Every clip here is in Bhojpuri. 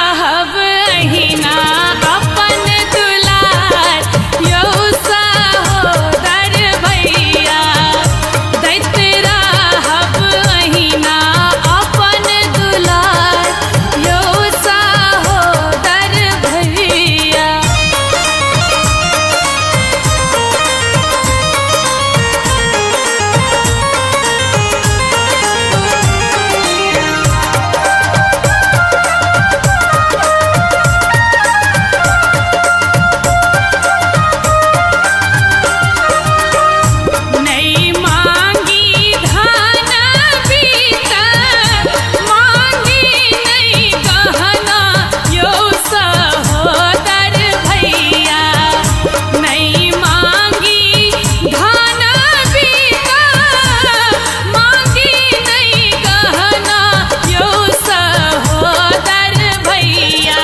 रहब अहिना अपन दुलार यौ सहोदर भैया दैत रहब अहिना अपन दुलार यौ सहोदर भैया। नहीं मांगी धन बीता मांगी नहीं गहना यौ सहोदर भैया नहीं मांगी धन बीता मांगी नहीं गहना यौ सहोदर भैया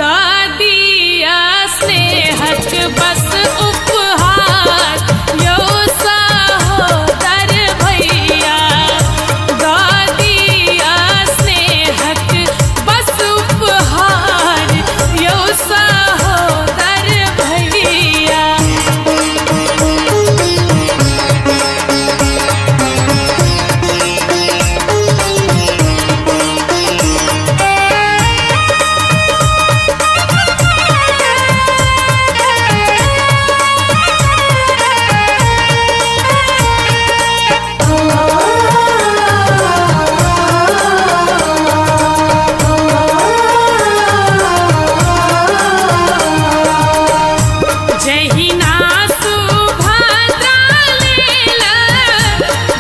दादिया स्नेहक बस उपहार यौ सहोदर भैया दादिया स्नेहक बस उपहार यौ सहोदर भैया। जहिना सुभद्रा लेला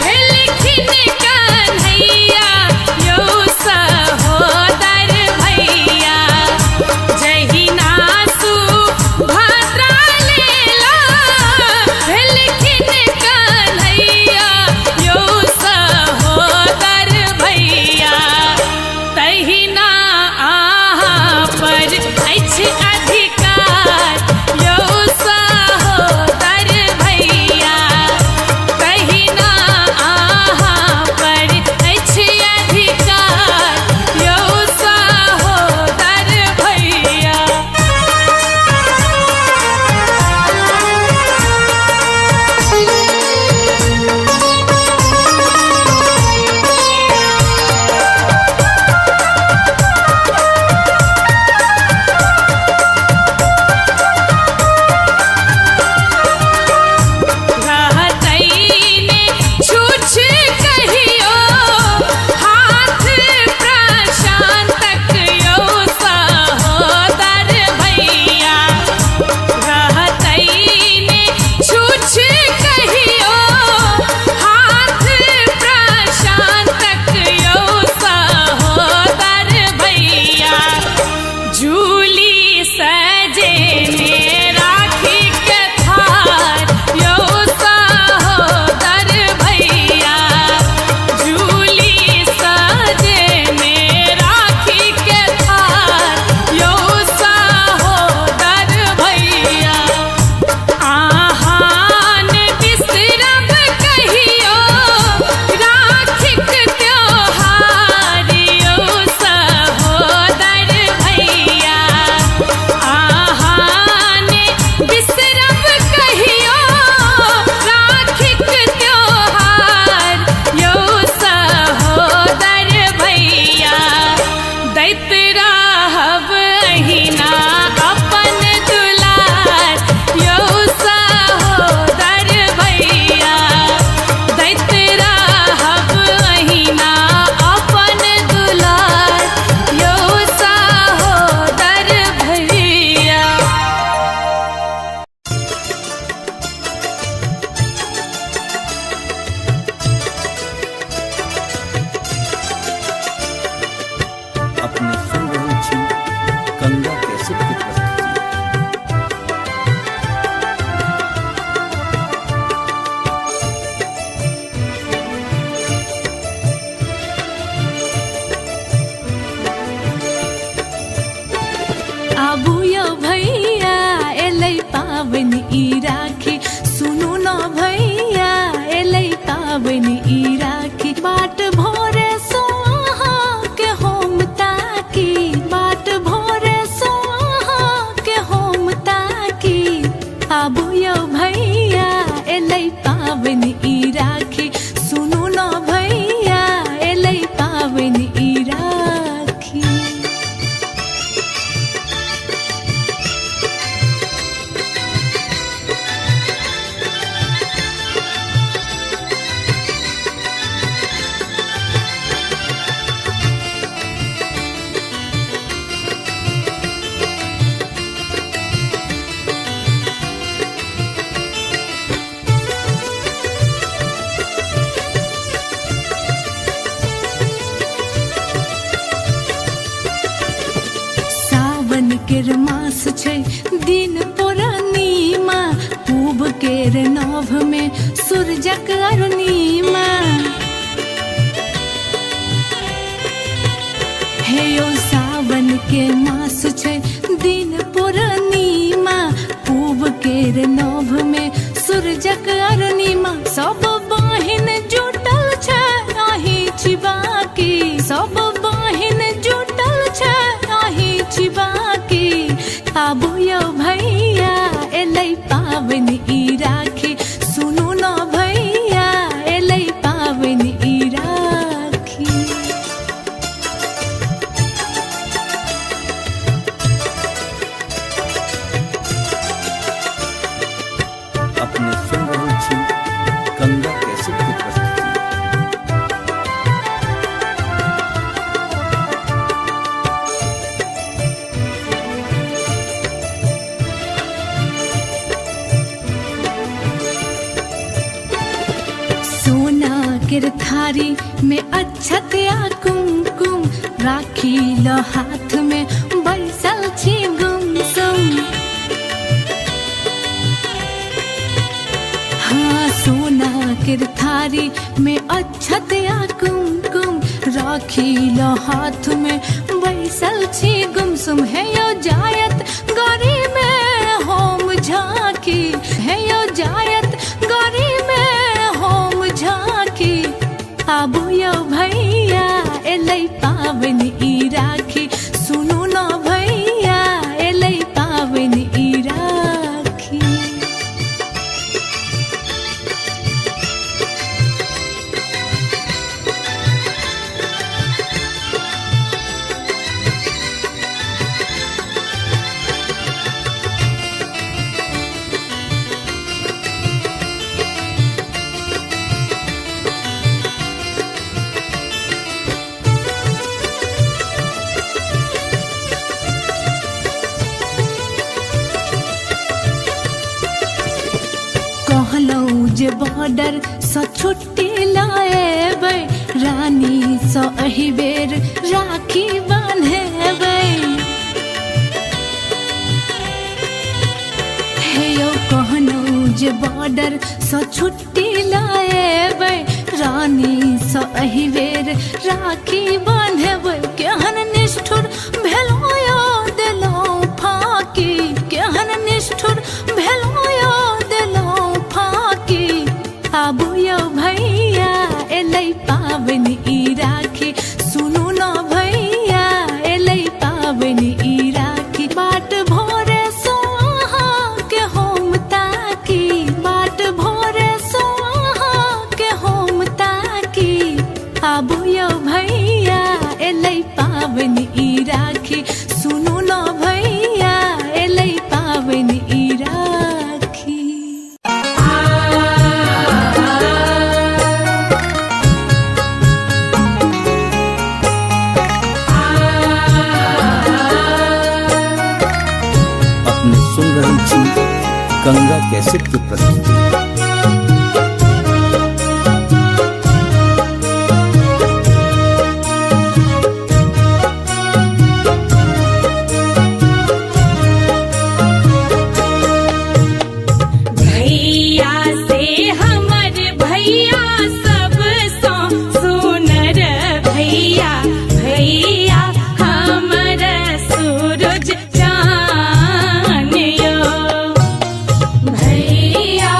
भेलखिन कन्हैया यौ सहोदर भैया जहिना सुभद्रा लेला भेलखिन कन्हैया यौ सहोदर भैया तहिना अहाँ पर अछि अधिकार यौ सहोदर भैया तहिना अहाँ पर अछि अधिकार यौ सहोदर भैया। रहतैने छूछ कहियो हाथ प्रशांतक यौ सहोदर भैया रहतैने छूछ कहियो हाथ प्रशांतक यौ सहोदर भैया झूली सजेने राखी के थार यौ सहोदर भैया झूली सजेने राखी के थार यौ सहोदर भैया। आहान बिसरब कहियो राखिक त्योहार यौ सहोदर भैया आहान बिसरब कहियो राखिक त्योहार यौ सहोदर भैया दैत रहब अहिना अपन दुलार यौ सहोदर भैया दैत रहब अहिना अपन दुलार यौ सहोदर भैया। अपने सुन रहे छी गंगा कैसेट के केर मास छै दिन पूर्णिमा, पूब केर नभ में सूरजक अरुणिमा। हे यो सावन के मास छै दिन पूर्णिमा, पूब केर नभ में सूरजक अरुणिमा। सब बहिन जुटल छै आही छिबाकी, सब बहिन जुटल छै आही छिबाकी। आबू यौ भैया एलै पाबनि ई राखी, सुनू न भैया एलै पाबनि ई राखी। अपने सुन रहे छी गंगा कैसेट की प्रस्तुति। सोना केर थारी में अक्षत आ कुमकुम, राखी ल हाथ में बैसल छी गुमसुम। हाँ सोना केर थारी में अक्षत आ कुमकुम, राखी ल हाथ में बैसल छी गुमसुम। है यो जायत गौरी में होम झांकी, है यो जायत गौरी में होम झांकी। आबू यौ भैया एलै पाबनि ई राखी, सुनू न भैया एलै पाबनि ई राखी। कहलौं जे बॉर्डर सँ छुट्टी लाएबै, रानी सँ एहि बेर राखी बान्हेबै। हे यौ कहलौं जे बॉर्डर सँ छुट्टी लाएबै, रानी सँ एहि बेर राखी बान्हेबै। केहन निष्ठुर भेलौं यौ देलौं फाकी, केहन निष्ठुर भेलौं यौ देलौं फाकी। आबू यौ भैया एलै पाबनि ई राखी, सुनू न भैया एलै पाबनि ई राखी। बाट भोरे सो अहाँ के होम ताकी, बाट भोरे सो अहाँ के होम ताकी। आबू यौ भैया एलै पाबनि ई राखी, सुनू न भैया एलै पाबनि ई राखी। अपने सुन रहे छी गंगा कैसेट की प्रस्तुति। भैया से हमर भैया सब सो सुनर भैया, भैया हमर सूरज चान यो। भैया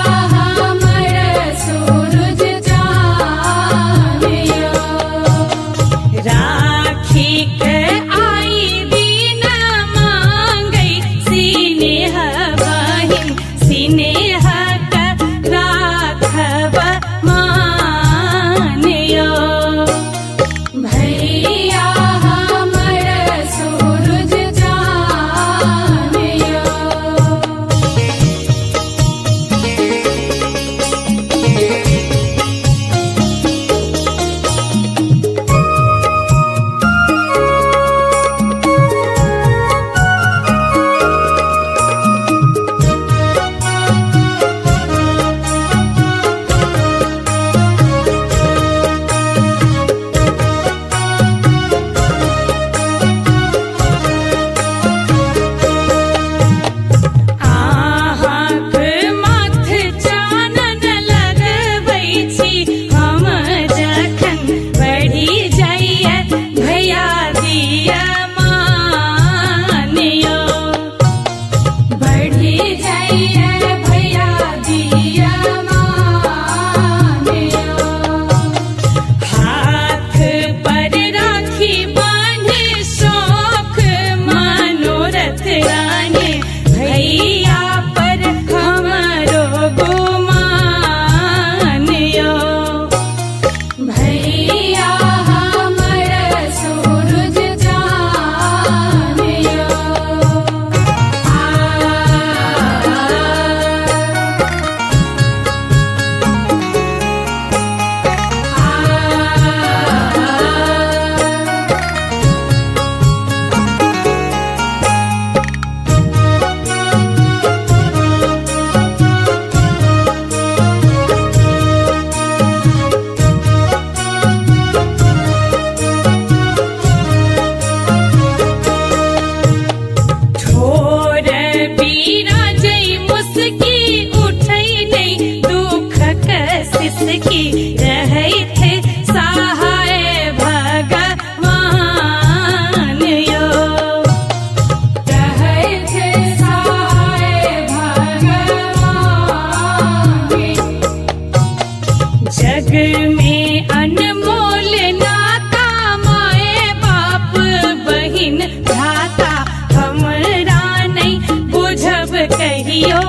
कहियो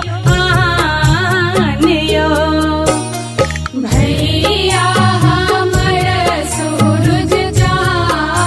आनियो। भैया हमर सूरज जानियो।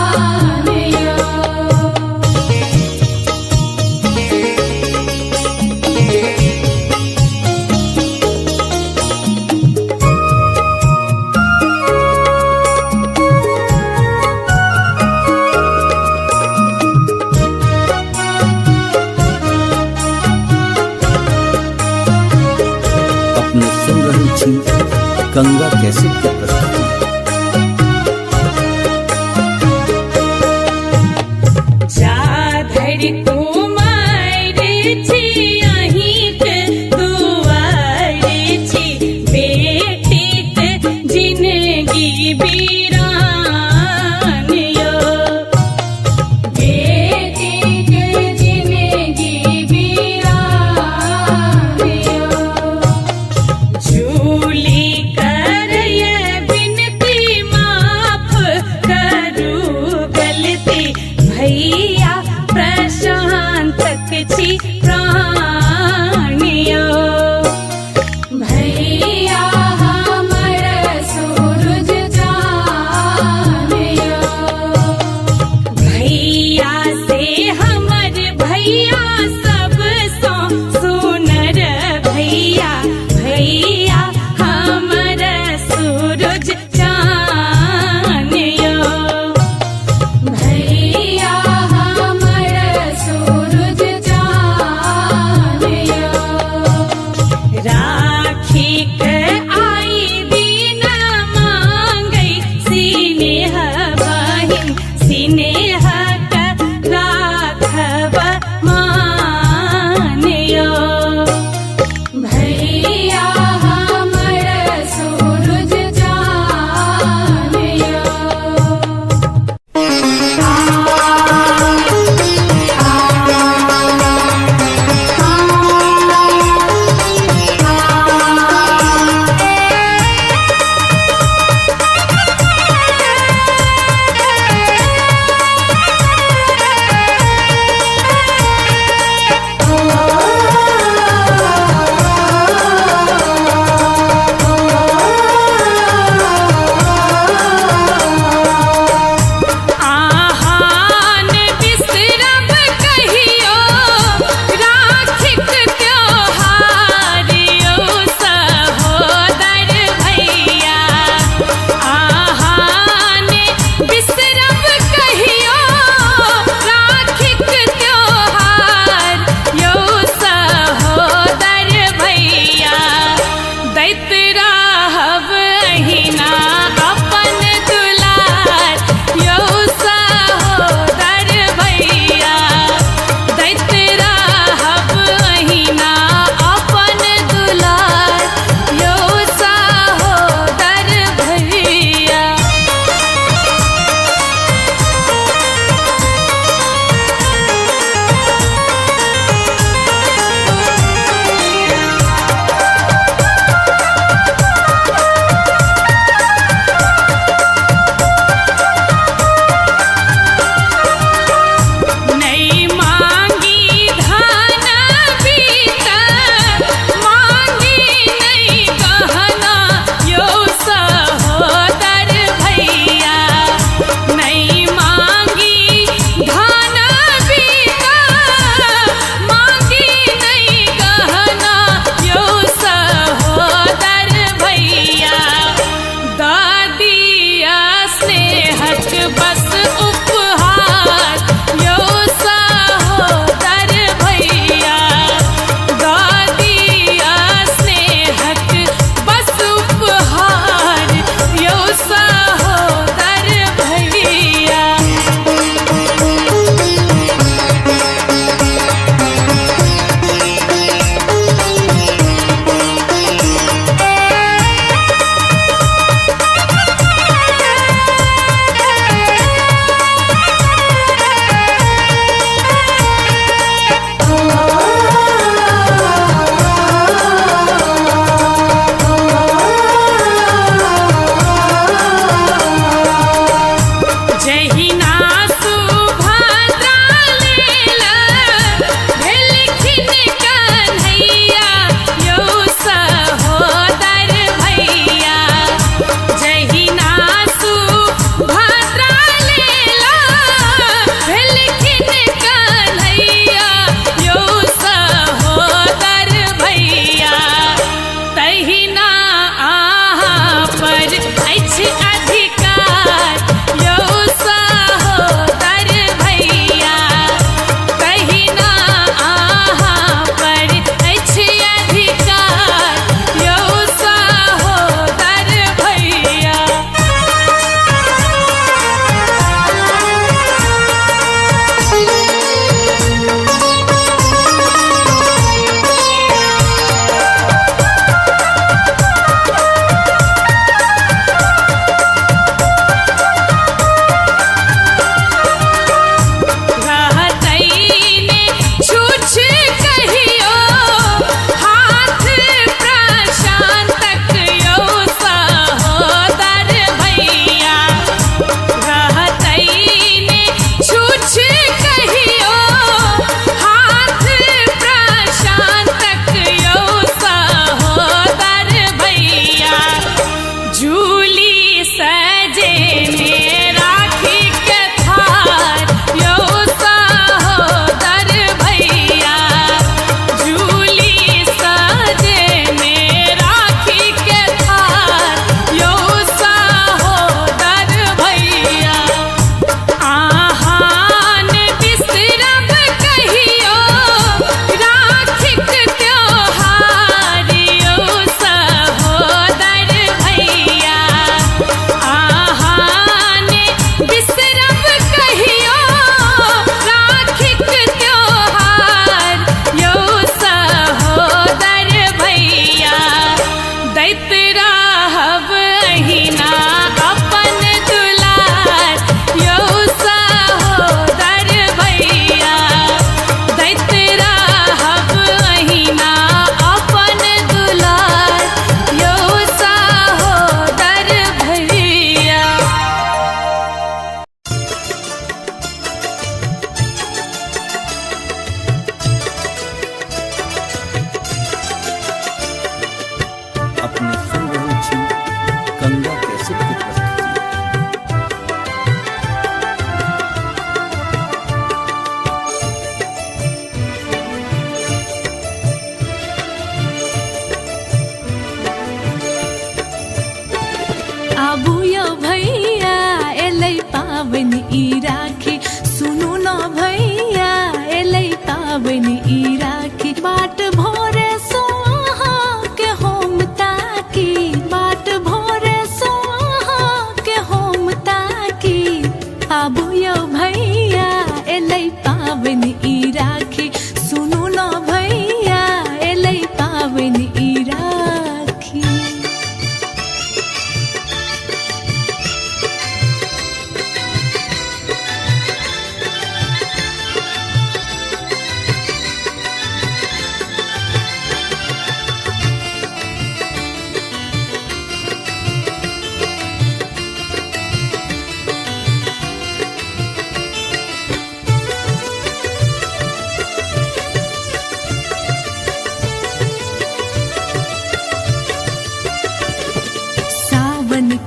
अपने सुन रही थी गंगा कैसेट की प्रस्तुति। जा धरि कुमार छी अहिंक दुआर छी, बेटीक जिनगी बीरानियो। बेटीक जिनगी बीरानियो। झूली करय बिनती माफ करू गलती, भैया प्रशांतक छी प्राणियो। भैया हमर सूरज जानियो। भैया से हमर भैया सबसँ सुनर भैया, भैया हमर सूरज जानियो। भैया हमर सूरज जानियो।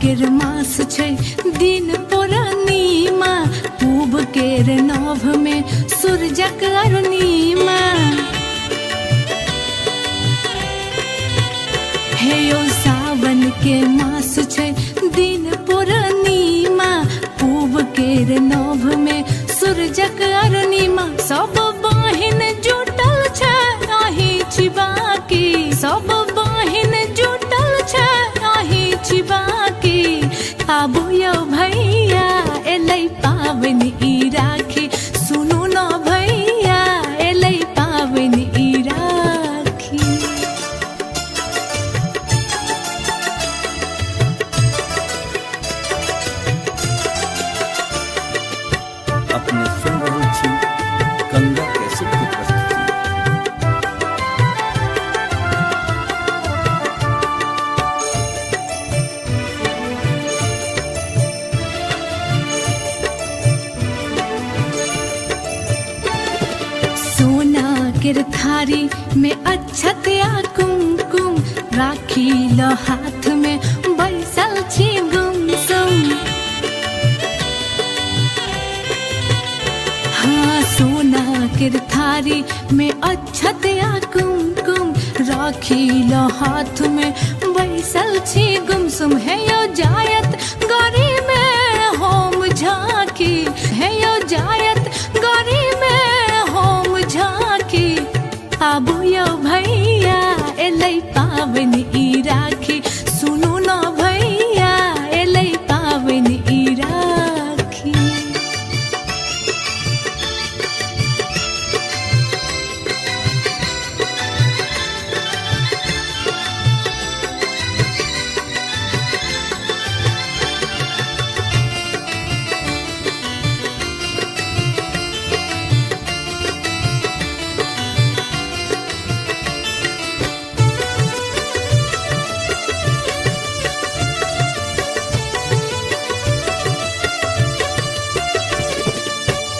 केर मास छै दिन पूर्णिमा पूब केर नभ में सूरजक अरुणिमा हे यो सावन के मास छै दिन पूर्णिमा पूब केर नभ में सूरजक अरुणिमा सब बहिन जुटल छै आही छिबाकी सब बहिन जुटल छै आही छिबाकी आबू यौ भैया एलै पाबनि ई राखी सुनू न भैया एलै पाबनि ई राखी अपने सुन रहल छी गंगा कैसेट की प्रस्तुति। सोना केर थारी में अक्षत या कुमकुम राखी ल हाथ में बैसल छी गुमसुम हाँ सोना केर थारी में अक्षत या कुमकुम राखी ल हाथ में बैसल छी गुमसुम है यो जायत गरी में होम झांकी है यो जायत गरी में होम झांकी आबू यौ भैया एलै पाबनि ई राखी सुनू न भैया एलै पाबनि ई राखी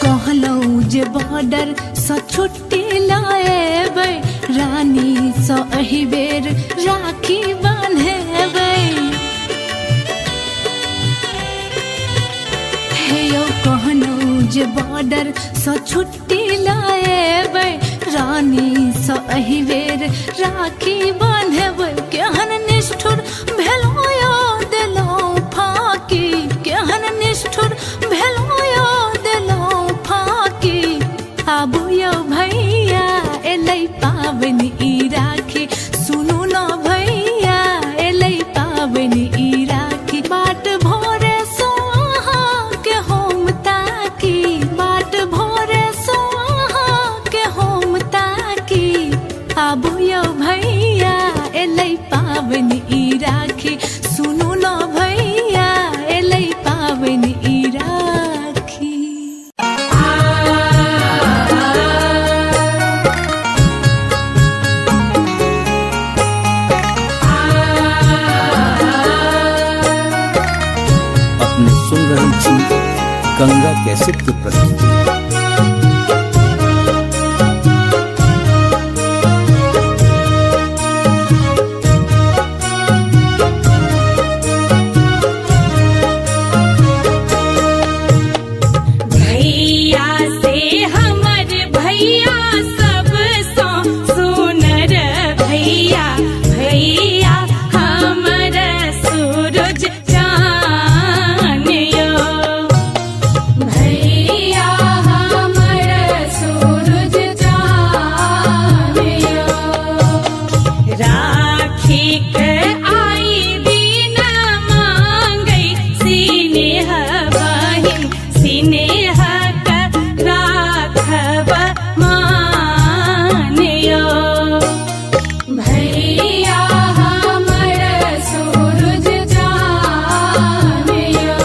कहलौं जे बॉर्डर सँ छुट्टी लाएबै रानी सँ एहि बेर राखी बान्हेबै हे यौ कहलौं जे बॉर्डर सँ छुट्टी लाएबै रानी सँ एहि बेर राखी बान्हेबै केहन निष्ठुर भेलौं यौ देलौं फाकी केहन निष्ठुर भेलौं यौ देलौं फाकी आबू यौ भैया एलै पाबनि ई राखी सुनू न भैया एलै पाबनि ई राखी बाट भोरे सो अहाँके हम ताकी बाट भोरे सो अहाँके हम ताकी आबू यौ भैया एलै पाबनि ई राखी सुनू न भैया एलै पाबनि ई राखी अपने सुन रहल छी गंगा कैसेट की प्रस्तुति। भैया से हमर भैया सब सो सुनर भैया भैया हमर सूरज चान यो भैया हमर सूरज चान यो राखी के आई दिन मांगै सिनेह बहिन सिनेह राखब मान यो भैया हमर सूरज चान यो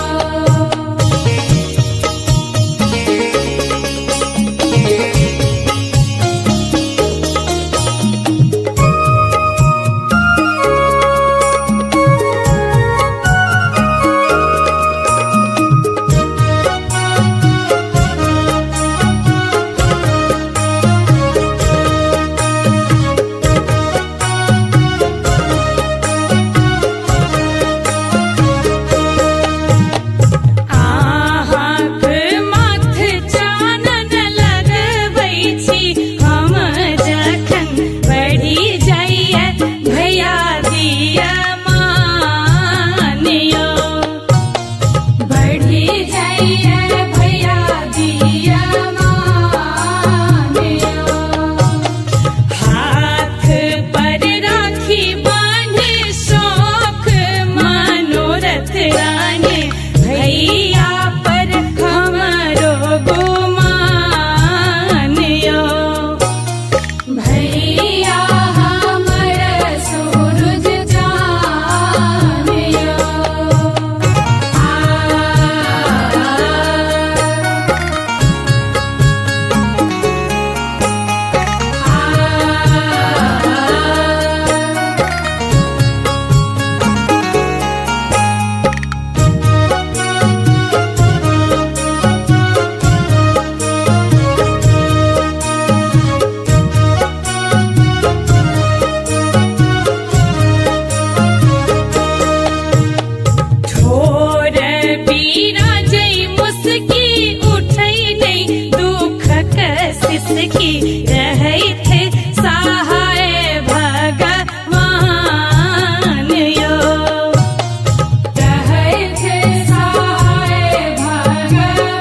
की रहैथ सहाय भगवान यो। रहैथ सहाय भगवान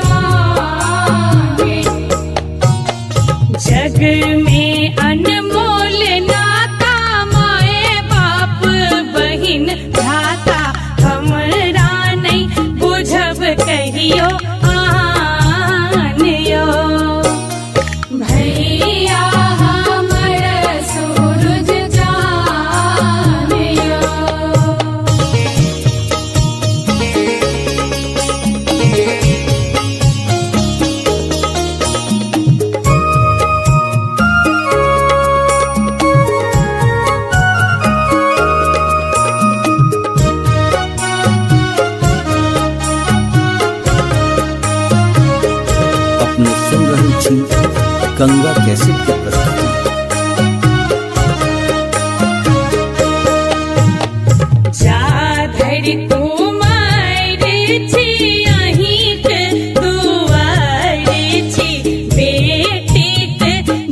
जग में अनमोल नाता माए बाप बहिन भ्राता हमरा नहीं बुझब कहियो आन यो। भैया हमर सूरज चान यो। अपने सुन रहल छी गंगा कैसेट के प्रस्तुति। जा धरि कुमार छी अहिंक दुआर छी बेटीक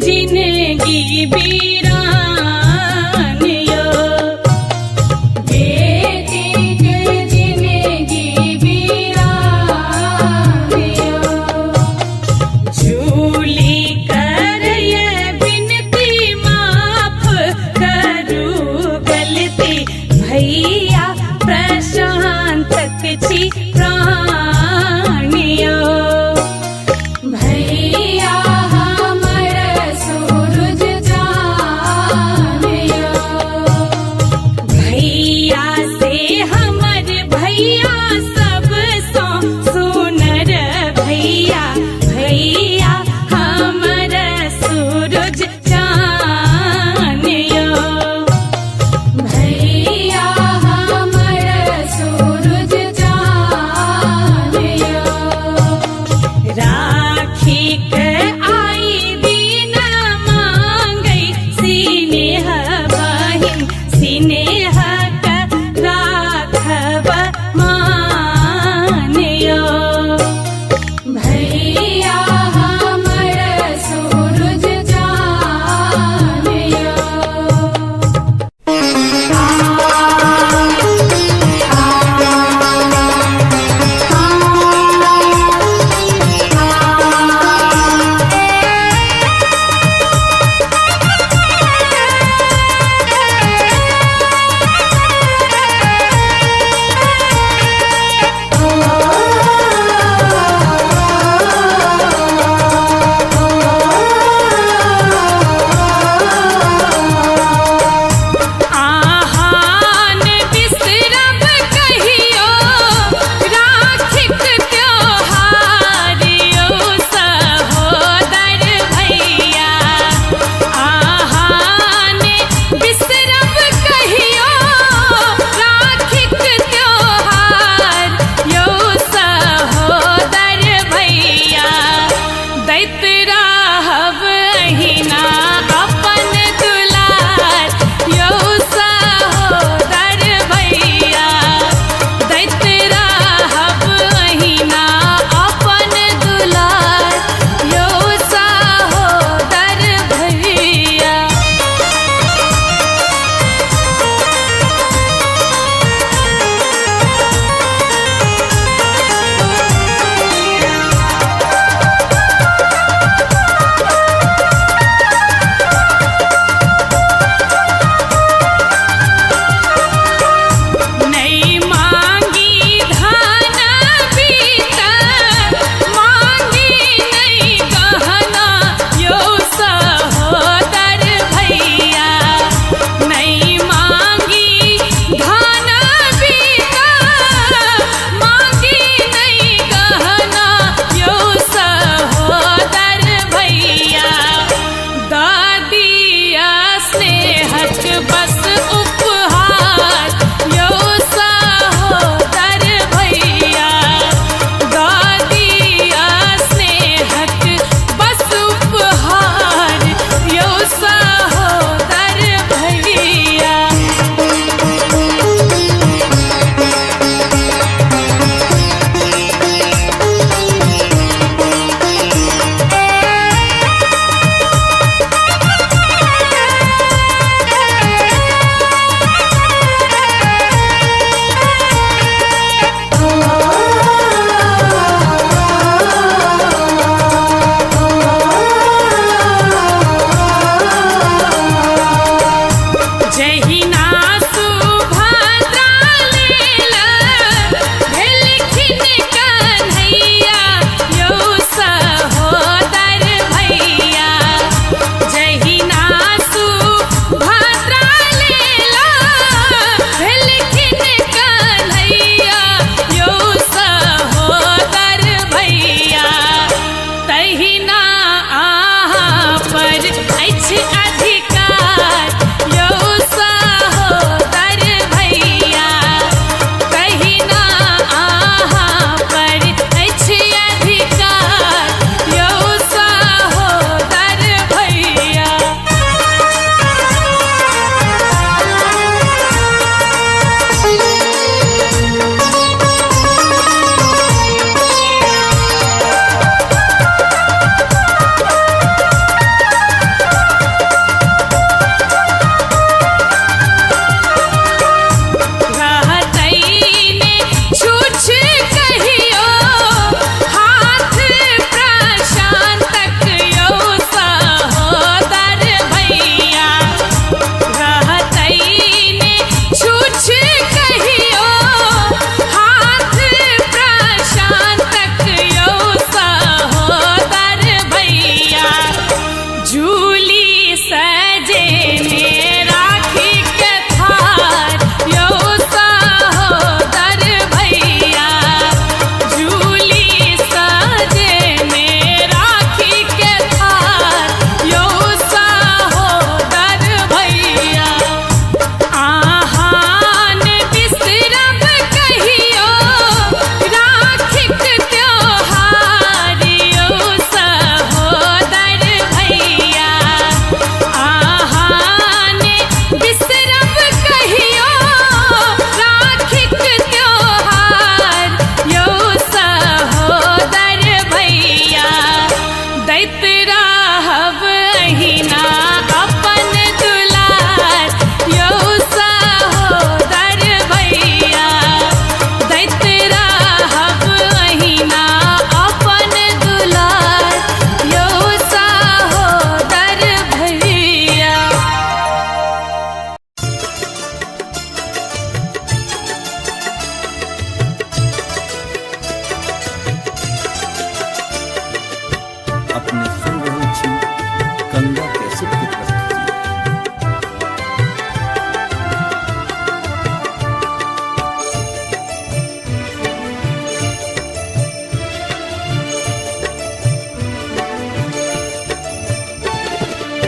जिनगी बीरान यो। बेटीक जिनगी बीरान यो। झूली करय बिनती माफ करू गलती भैया प्रशांतक छी प्राण यो। भैया हमर सूरज चान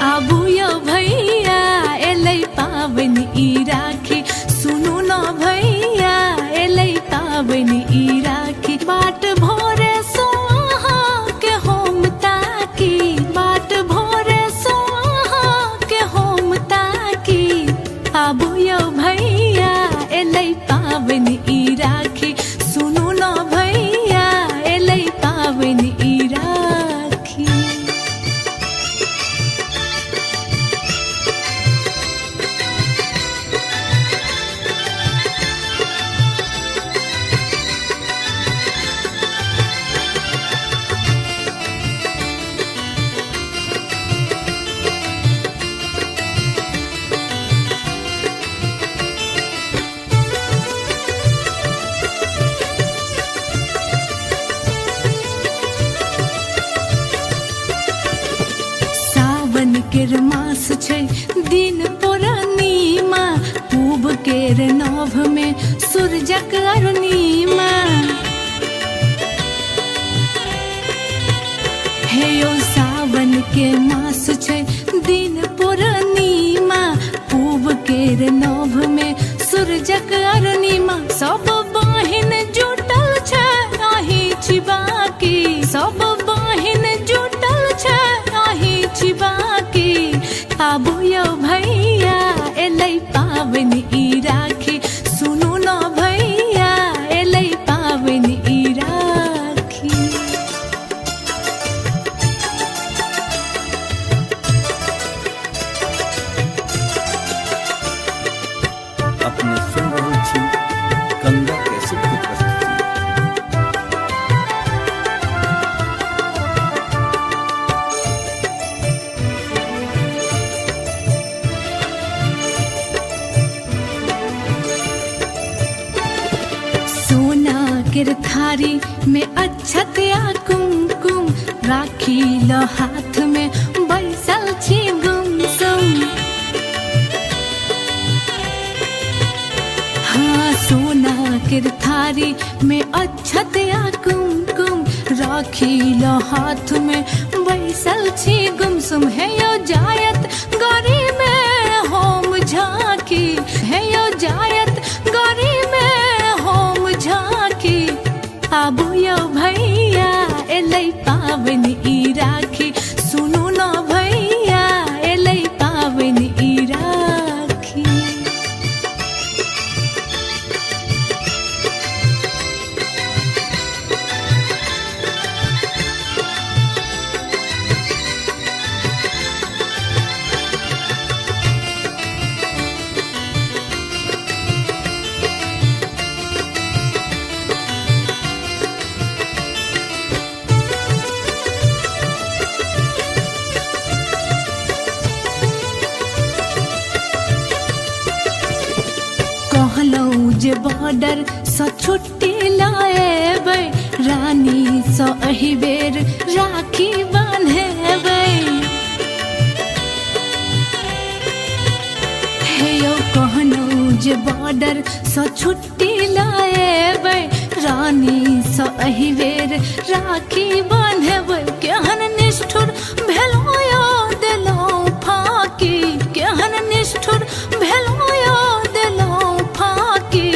आबू यो भैया एलै पाबनि ई राखी, सुनू न भैया एलै पाबनि ई राखी। बाट भोरे सोहा के होम ताकी, बाट भोरे सोहा के होम ताकी। आबू यो भैया एलै पाबनि ई राखी, सुनू न भैया एलै पाबनि ई राखी। सावन केर मास छै दिन पूर्णिमा, पूब केर नभ में सूरजक अरुणिमा। हे यो सावन के मास छै दिन पूर्णिमा, पूब केर नभ में सूरजक अरुणिमा। सब बहिन जुटल छै आही छिबाकी, सब बहिन जुटल छै आही छिबाकी। आबू यो भैया एलै पाबनि ई राखी, सुनू न भैया एलै पाबनि ई राखी। अपने सुन रहल छी गंगा कैसेट की प्रस्तुति। सोना केर थारी में अक्षत या कुमकुम, राखी ल हाथ में बैसल छी गुमसुम। हाँ सोना केर थारी में अक्षत या कुमकुम, राखी ल हाथ में बैसल छी गुमसुम। है यो जायत गरी में होम झांकी, है यो जायत गरी में होम झांकी। आबू यो भैया एलै पाबनि ई राखी, सुनू न भैया एलै पाबनि ई राखी। कहलौं जे बॉर्डर सँ छुट्टी लाएबै, रानी सँ एहि बेर राखी बान्हेबै। हे यौ कहलौं जे बॉर्डर सँ छुट्टी लाएबै, रानी सँ एहि बेर राखी बान्हेबै। केहन निष्ठुर भेलौं यो देलौं फाकी, केहन निष्ठुर भेलौं यो देलौं फाकी।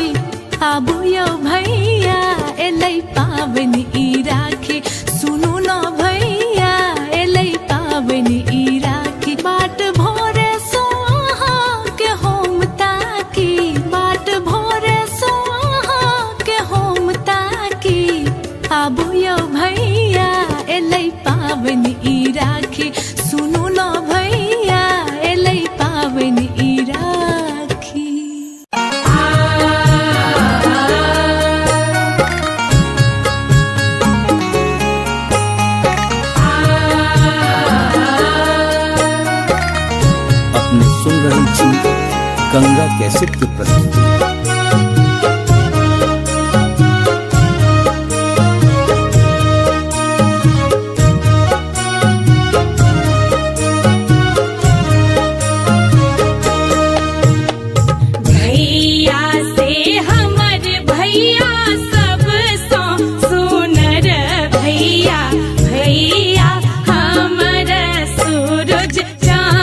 आबू यो भैया एलै पाबनि ई राखी, सुनू न भैया एलै पाबनि ई राखी। बाट भोरे सोहा के होम ताकी, बाट भोरे सोहा के होम ताकी। आबू यो भैया एलै पाबनि ई राखी, सुनू न भैया एलै पाबनि ई राखी। अपने सुन रहल छी गंगा कैसेट की प्रस्तुति। भैया भैया हमर सूरज चाँद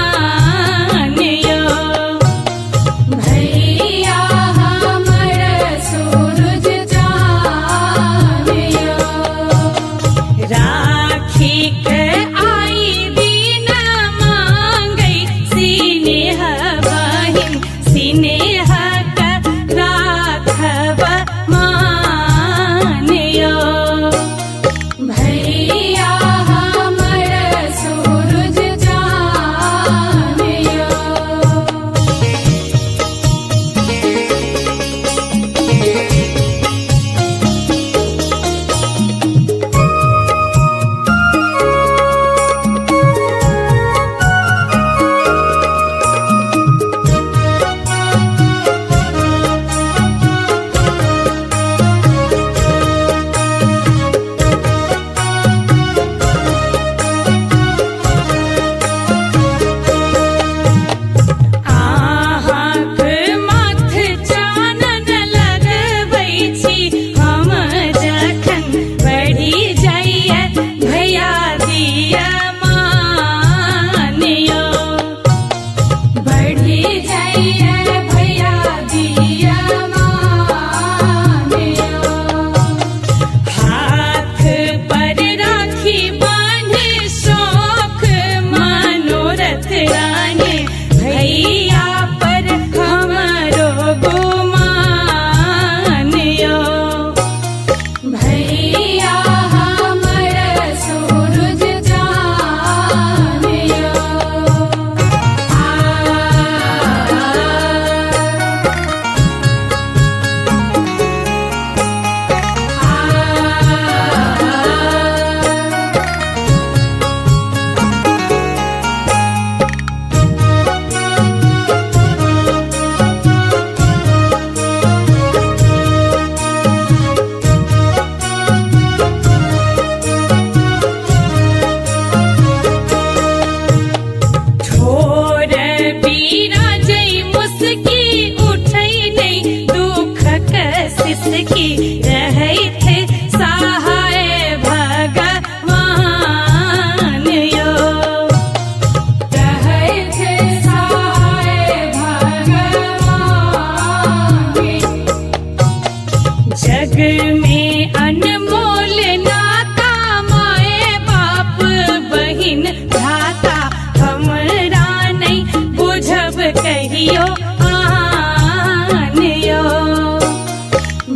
कहियो आनियो।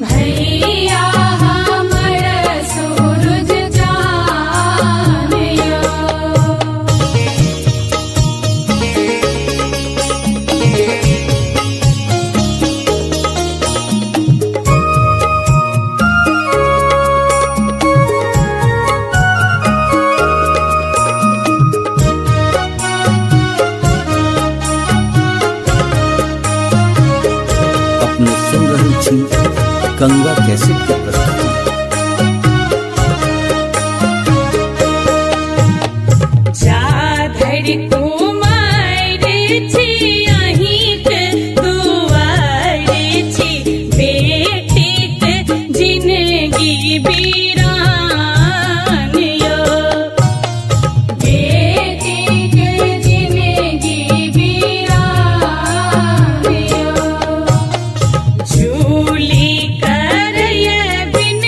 भैया हमर सूरज जानियो। अपने सुन रही थी गंगा कैसेट की प्रस्तुति। जा धरि कुमार छी अहिंक दुआर छी, बेटीक जिनगी बीरानियो। बेटीक जिनगी बीरानियो। झूली करय बिन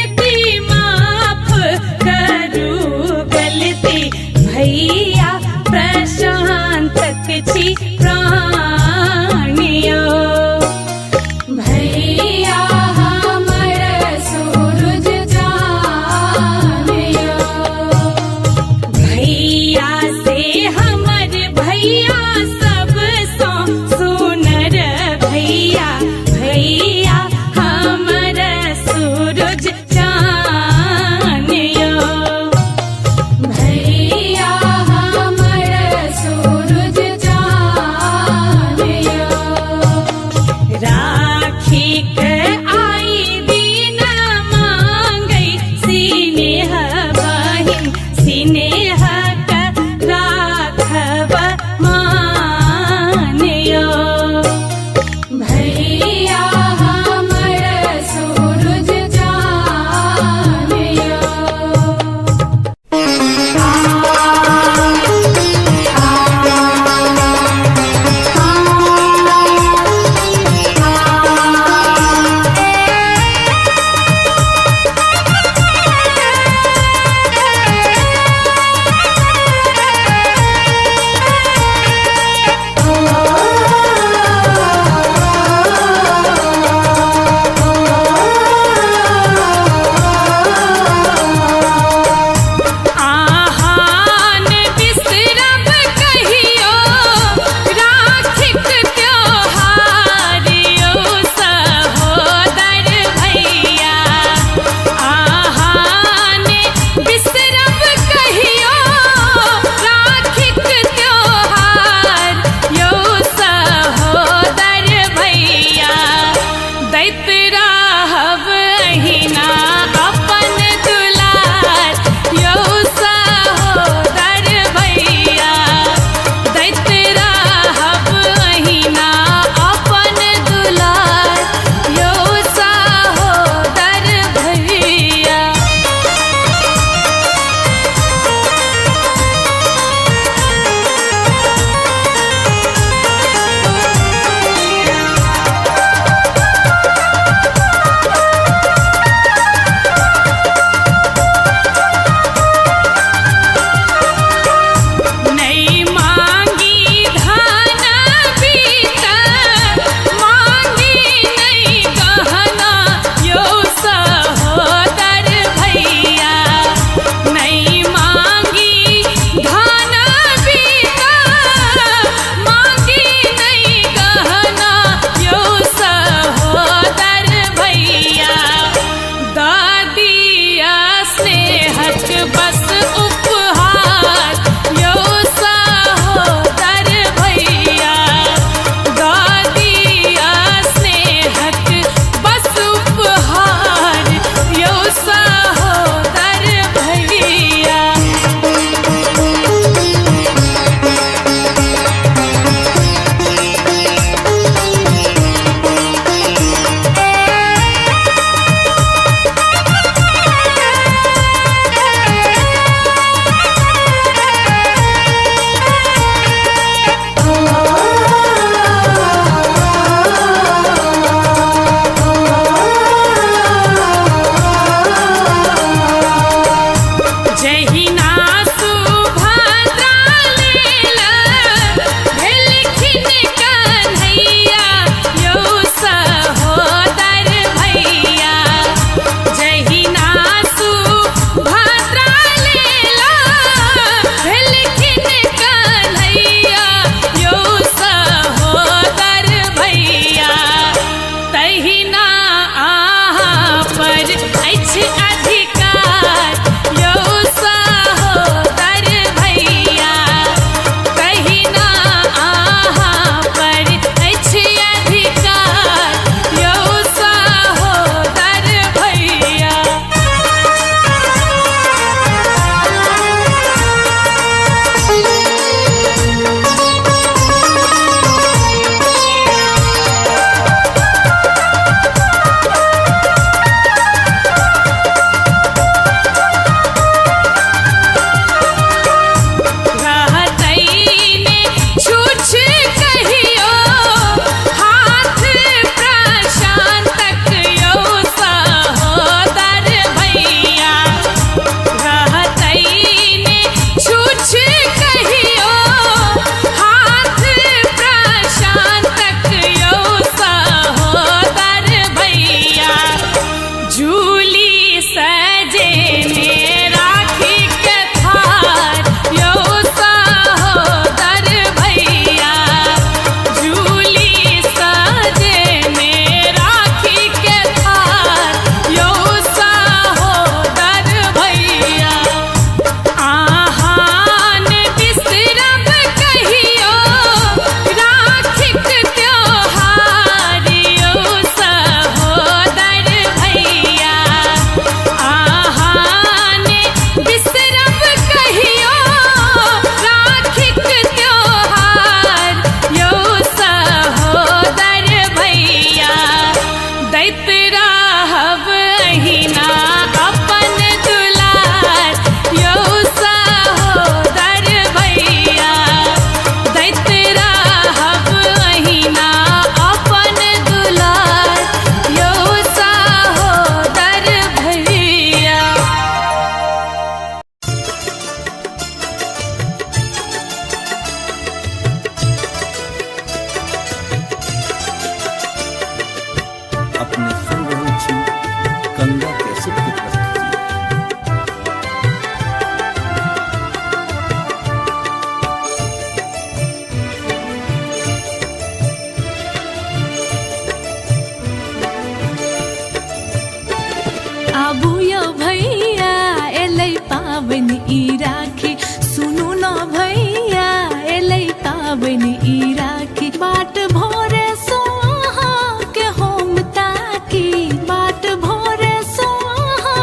पावन ई राखी बाट भोरे सोहा के होम ताकी बाट भोरे सोहा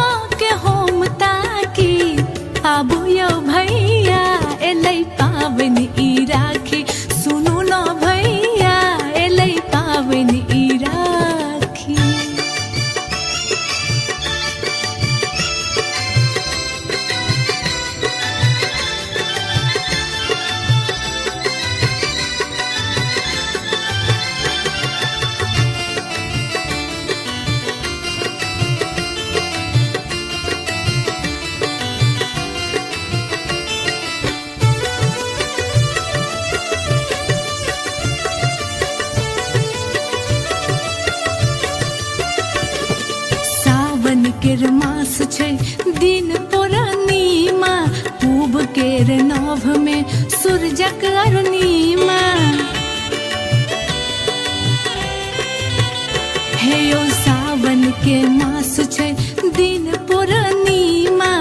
के होम ताकी आबू यो भैया एलै पावन ई राखी सुनू न भैया एलै पावन ई राखी सावन केर मास छै दिन पूर्णिमा पूब केर नभ में सूरजक अरुणिमा हे यो सावन के मास छै दिन पूर्णिमा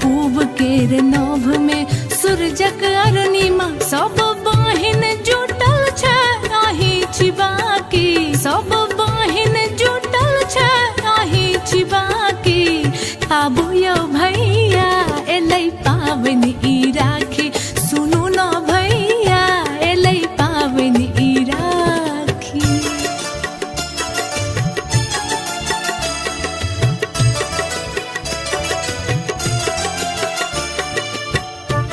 पूब केर नभ में सूरजक अरुणिमा सब बहिन जुटल छै आही छिबाकी सब बहिन जुटल छै आही छिबाकी आबू यो भैया एलै पावन ई राखी सुनू न भैया एलै पावन ई राखी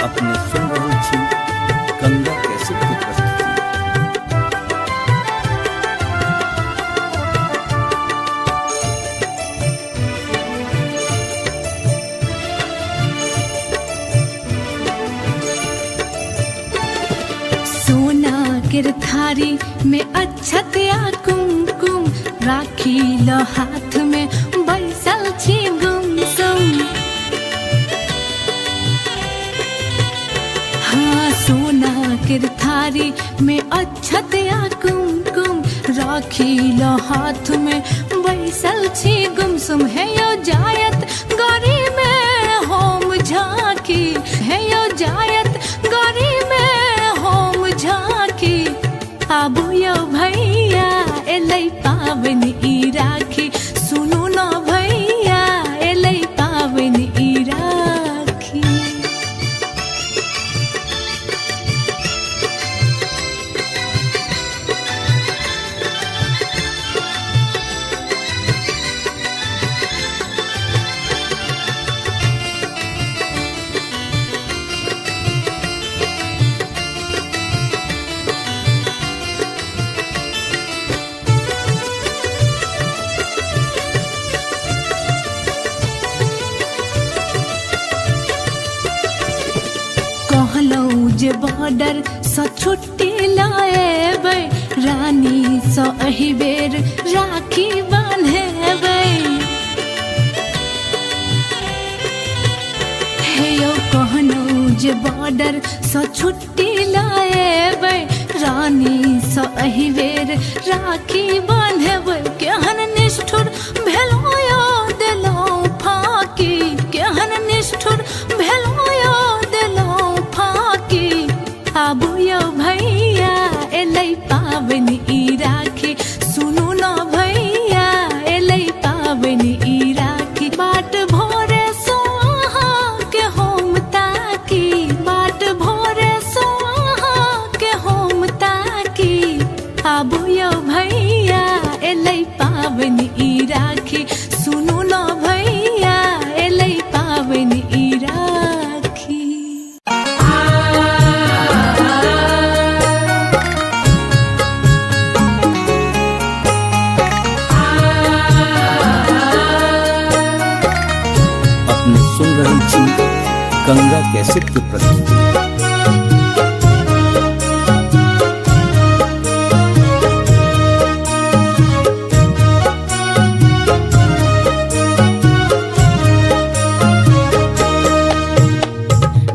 अपने सुन रहल छी गंगा कैसेट की प्रस्तुति। सोना केर थारी में अक्षत आ कुमकुम राखी ल हाथ में बैसल छी गुमसुम हाँ सोना केर थारी में अक्षत आ कुमकुम राखी ल हाथ में बैसल छी गुमसुम है यो जायत गौरी में होम झांकी है यो जायत गौरी में होम झांकी आबू यो भैया एलै पावन ई राखी सुनू न भैया एलै पावन ई राखी कहलौं जे बॉर्डर सँ छुट्टी लाएबै रानी सँ एहि बेर राखी बान्हेबै हे यौ कहलौं जे बॉर्डर सँ छुट्टी लाएबै रानी सँ एहि बेर राखी बान्हेबै केहन निष्ठुर भेलौं यौ देलौं फाकी केहन निष्ठुर भेलौं यौ देलौं फाकी आबू यो भैया एलै पावन ई राखी सुनू न भैया एलै पावन ई राखी बाट भोरे सोहा के होम ताकी बाट भोरे सोहा के होम ताकी आबू यो भैया एलै पावन ई राखी सुनू न भैया एलै पावन ई राखी अपने सुन रहल छी गंगा कैसेट की प्रस्तुति।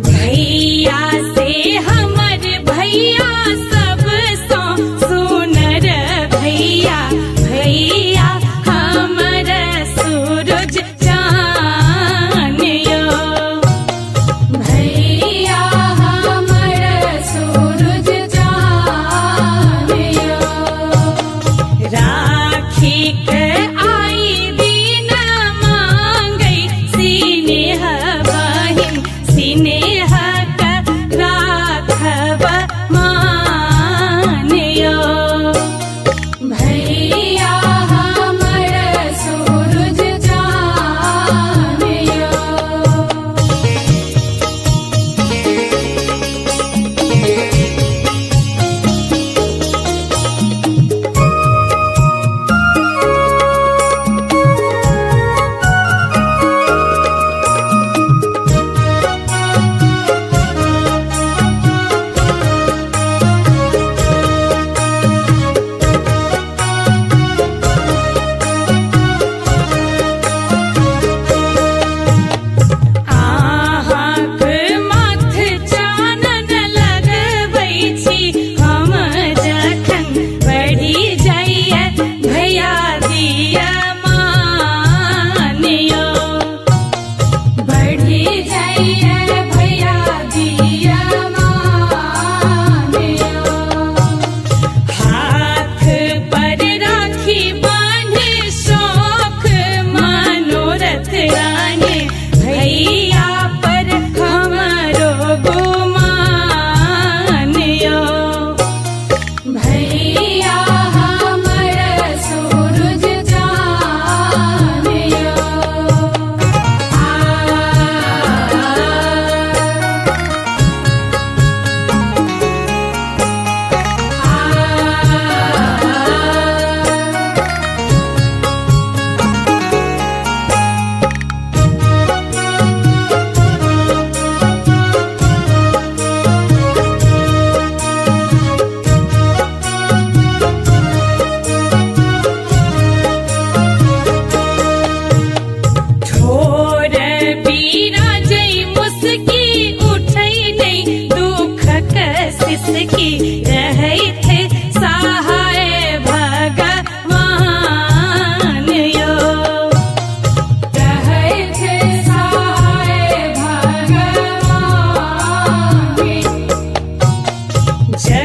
भैया से हमर भैया सब सो सुनर भैया भैया हमर सूरज चान यो भैया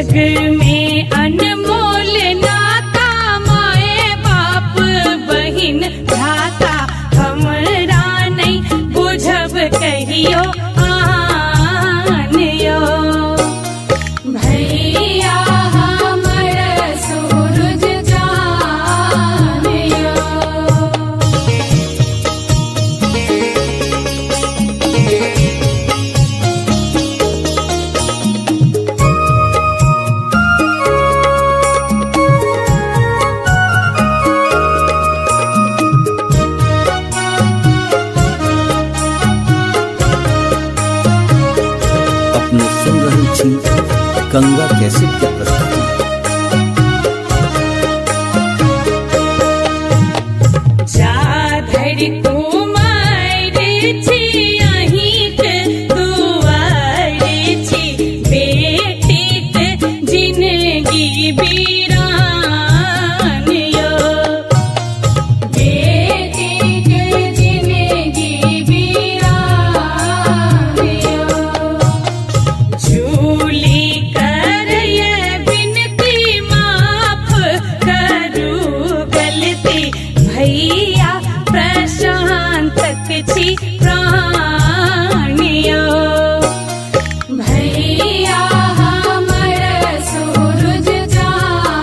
जग में अनमोल नाता माए बाप बहिन भ्राता हमरा नहीं बुझब कहियो आन यो भैया हमर सूरज चान यो अपने सुन रहल छी गंगा कैसेट के प्रस्तुति। जा धरि कुमार छी अहिंक दुआर छी बेटीक जिनगी बीरान यो बेटीक जिनगी बीरान यो झूली करय बिनती माफ करू गलती भैया प्रशांतक छी प्राणियो भैया हमर सूरज चान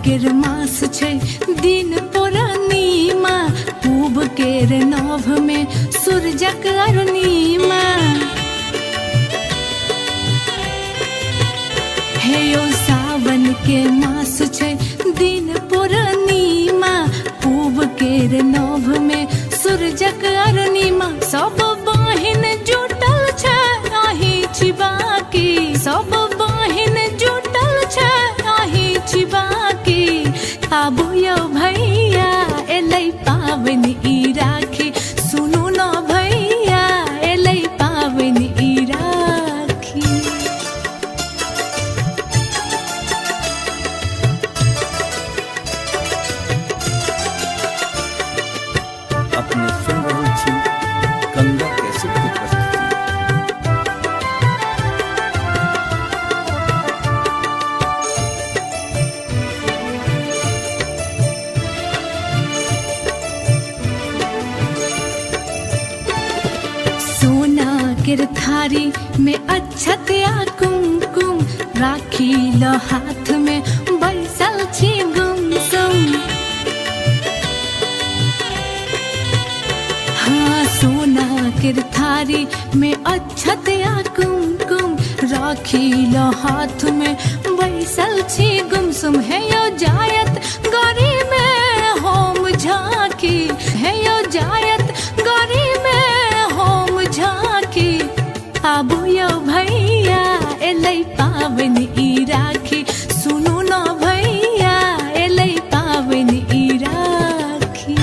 केर मास छै दिन पूर्णिमा पूब केर नभ में सूरजक अरुणिमा हे यो सावन के मास छै दिन पूर्णिमा पूब केर नभ में सूरजक अरुणिमा सब बहिन जुटल छै आही छिबाकी सब बहिन जुटल छै आही छिबाकी आबू यौ भैया एलै पाबनि ई राखी सुनू न भैया एलै पाबनि ई राखी अपने सुन रहल छी गंगा कैसेट की प्रस्तुति। सोना केर थारी में अक्षत या कुमकुम राखी ल हाथ में बैसल छी गुमसुम हाँ सोना केर थारी में अक्षत या कुमकुम राखी ल हाथ में बैसल छी गुमसुम है यो जायत गरी में होम झांकी है यो जायत गरी में होम झांकी आबू यौ भैया एलै पाबनि ई राखी सुनू न भैया एलै पाबनि ई राखी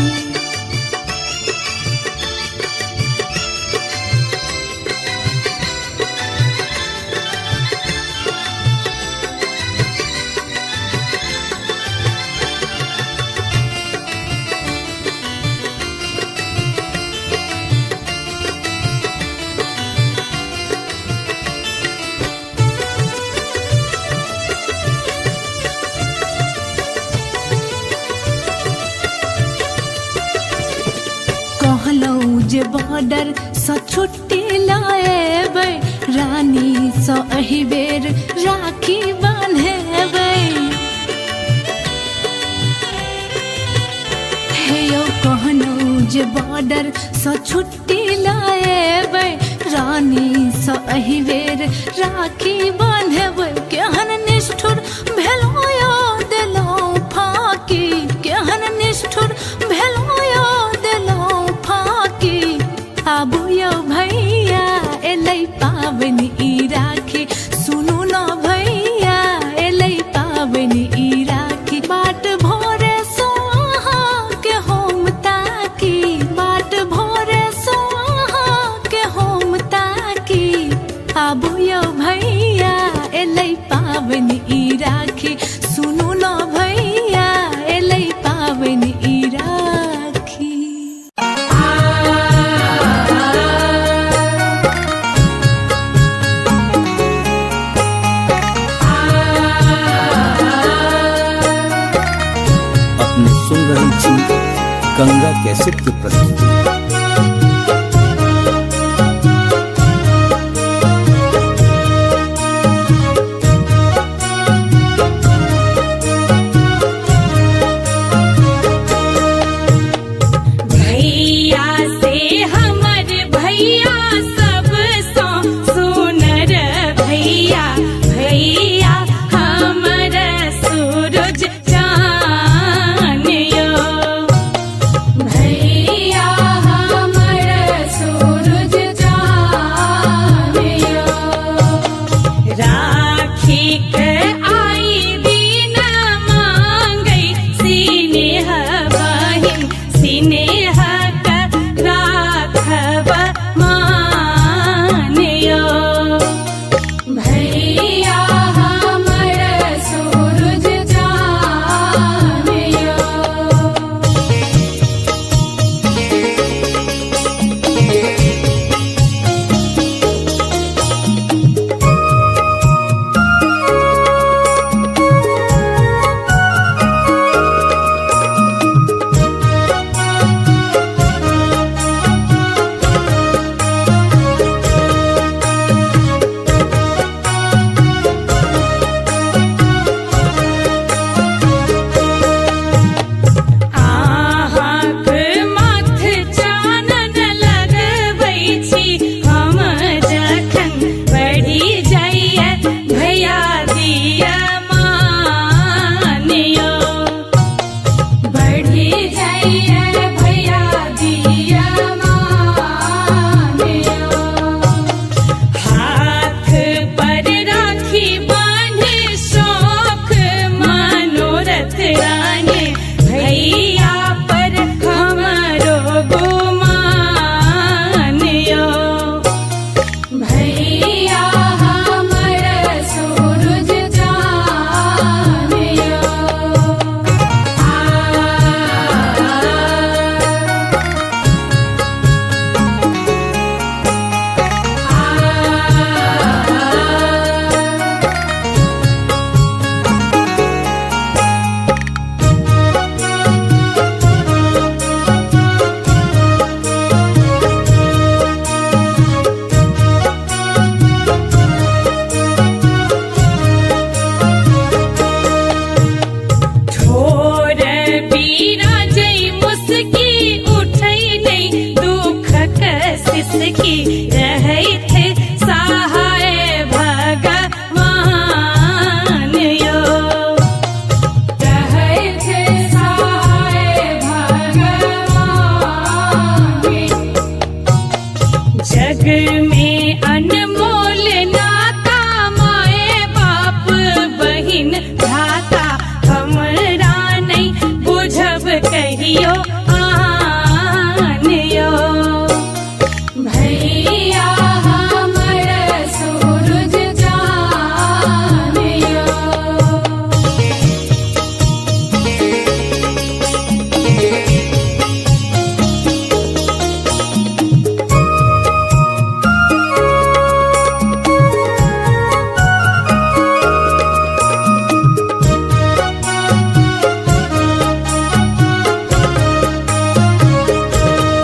कहलौं जे बॉर्डर सँ छुट्टी लाएबै रानी सँ एहि बेर राखी बान्हेबै हे यौ कहलौं जे बॉर्डर सँ छुट्टी लाएबै रानी सँ एहि बेर राखी बान्हेबै केहन निष्ठुर भेलौं यौ देलौं फाकी केहन निष्ठुर भेलौं यौ देलौं फाकी आबू यौ भैया एलै पाबनि ई राखी सुनू न भैया एलै पाबनि ई राखी बाट भोरे सो अहाँ के होम ताकी बाट भोरे सो अहाँ के होम ताकी आबू यौ भैया एलै पाबनि ई राखी सुनू न भैया एलै पाबनि ई राखी अपने सुन रहल छी गंगा कैसेट की प्रस्तुति। भैया से हमर भैया सब सो सुनर भैया भैया हमर सूरज चान यो भैया की रहैथ सहाय भगवान यो। रहैथ सहाय भगवान। जग में अनमोल नाता माए बाप बहिन भ्राता हमरा नहीं बुझब कहियो आन यो। भैया हमर सूरज चान यो।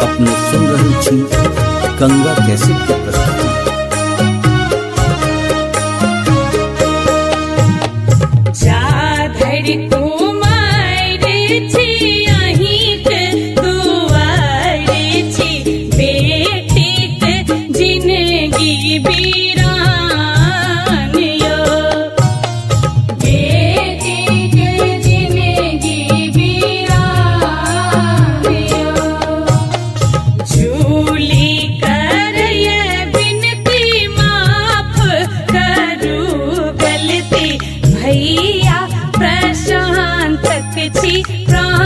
अपने सुन रहल छी गंगा कैसेट के प्रस्तुति। जा धरि कुमार छी अहिंक दुआर छी बेटीक जिनगी बीरान यो। बेटीक जिनगी बीरान यो। झूली करय बिनती माफ करू गलती भैया प्रशांतक छी प्राण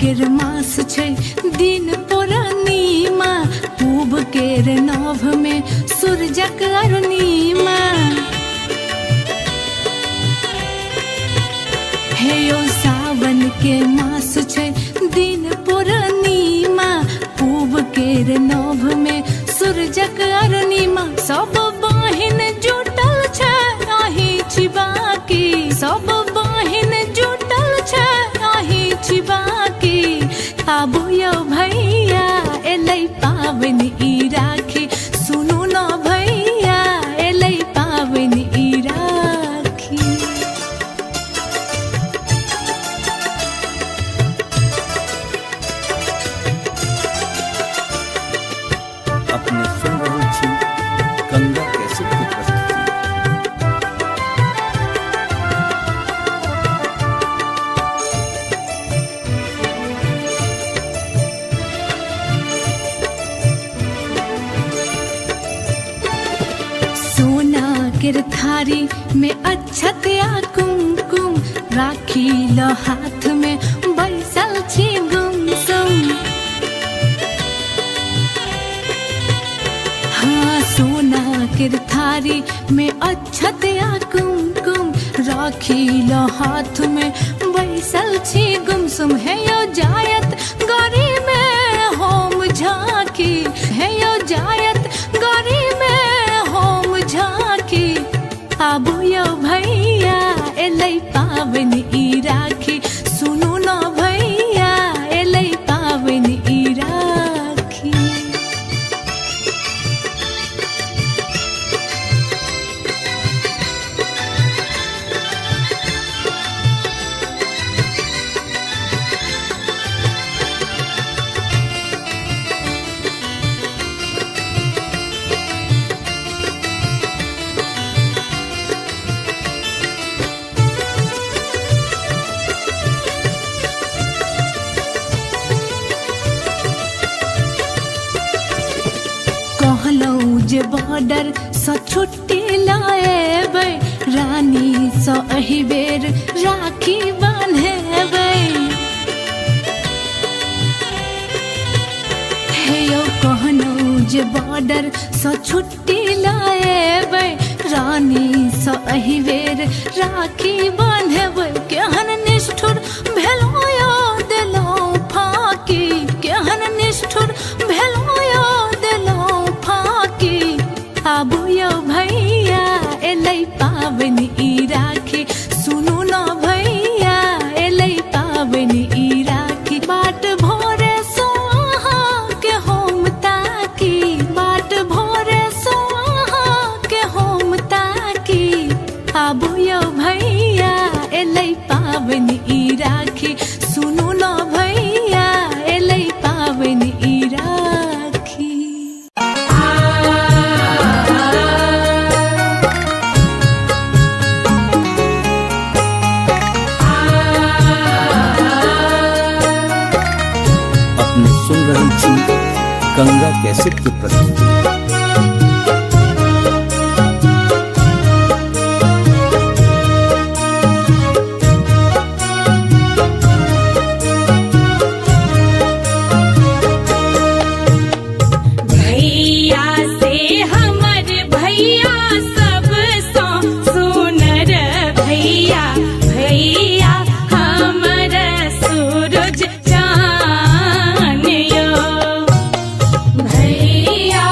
केर मास छै दिन पूर्णिमा, पूब केर नभ में सूरजक अरुणिमा। हे यो सावन के मास छै दिन पूर्णिमा, पूब केर नभ में सूरजक अरुणिमा। सब बहिन जुटल छै आही छिबाकी, सब बहिन जुटल छै आही छिबाकी। आबू यौ भैया एलै पाबनि ई राखी, सुनू न भैया एलै पाबनि ई राखी। अपने सुन रहल छी गंगा कैसेट की प्रस्तुति। सोना केर थारी में अक्षत आ कुमकुम, राखी ल हाथ में बैसल छी गुमसुम। हाँ सोना केर थारी में अक्षत आ कुमकुम, राखी ल हाथ में बैसल छी गुमसुम। है यो जायत गरी में होम झांकी, है यो जायत गरी में होम झांकी। आबू यौ भैया एलै पाबनि ई राखी, सुनू न भैया एलै पाबनि ई राखी। कहलौं जे बॉर्डर सँ छुट्टी लाएबै, रानी सँ एहि बेर राखी बान्हेबै। हे यौ कहलौं जे बॉर्डर सँ छुट्टी लाएबै, रानी सँ एहि बेर राखी बान्हेबै। केहन निष्ठुर भेलौं यौ देलौं फाकी, केहन निष्ठुर भेलौं यौ देलौं फाकी। आबू यौ भैया एलै पाबनि ई राखी, सुनू न भैया एलै पाबनि ई राखी। बाट भोरे सो अहाँ के होम ताकी, बाट भोरे सो अहाँ के होम ताकी। आबू यौ भैया एलै पाबनि ई राखी, सुनू न भैया एलै पाबनि ई राखी। अपने सुन रहल छी गंगा कैसेट की प्रस्तुति। भैया से हमर भैया सब सौ सुनर भैया, भैया हमर सूरज चान यो। भैया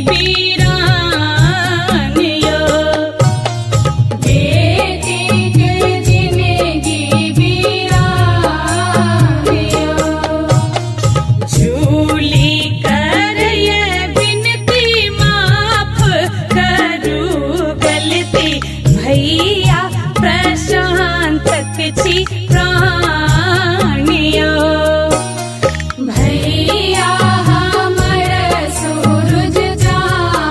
बीरानियो बेटी के जिंदगी बीरानियो झूली कर ये बिनती माफ करू गलती भैया प्रशांत छी प्राणियो भैया हमर सूरज चांद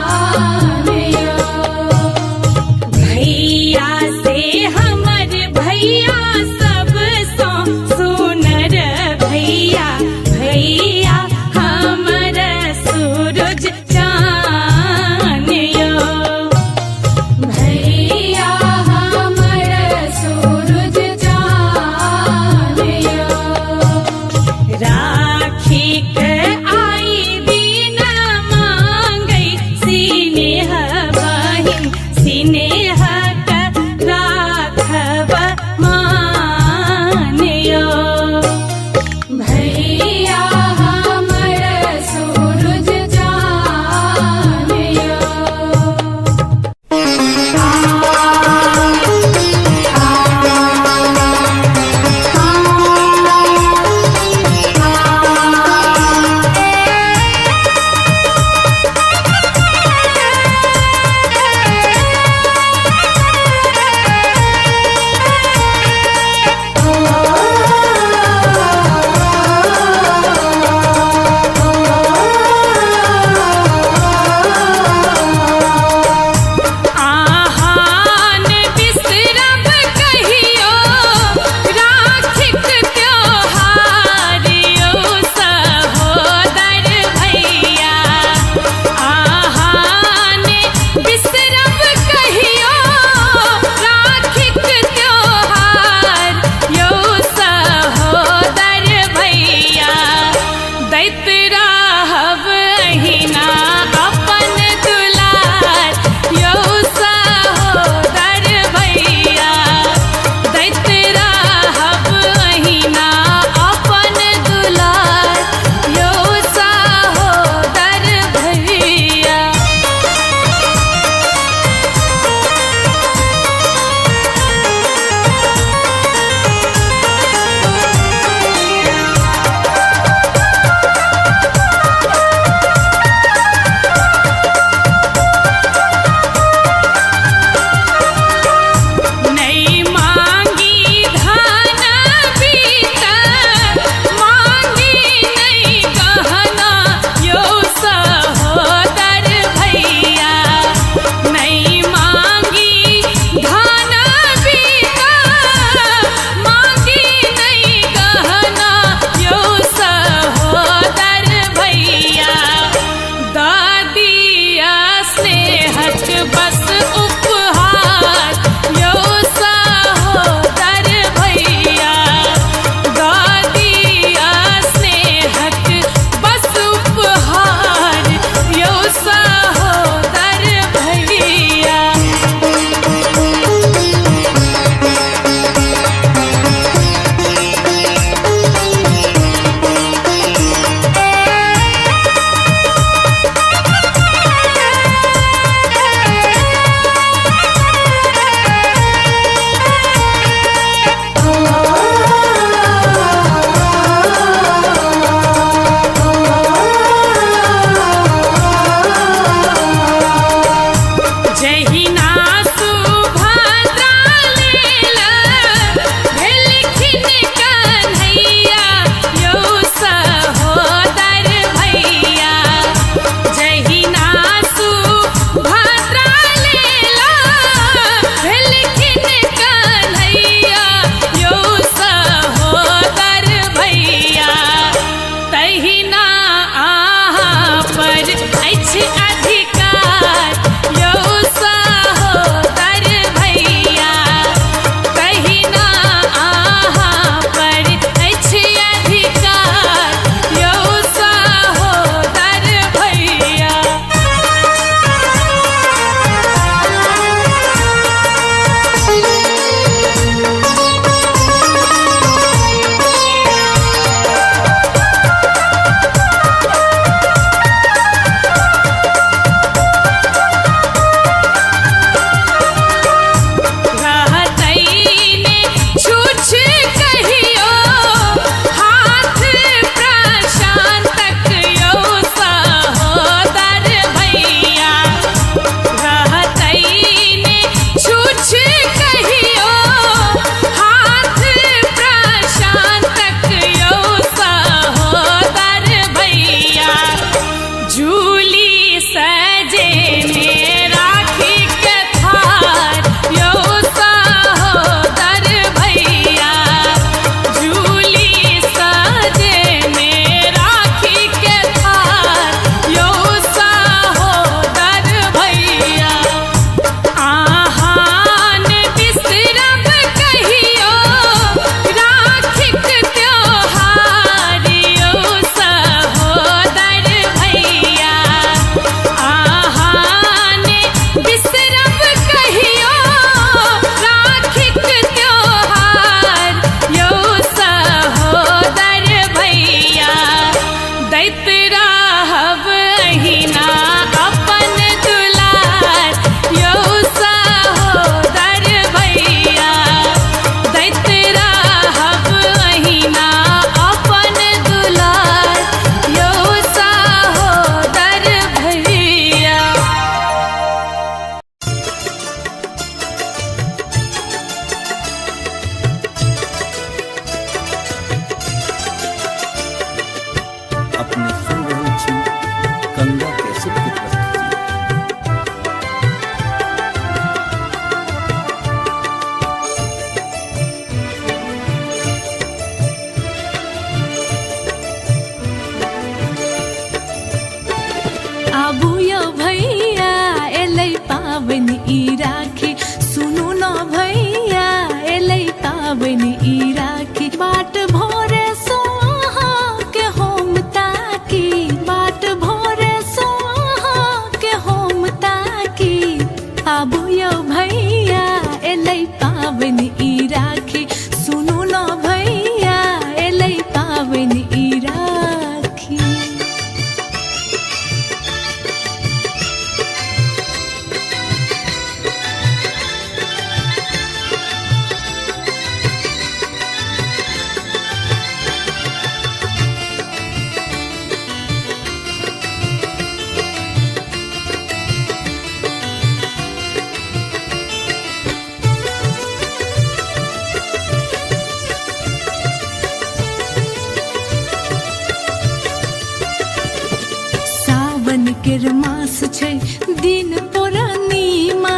केर मास छै दिन पूर्णिमा,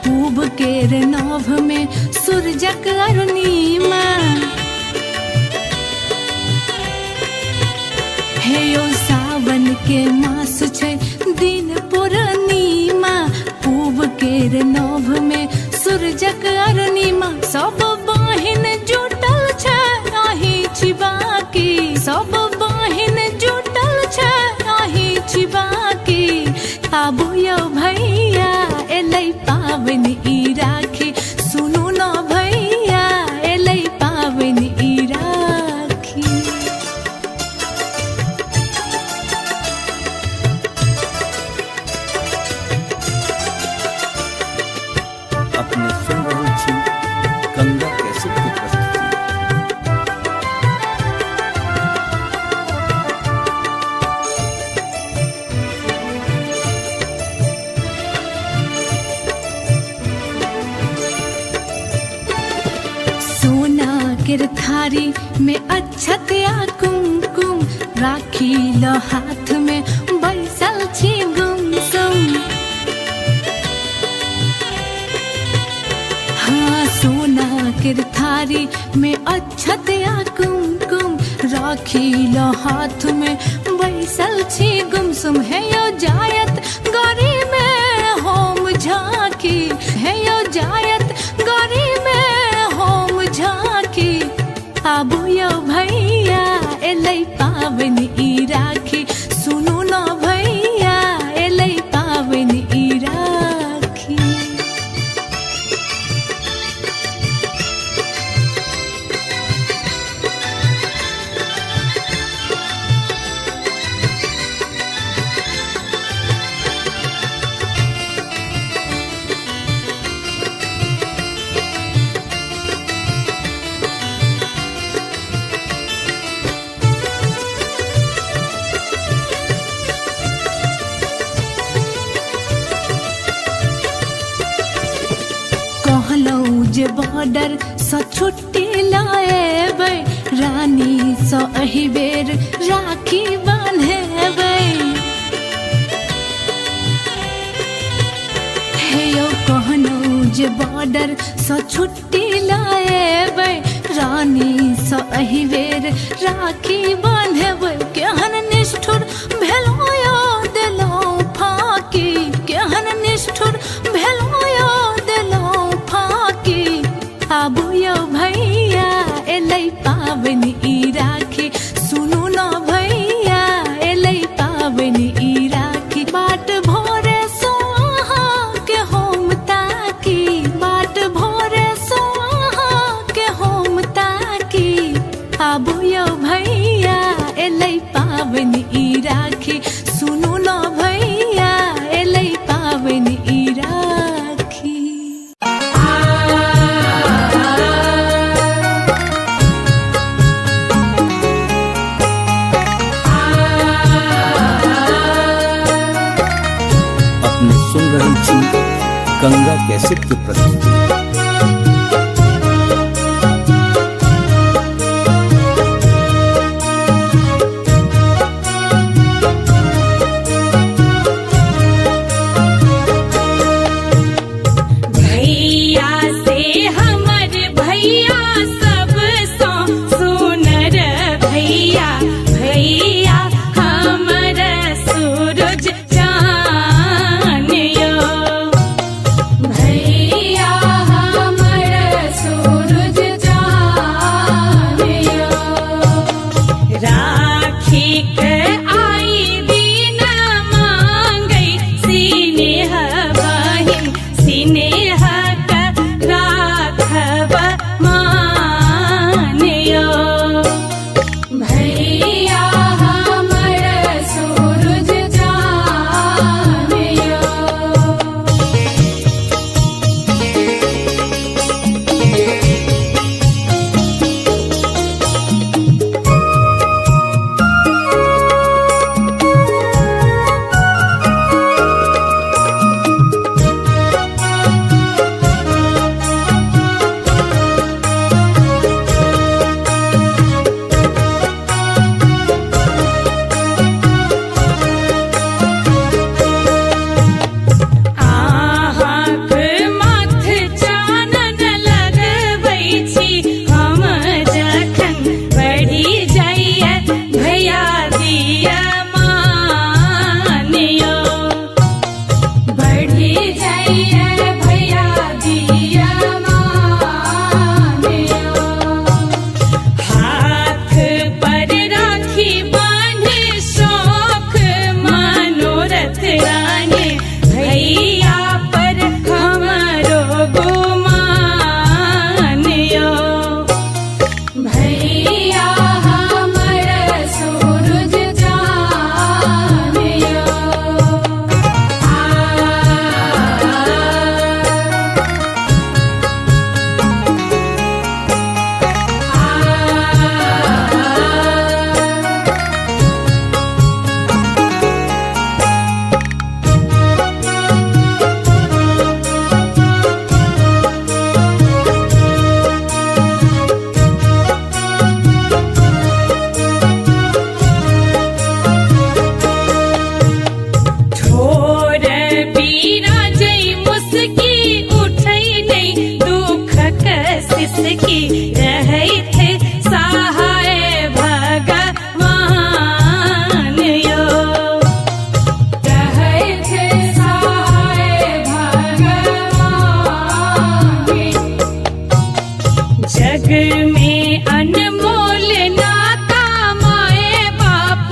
पूब केर नभ में सूरजक अरुणिमा। हे यो सावन के मास छै दिन पूर्णिमा, पूब केर नभ में सूरजक अरुणिमा। सब बहिन जुटल छै आही छिबाकी, सब बहिन जुटल छै आही छिबाकी। आबू यौ भैया एलै पाबनि ई राखी, सुनू न भैया एलै पाबनि ई राखी। अपने सुन रहल छी गंगा कैसेट की प्रस्तुति। सोना केर थारी में अक्षत या कुमकुम, राखी ल हाथ में बैसल छी गुमसुम। हाँ सोना केर थारी में अक्षत या कुमकुम, राखी ल हाथ में बैसल छी गुमसुम। है यो जायत गौरी में होम झांकी, है यो जायत गौरी में होम झांकी। आबू यौ भैया एलै पाबनि ई राखी, सुनू न भैया एलै पाबनि ई राखी। कहलौं जे बॉर्डर सँ छुट्टी लाएबै, रानी सँ एहि बेर राखी बान्हेबै। हे यौ कहलौं जे बॉर्डर सँ छुट्टी लाएबै, रानी सँ एहि बेर राखी बान्हेबै। केहन निष्ठुर भेलौं यौ देलौं फाँकी, केहन निष्ठुर भेलौं यौ देलौं फाँकी। आबू यौ भैया एलै पाबनि ई राखी, सुनू न भैया एलै पाबनि ई राखी। बाट भोरे सो अहाँ के होम ताकी, बाट भोरे सो अहाँ के होम ताकी। आबू यौ भैया एलै पाबनि ई राखी, सुनू न भैया एलै पाबनि ई राखी। अपने सुन रहल छी गंगा कैसेट की प्रस्तुति। भैया से हमर भैया सब सो सुनर भैया, भैया हमर सूरज चान यो। भैया बढ़ी जाइए भैया दिया मानियो। हाथ पर राखी बांधे शौख मनोरथ राने भैया पर हमरो गुमानियो। भैया हमर सूरज जानियो। ठोर बिराजै मुस्की उठै नहीं दुख सिसकी रहैथ सहाय भगवान यो। रहैथ सहाय भगवान। जग में अनमोल नाता माए बाप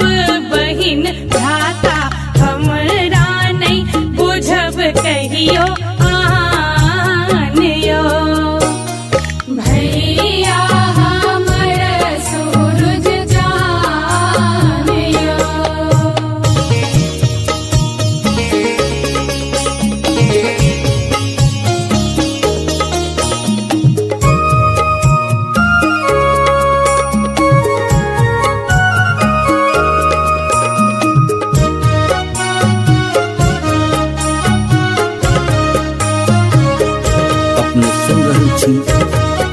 बहिन भ्राता हमरा नहीं बुझब कहियो आनियो। भैया हमर सूरज जानियो। अपने सुन रही थी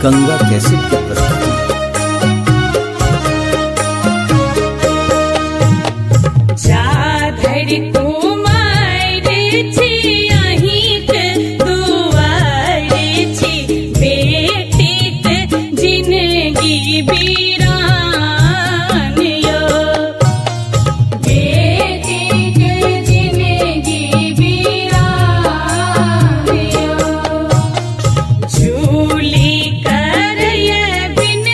गंगा कैसेट की प्रस्तुति। जा धरि कुमार छी अहिंक दुआर छी बेटीक जिनगी बीरान यो। बेटीक जिनगी बीरान यो। झूली करय बिन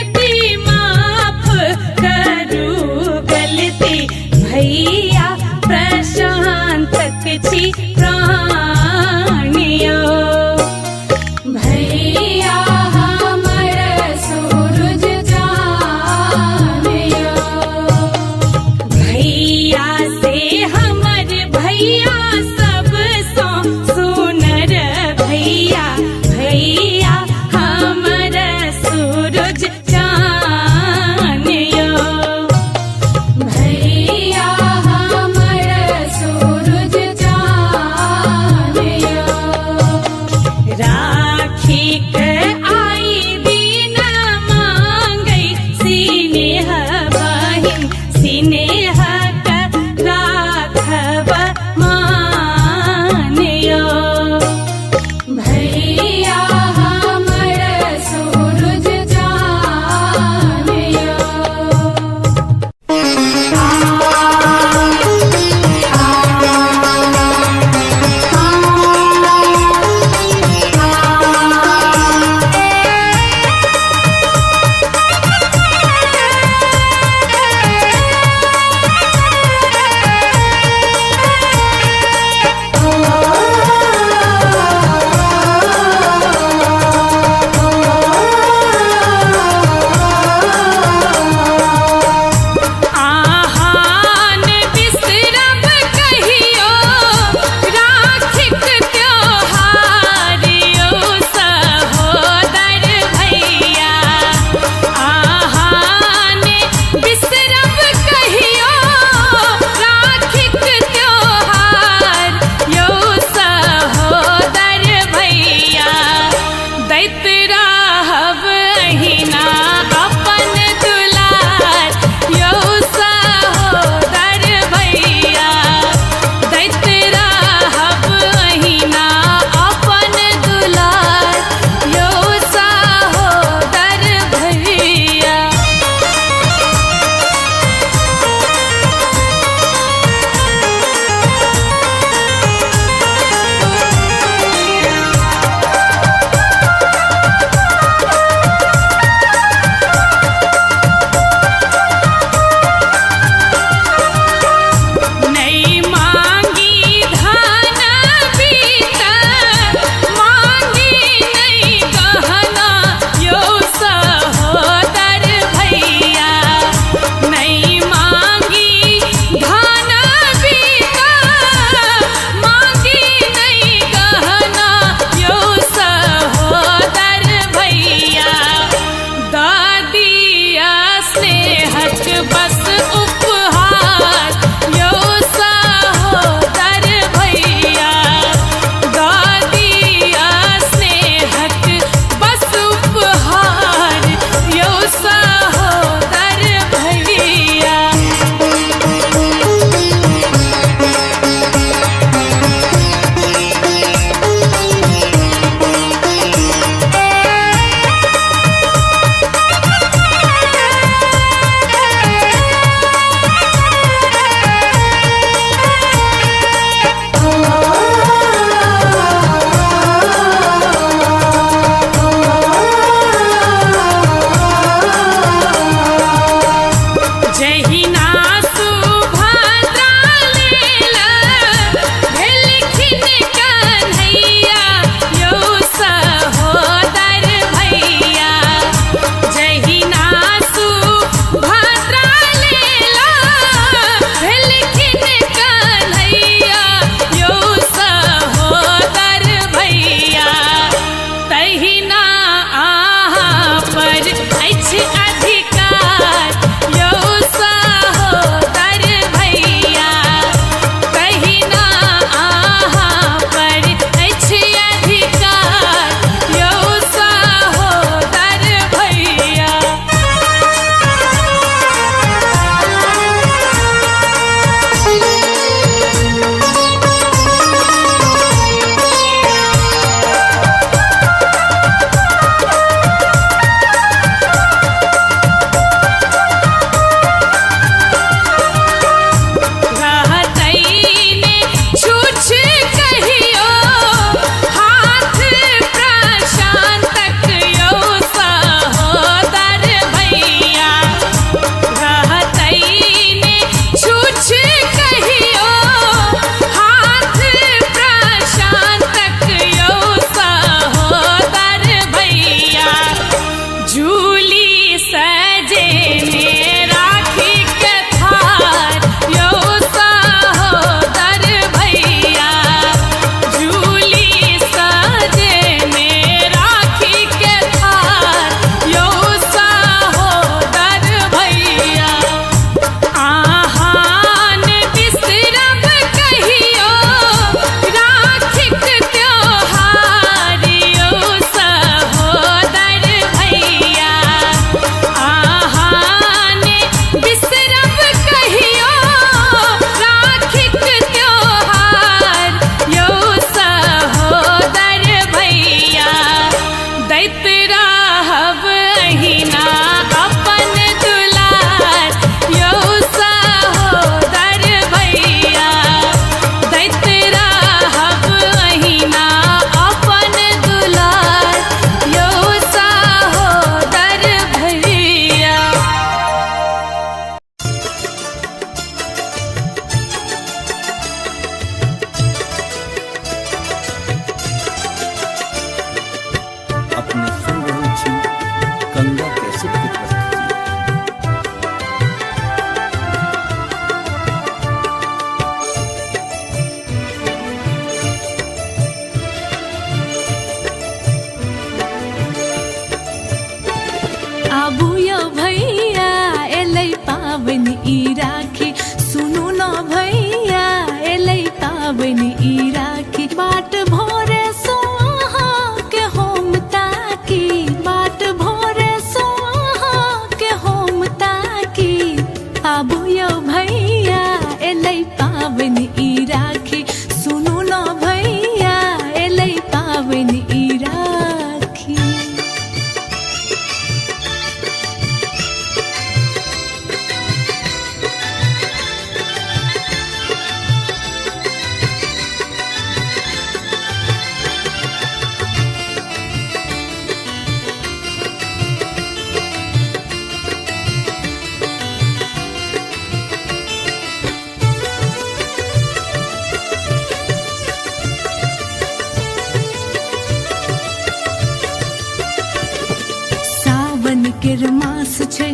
केर मास छै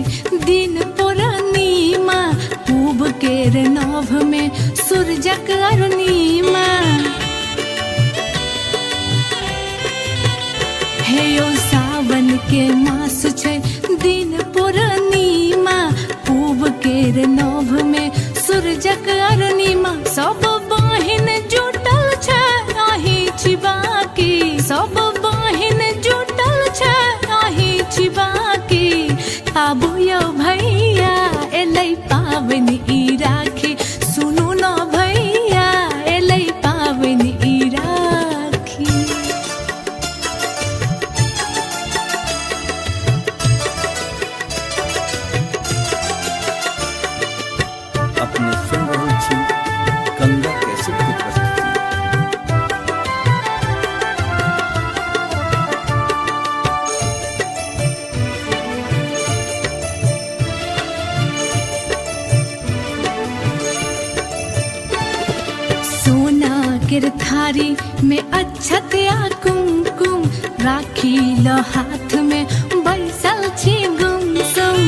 दिन पूर्णिमा, पूब केर नभ में सूरजक अरुणिमा। हे यो सावन के मास छै दिन पूर्णिमा, पूब केर नभ में सूरजक अरुणिमा। सब बहिन जुटल छै आही छिबाकी, सब बहिन जुटल छै आही छिबाकी। आबू यौ भैया एलै पाबनि ई राखी, सुनू न भैया एलै पाबनि ई राखी। अपने सुन रहल छी गंगा कैसेट की प्रस्तुति। सोना केर थारी में अक्षत आ कुमकुम, राखी ल हाथ में बैसल छी गुमसुम।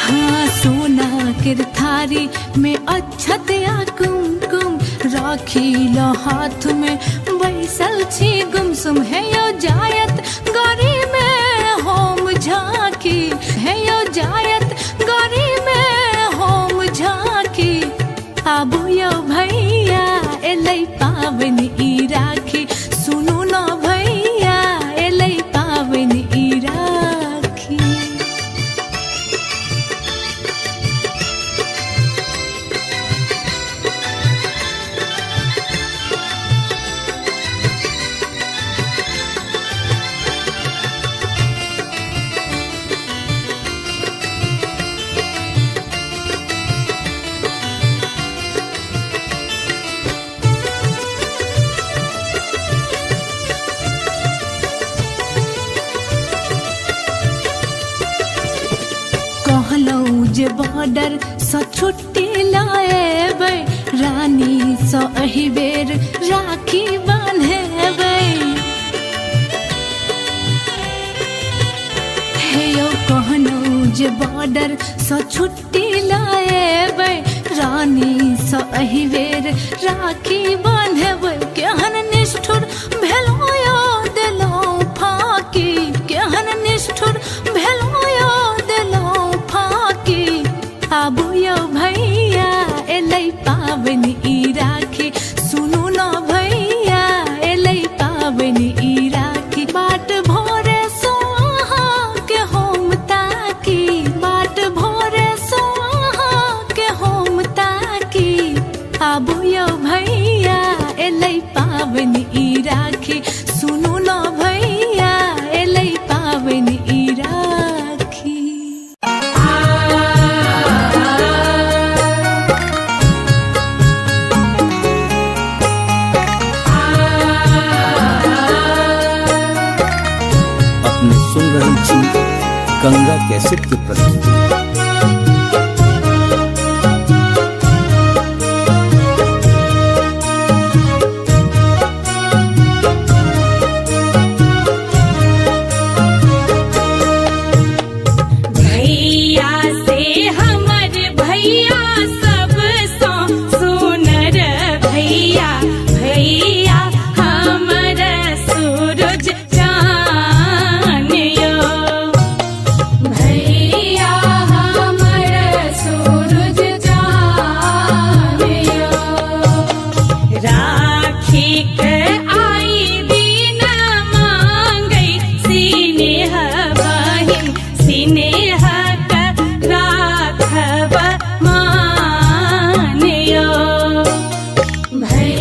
हाँ सोना केर थारी में अक्षत आ कुमकुम, राखी ल हाथ में बैसल छी गुमसुम। है यो जायत गौरी में होम झांकी, है यो जायत गौरी में होम झांकी। आबू यौ भैया एलै पाबनि ई राखी, सुनू न भैया एलै पाबनि ई राखी। कहलौं जे बॉर्डर सँ छुट्टी लाएबै, रानी सँ एहि बेर राखी बान्हेबै। हे यौ कहलौं जे बॉर्डर सँ छुट्टी लाएबै, रानी सँ एहि बेर राखी बान्हेबै। केहन निष्ठुर भेलौं यौ देलौं फाँकी, केहन निष्ठुर भेलौं यौ देलौं फाँकी। आबू यौ भैया एलै पाबनि ई राखी, सुनू न भैया एलै पाबनि ई राखी। बाट भोरे सो अहाँ के होम ताकी, बाट भोरे सो अहाँ के होम ताकी। आबू यौ भैया एलै पाबनि ई राखी, सुनू न भैया एलै पाबनि ई राखी। अपने सुन रहल छी गंगा कैसेट की प्रस्तुति। भैया से हमर भैया सब सो सुनर भैया, भैया हमर सूरज चान यो। भैया हमर सूरज चान यो। राखी के आई दिन मांगै सिनेह बहिन, सिनेह के राखब मान यो। भैया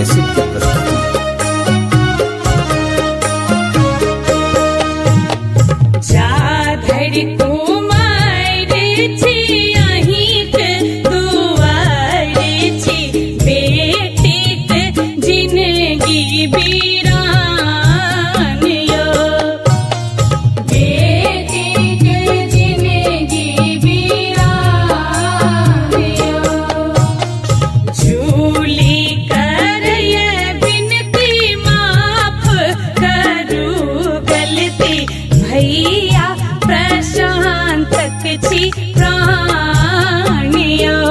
कैसेट की प्रस्तुति। जाधर कुमार छी अहिंक दुआर छी, बेटीक जिनगी बीरान यो, बेटीक जिनगी बीरान यो। झूली करय बिनती माफ करू गलती, भैया प्रशांतक छी प्राण यो।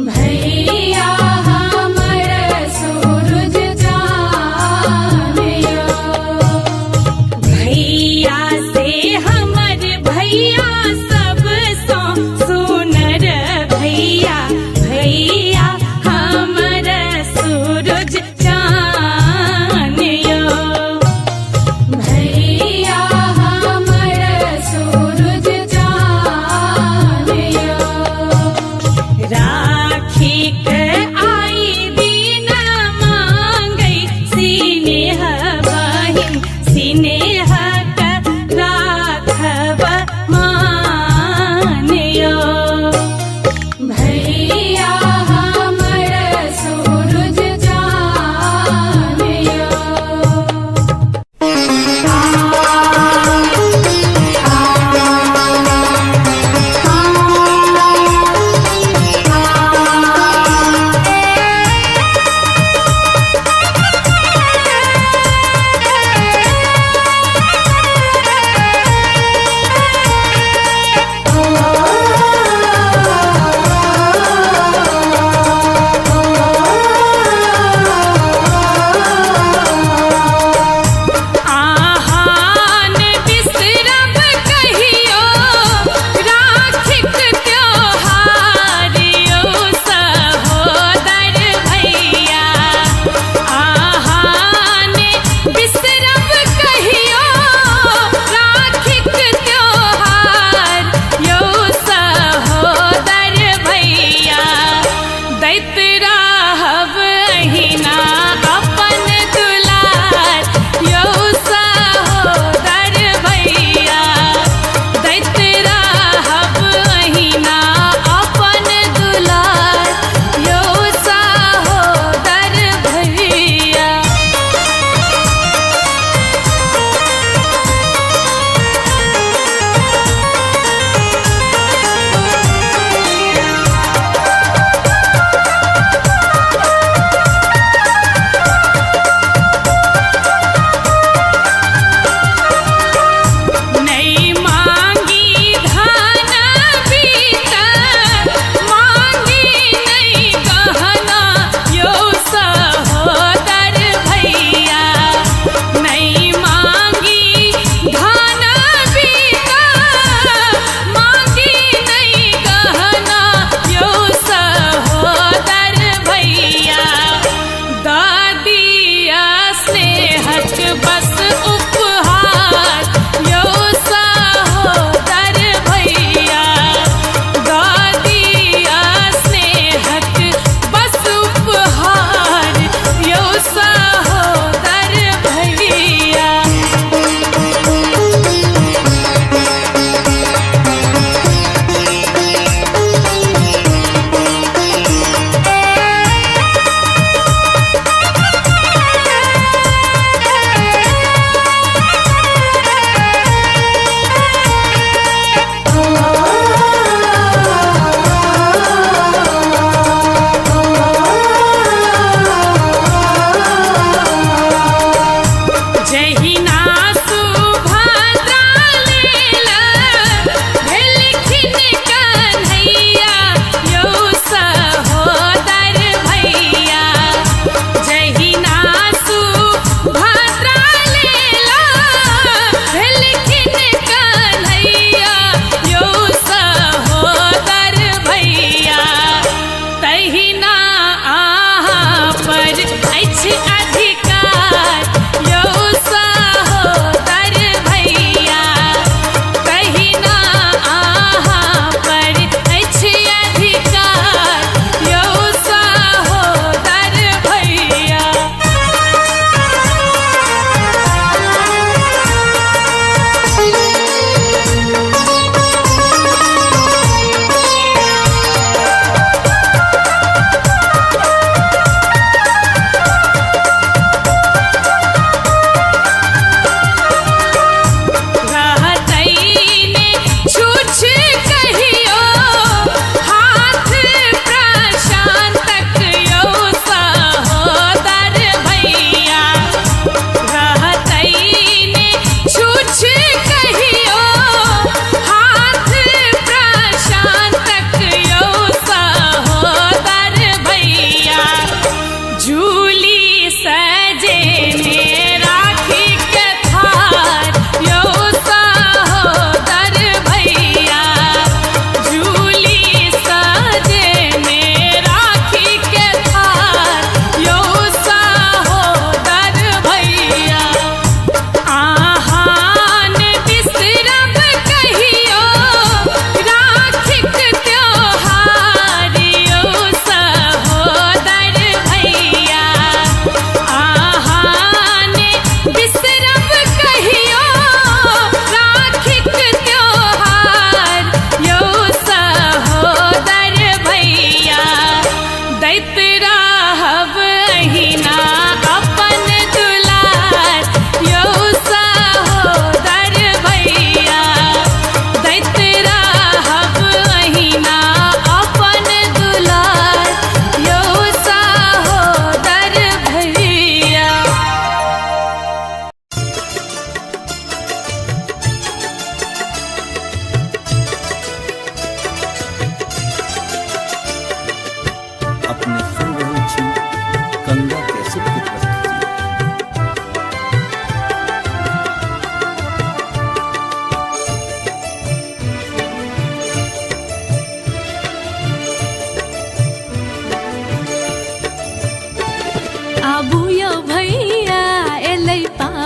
भैया हमर सूरज चान यो, भैया से हमर भैया सबसँ सुनर भैया, भैया हमर सूरज चान यो। भैया हमर सूरज चान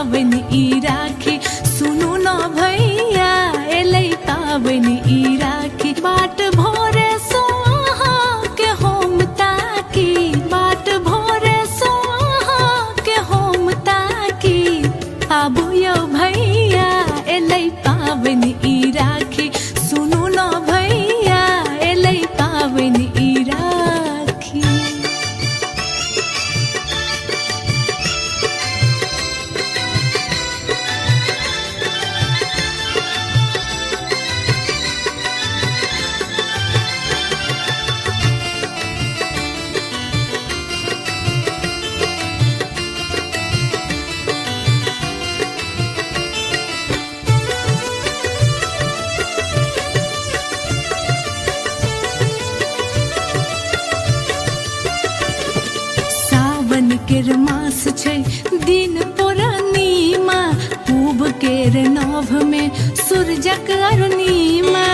पावन ई राखी सुनु न भैया एलै पावन ई राखी बाट भोरे सोहा के होम ताकी बाट भोरे सोहा के होम ताकी आबू यौ भैया एलै पावन ई राखी सुनु न भैया एलै पावन ई राखी सावन केर मास छै दिन पूर्णिमा पूब केर नभ में सूरजक अरुणिमा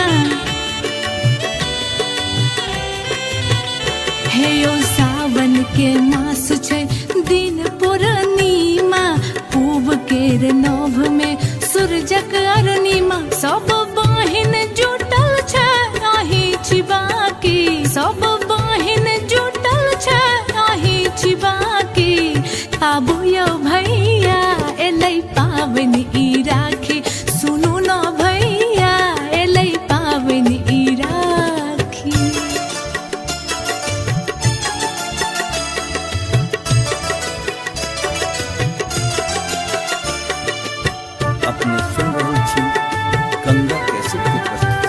हे यो सावन के मास छै दिन पूर्णिमा पूब केर नभ में सूरजक अरुणिमा सब बहिन जुटल छै आही छिबाकी सब बहिन जुटल छै आही छिबाकी आबू यौ भैया एलै पावन ई राखी सुनु न भैया एलै पावन ई राखी अपने सुन रहल छी गंगा कैसेट की प्रस्तुति।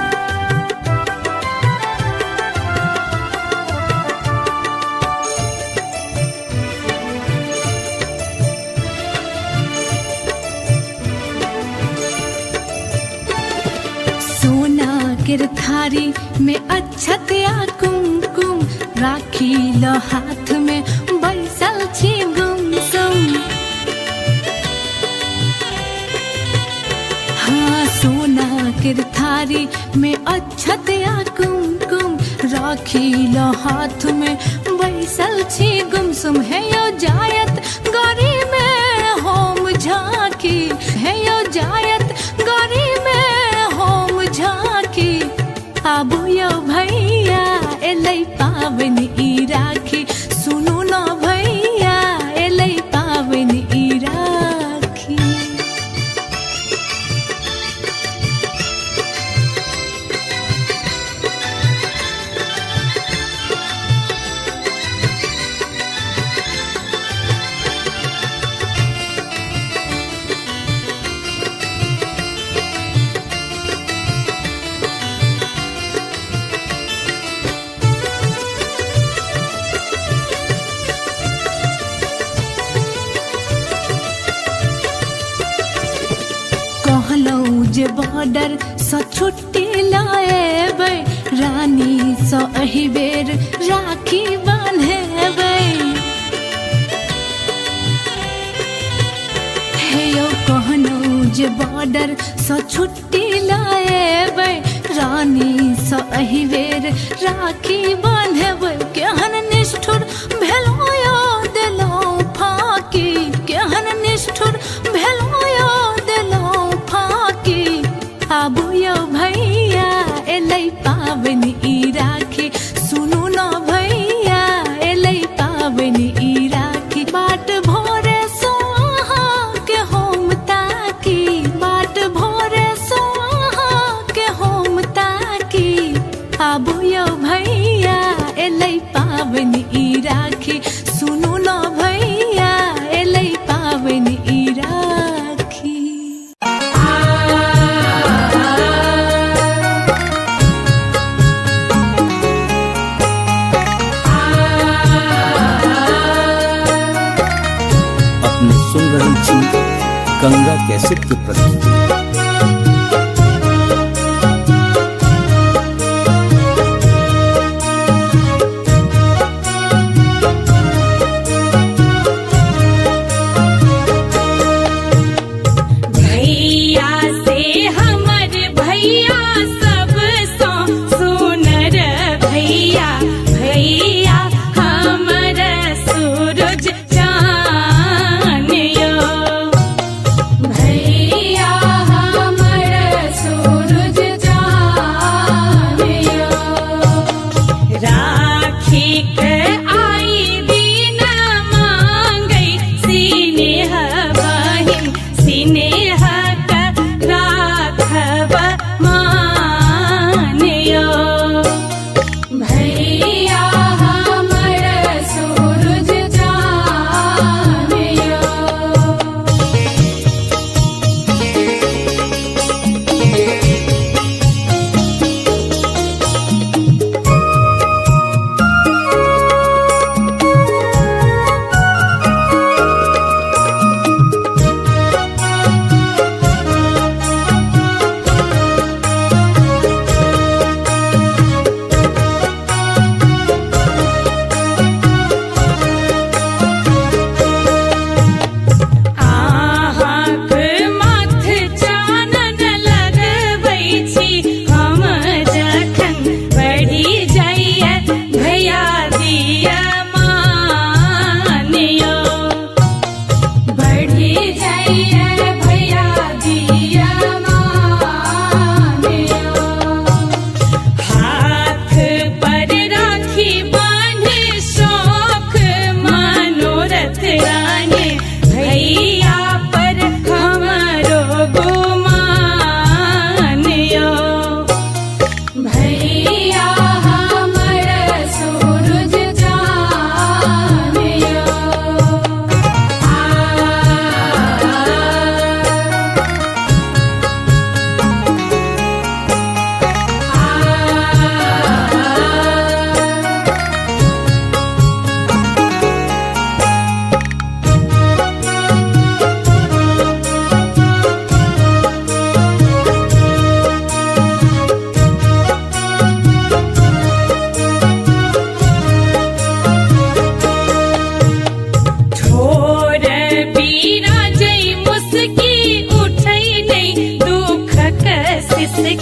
सोना केर थारी में अक्षत आ कुमकुम राखी ल हाथ में बैसल छी गुमसुम हाँ सोना केर थारी में अक्षत आ कुमकुम राखी ल हाथ में बैसल छी गुमसुम है यो जायत गौरी में होम झांकी है यो जायत गौरी में होम झांकी आबू यौ भैया एलै पावन ई राखी सुनु न भैया एलै पावन ई राखी कहलौं जे बॉर्डर सँ छुट्टी लाएबै रानी सँ एहि बेर राखी बान्हेबै हे यौ कहलौं जे बॉर्डर सँ छुट्टी लाएबै रानी सँ एहि बेर राखी बान्हेबै केहन निष्ठुर भेलौं यौ देलौं फाकी केहन निष्ठुर भेलौं यौ देलौं फाकी आबू यौ भैया एलै पावन ई राखी सुनु न भैया एलै पावन ई राखी बाट भोरे सोहा के होम ताकी बाट भोरे सोहा के होम ताकी आबू यौ भैया एलै पावन ई राखी सुनु न भैया एलै पावन ई राखी अपने सुन रहल छी गंगा कैसेट की प्रस्तुति। भैया से हमर भैया सब सो सुनर भैया भैया हमर सूरज चान यो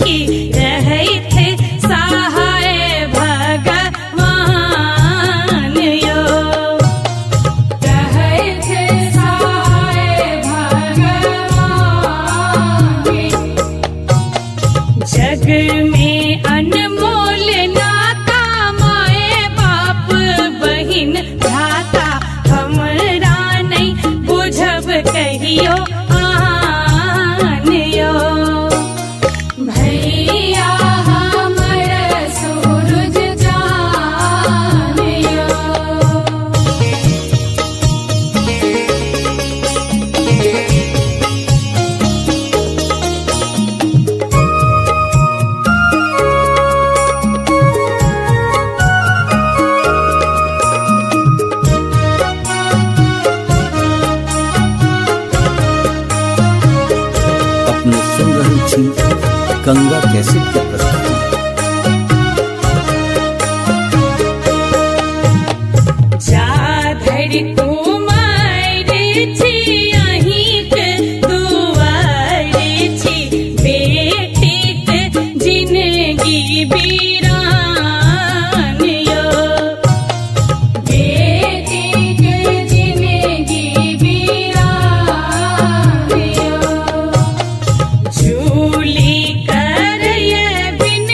की रहे थे सहाय भगवान यो रहे थे सहाय भगवान जग में अनमोल नाता माए बाप बहिन भ्राता हमरा नहीं बुझब कहियो आन यो भैया हमर सूरज चान यो अपने सुन रही थी गंगा कैसेट की प्रस्तुति। जा धरि कुमार छी अहिंक दुआर छी बेटीक जिनगी बीरान यो बेटीक जिनगी बीरान यो झूली करय बिन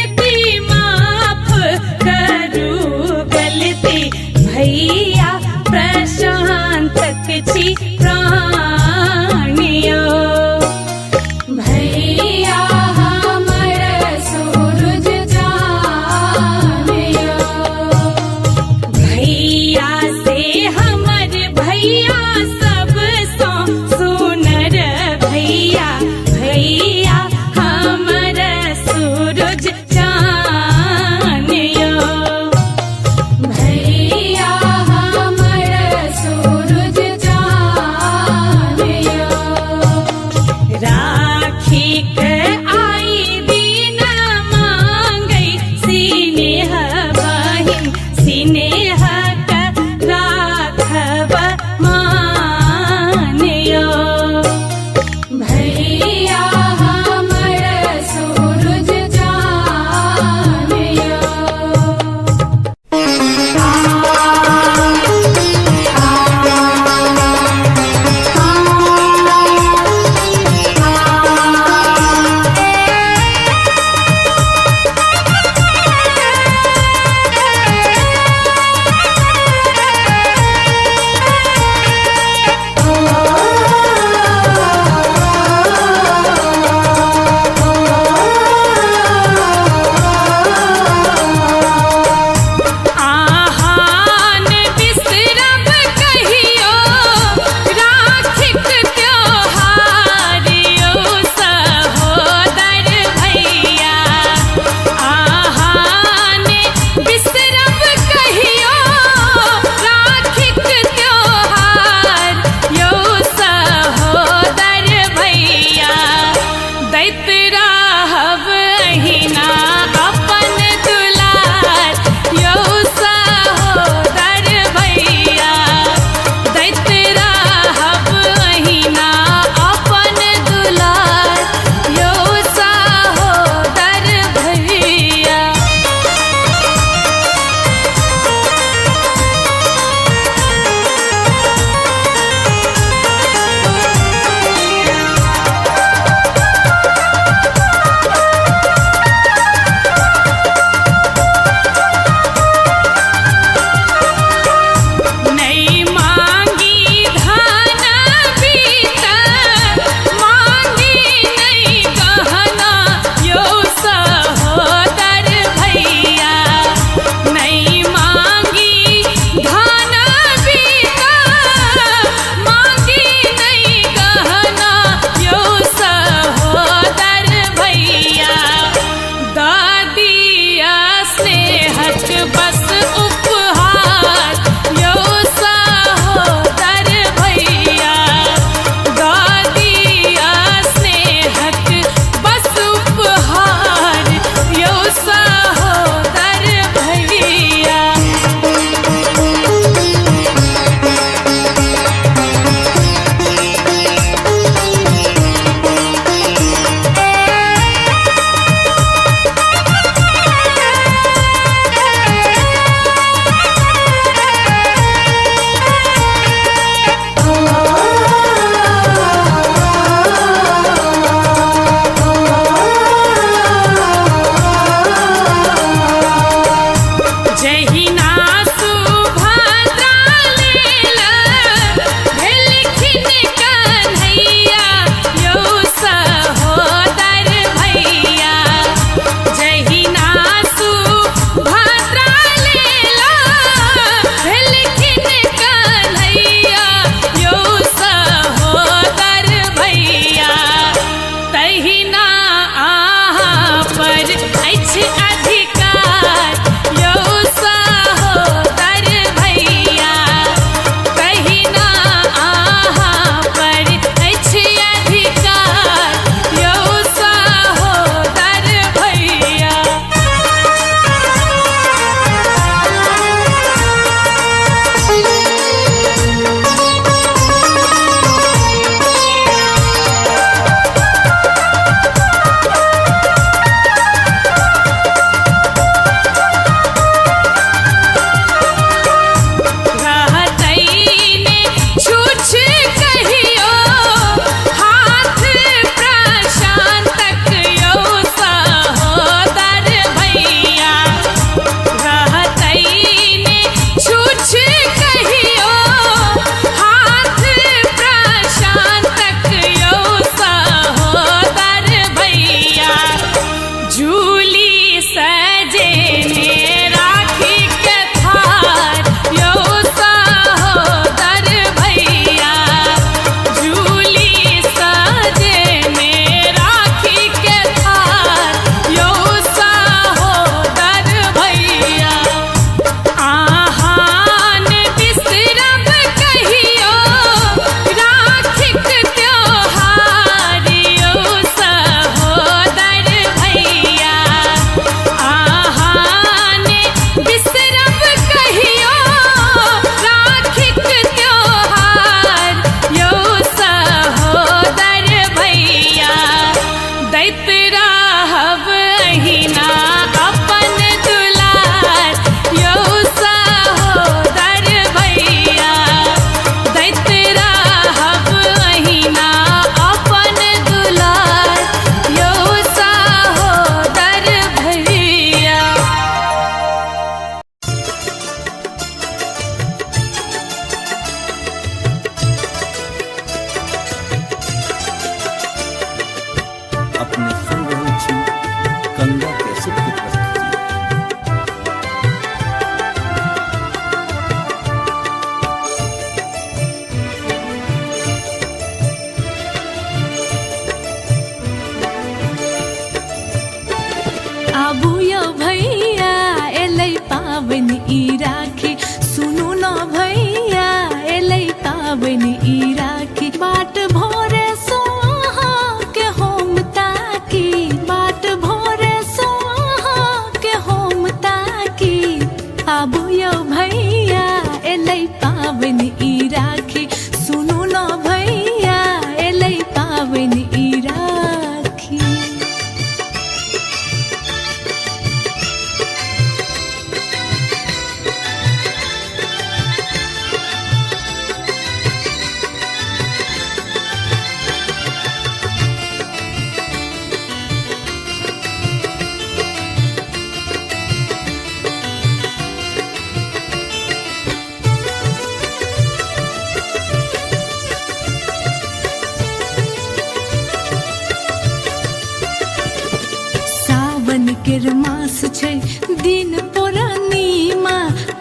केर मास छै दिन पूर्णिमा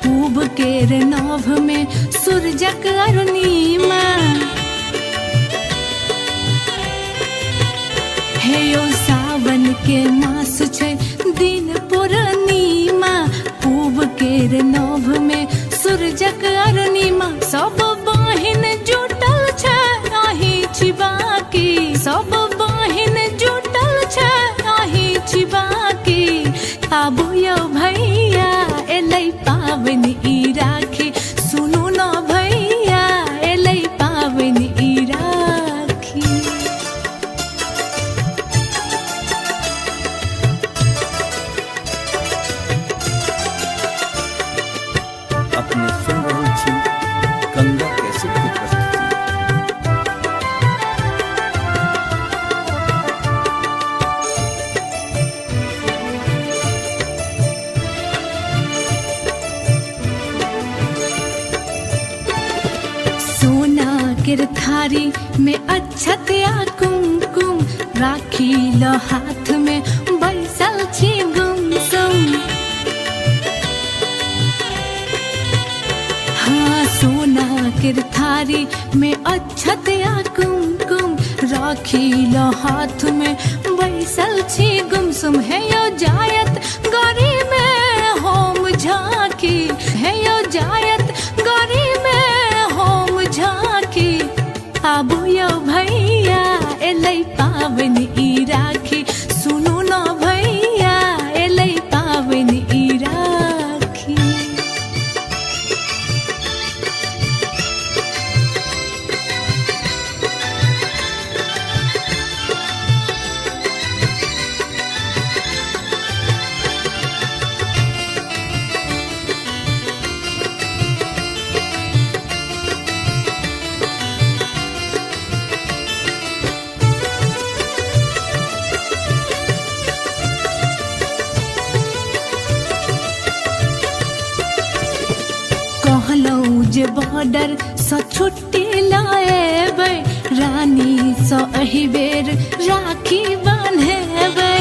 पूब केर नभ में सूरजक अरुणिमा हे यो सावन के मास छै दिन पूर्णिमा पूब केर नभ में सूरजक अरुणिमा सब बहिन जुटल छै आही छिबाकी सब बहिन जुटल छै आही छिबाकी आबू यौ भैया एलै पाबनि ई राखी सुनू न भैया एलै पाबनि ई राखी अपने सुन रहल छी गंगा कैसेट की प्रस्तुति। सोना केर थारी में अक्षत या कुमकुम राखी ल हाथ में बैसल छी गुमसुम हाँ सोना केर थारी में अक्षत या कुमकुम राखी ल हाथ में बैसल छी गुमसुम है यो जायत गरी में होम झांकी है यो जायत गरी में होम झांकी आबू यौ भैया एलै पाबनि ई राखी सुनू न भैया एलै पाबनि ई राखी कहलौं जे बॉर्डर सँ छुट्टी लाएबै रानी सँ एहि बेर राखी बान्हेबै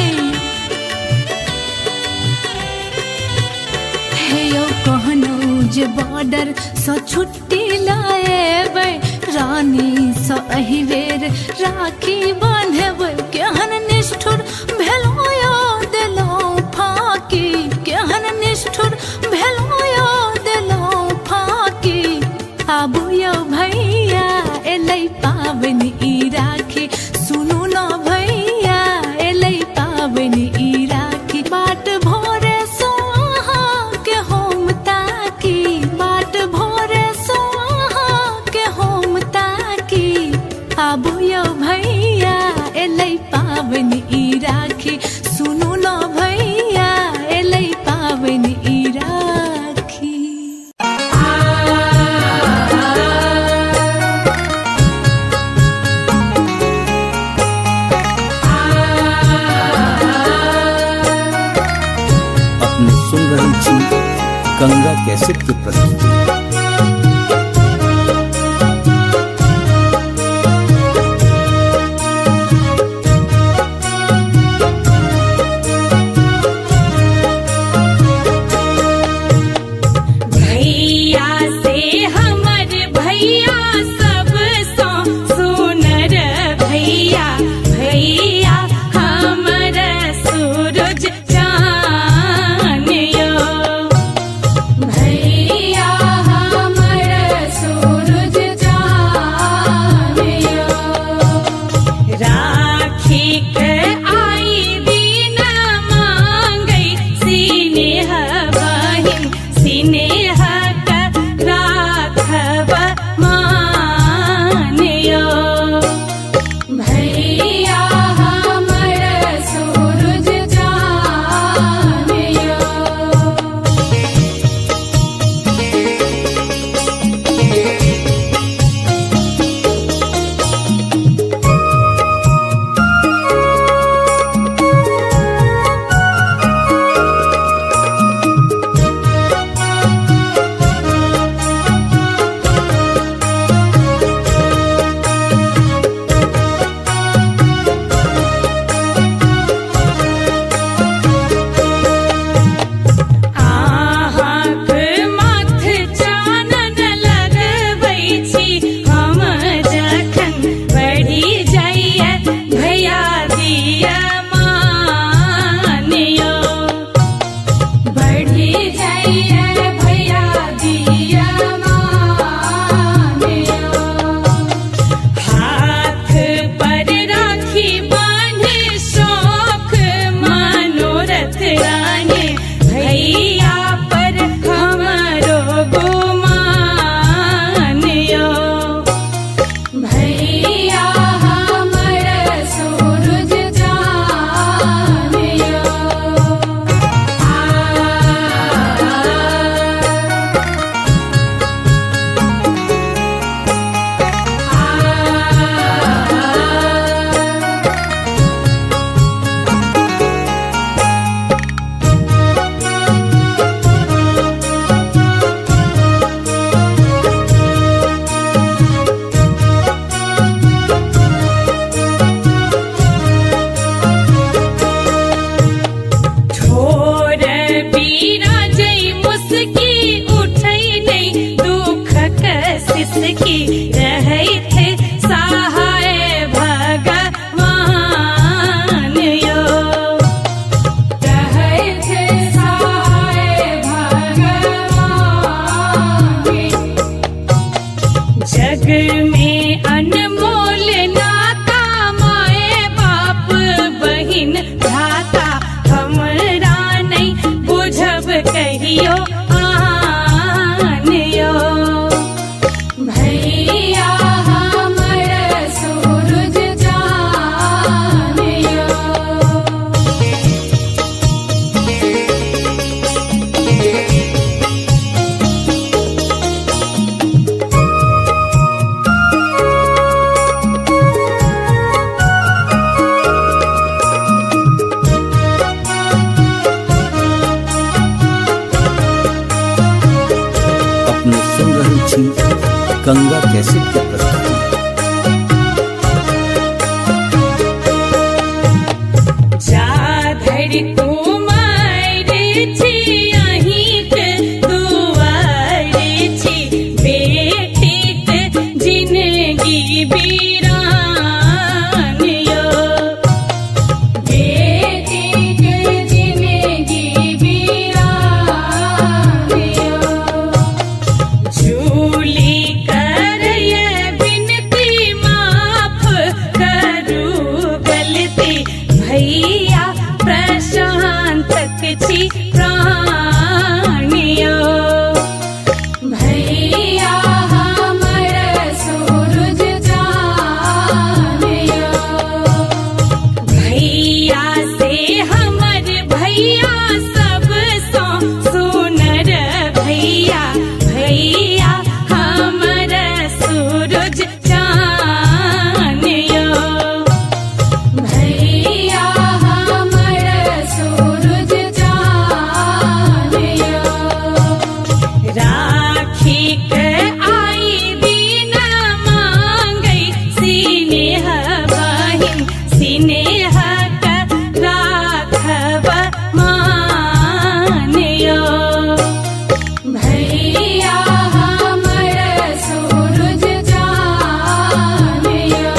हे यौ कहलौं जे बॉर्डर सँ छुट्टी लाएबै रानी सँ एहि बेर राखी बान्हेबै केहन निष्ठुर भेलौं यौ देलौं फाँकी केहन निष्ठुर भेलौं यौ देलौं फाँकी आबू यौ भैया एलै पाबनि ई राखी सुनू न भैया एलै पाबनि ई राखी बाट भोरे सो अहाँ के होम ताकी बाट भोरे सो अहाँ के होम ताकी आबू यौ भैया एलै पाबनि ई राखी सुनू न भैया एलै पाबनि ई राखी अपने सुन रहल छी गंगा कैसेट की प्रस्तुति। भैया से हमर भैया सब सो सुनर भैया भैया हमर सूरज चान यो भैया कैसेट की प्रस्तुति। जाधर कुमार छी अहिंक दुआर छी, बेटीक जिनगी बीरान यो, बेटीक जिनगी बीरान यो। झूली करय बिनती माफ करू गलती, भैया प्रशांतक छी प्राण यो। भैया हमर सूरज चान यो, भैया से हमर भैया सब सो सुनर भैया, भैया हमर सूरज चान यो। भैया हमर सूरज चान यो। राखी के आई दिन मांगै सिनेह बहिन, सिनेह के राखब मान यो। भैया हमर सूरज चान यो।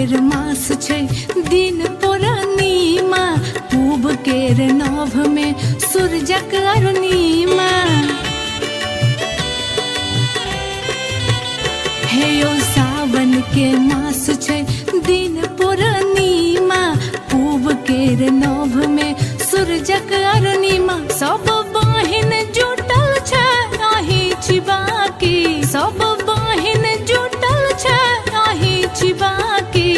केर मास छै दिन पूर्णिमा, पूब केर नभ में सूरजक अरुणिमा। हे यो सावन के मास छै दिन पूर्णिमा, पूब केर नभ में सूरजक अरुणिमा। सब बहिन जुटल छै आही छिबाकी, सब बहिन जुटल छै आही छिबाकी।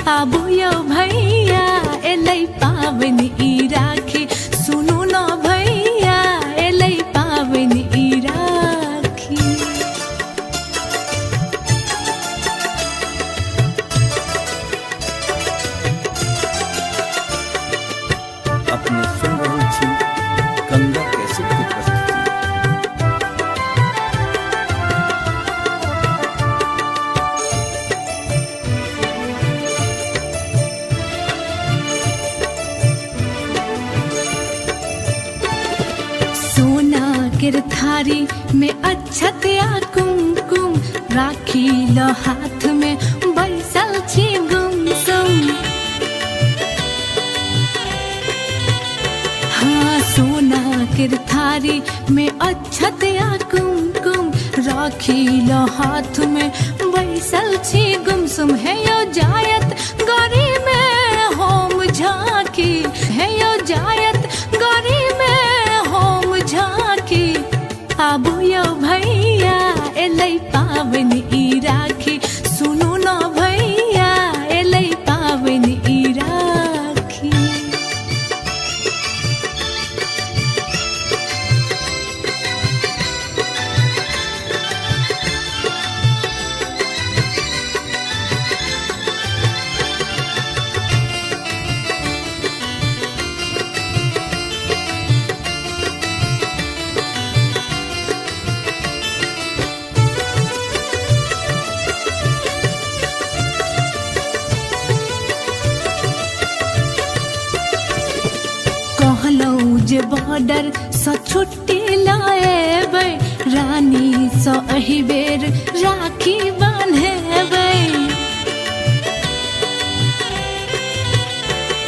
आबू यौ भैया एलै पाबनि ई राखी, सुनू न भैया एलै पाबनि ई राखी। अपने सुन रहल छी गंगा कैसेट की प्रस्तुति। सोना केर थारी में अक्षत आ कुमकुम, राखी ल हाथ में बैसल छी गुमसुम। हाँ सोना केर थारी में अक्षत आ कुमकुम, राखी ल हाथ में बैसल छी गुमसुम। है यो जायत गौरी में होम झांकी, है यो जायत गौरी में होम झांकी। आबू यौ भैया एलै पाबनि ई राखी, सुनू न भैया एलै पाबनि ई राखी। कहलौं जे बॉर्डर सँ छुट्टी लाएबै, रानी सँ एहि बेर राखी बान्हेबै।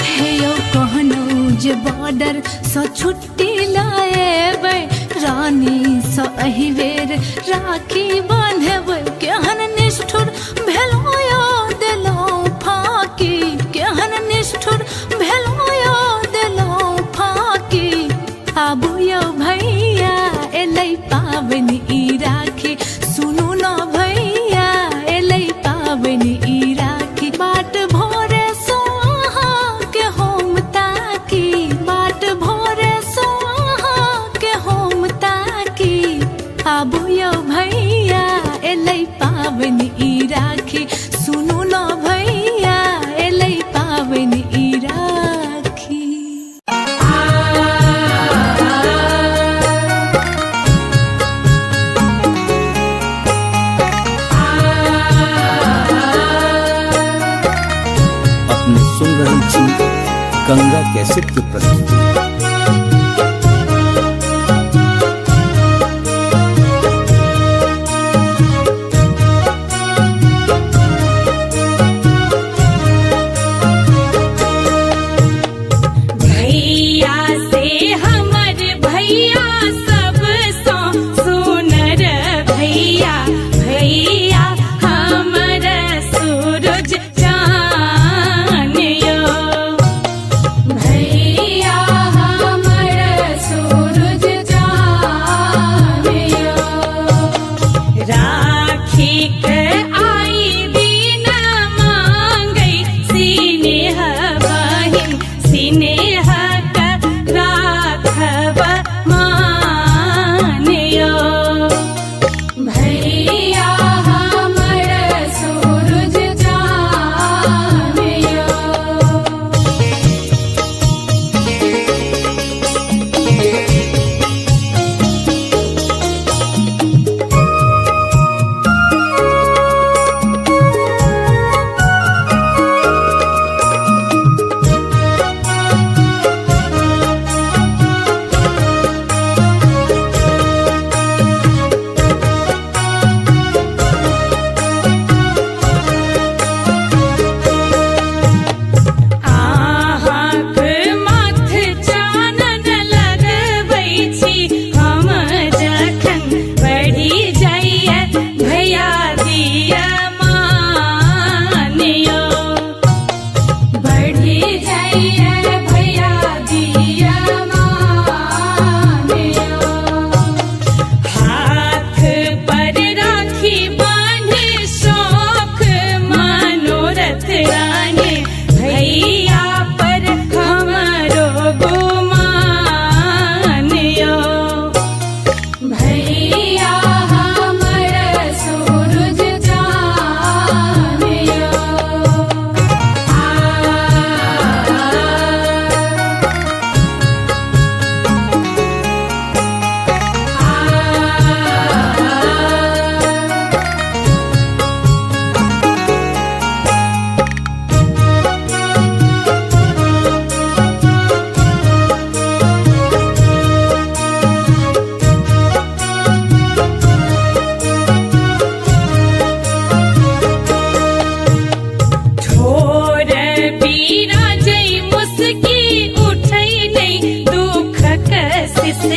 हे यौ कहलौं जे बॉर्डर सँ छुट्टी लाएबै, रानी सँ एहि बेर राखी बान्हेबै। केहन निष्ठुर भेलौं यौ देलौं फाँकी, केहन निष्ठुर भेलौं यौ देलौं फाँकी। आबू यौ भैया एलै पाबनि ई राखी, सुनू न भैया एलै पाबनि ई राखी। बाट भोरे सो अहाँ के होम ताकी, बाट भोरे सो अहाँ के होम ताकी। आबू यौ भैया एलै पाबनि ई राखी, सुनू न भैया एलै पाबनि ई राखी। अपने सुन रहल छी गंगा कैसेट की प्रस्तुति। भैया से हमर भैया सब सो सुनर भैया, भैया हमर सूरज चान यो। भैया हमर सूरज चान यो। राखी के आई दिन मांगै सिनेह बहिन, सिनेह का राखब मान यो। भैया हमर सूरज चान यो।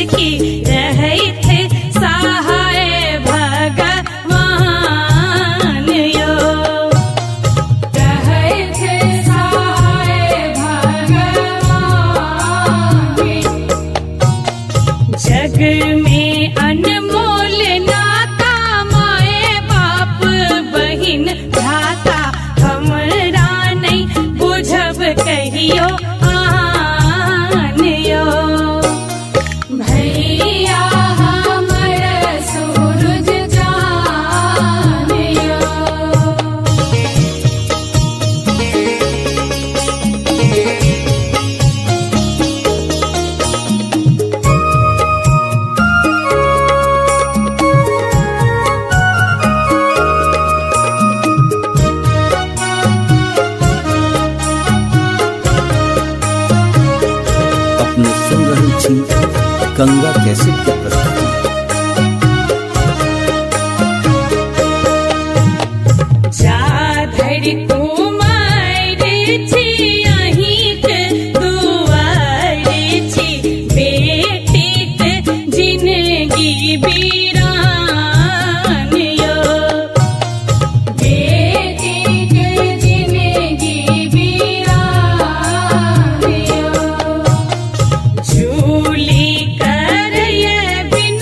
की रहे थे सहाय भगवान यो रहे थे सहाय भगवान जग में अनमोल नाता माए बाप बहिन भ्राता हमरा नहीं बुझब कहियो आन यो भैया हमर सूरज चान यो अपने सुन रही थी गंगा कैसेट की प्रस्तुति। जाधर कुमार छी अहिंक दुआर छी बेटीक जिनगी बीरान यो बेटीक जिनगी बीरान यो झूली करय बिन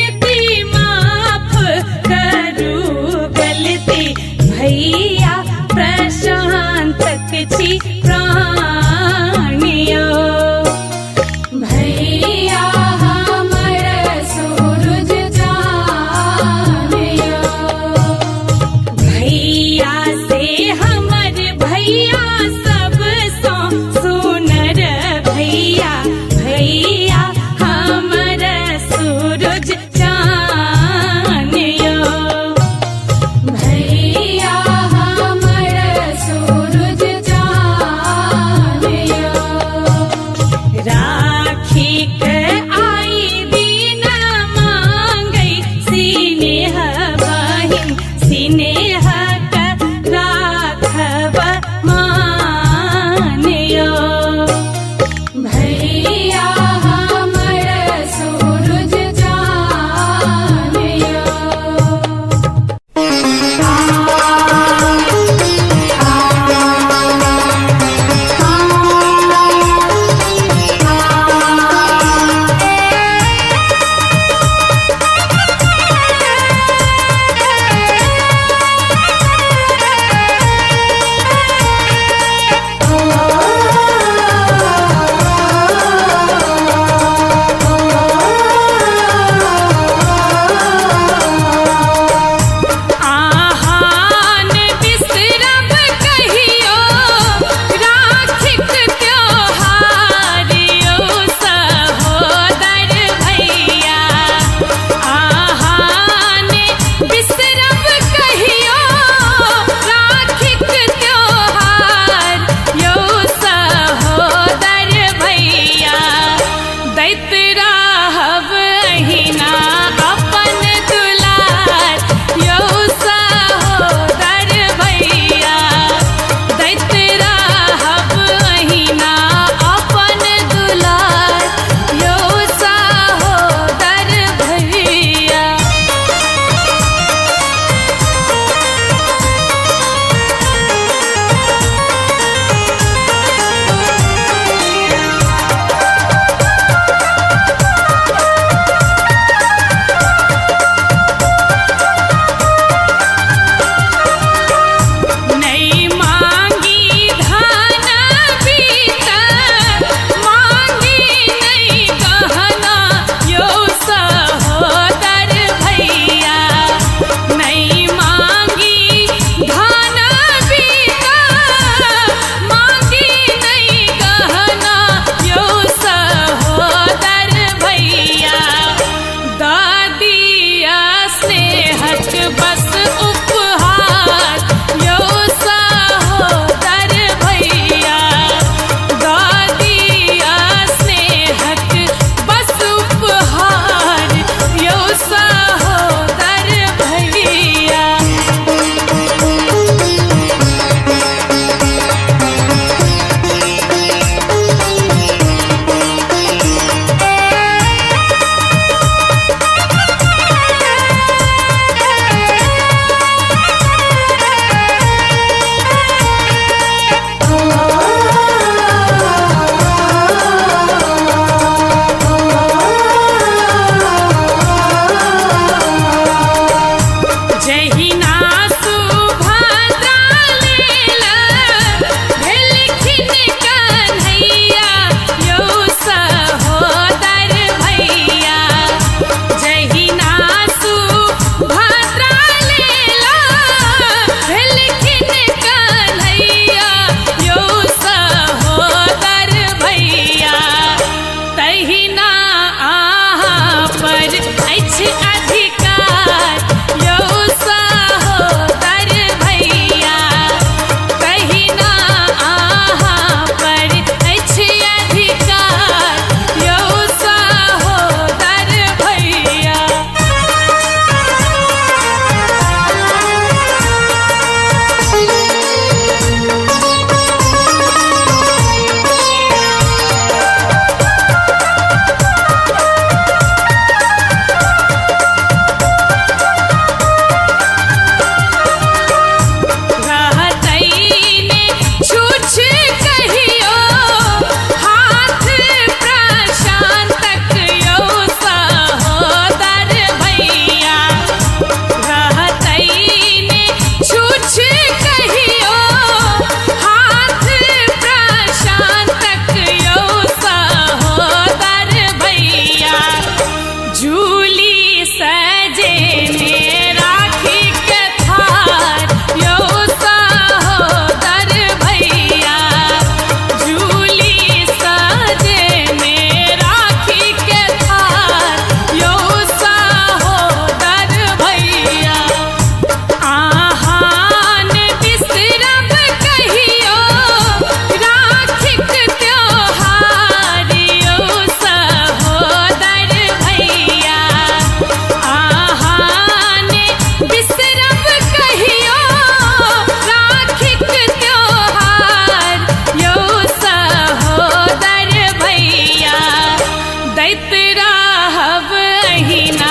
दैत रहब अहिना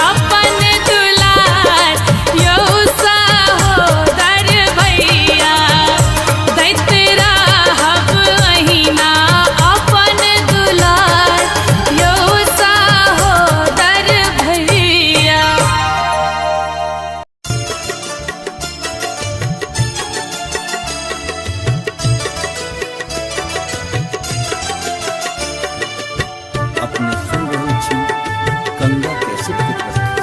अपन दुलार यौ सहोदर भैया दैत रहब अहिना अपन दुलार यौ सहोदर भैया। अपने सुन रहे छी गंगा कैसेट की प्रस्तुति।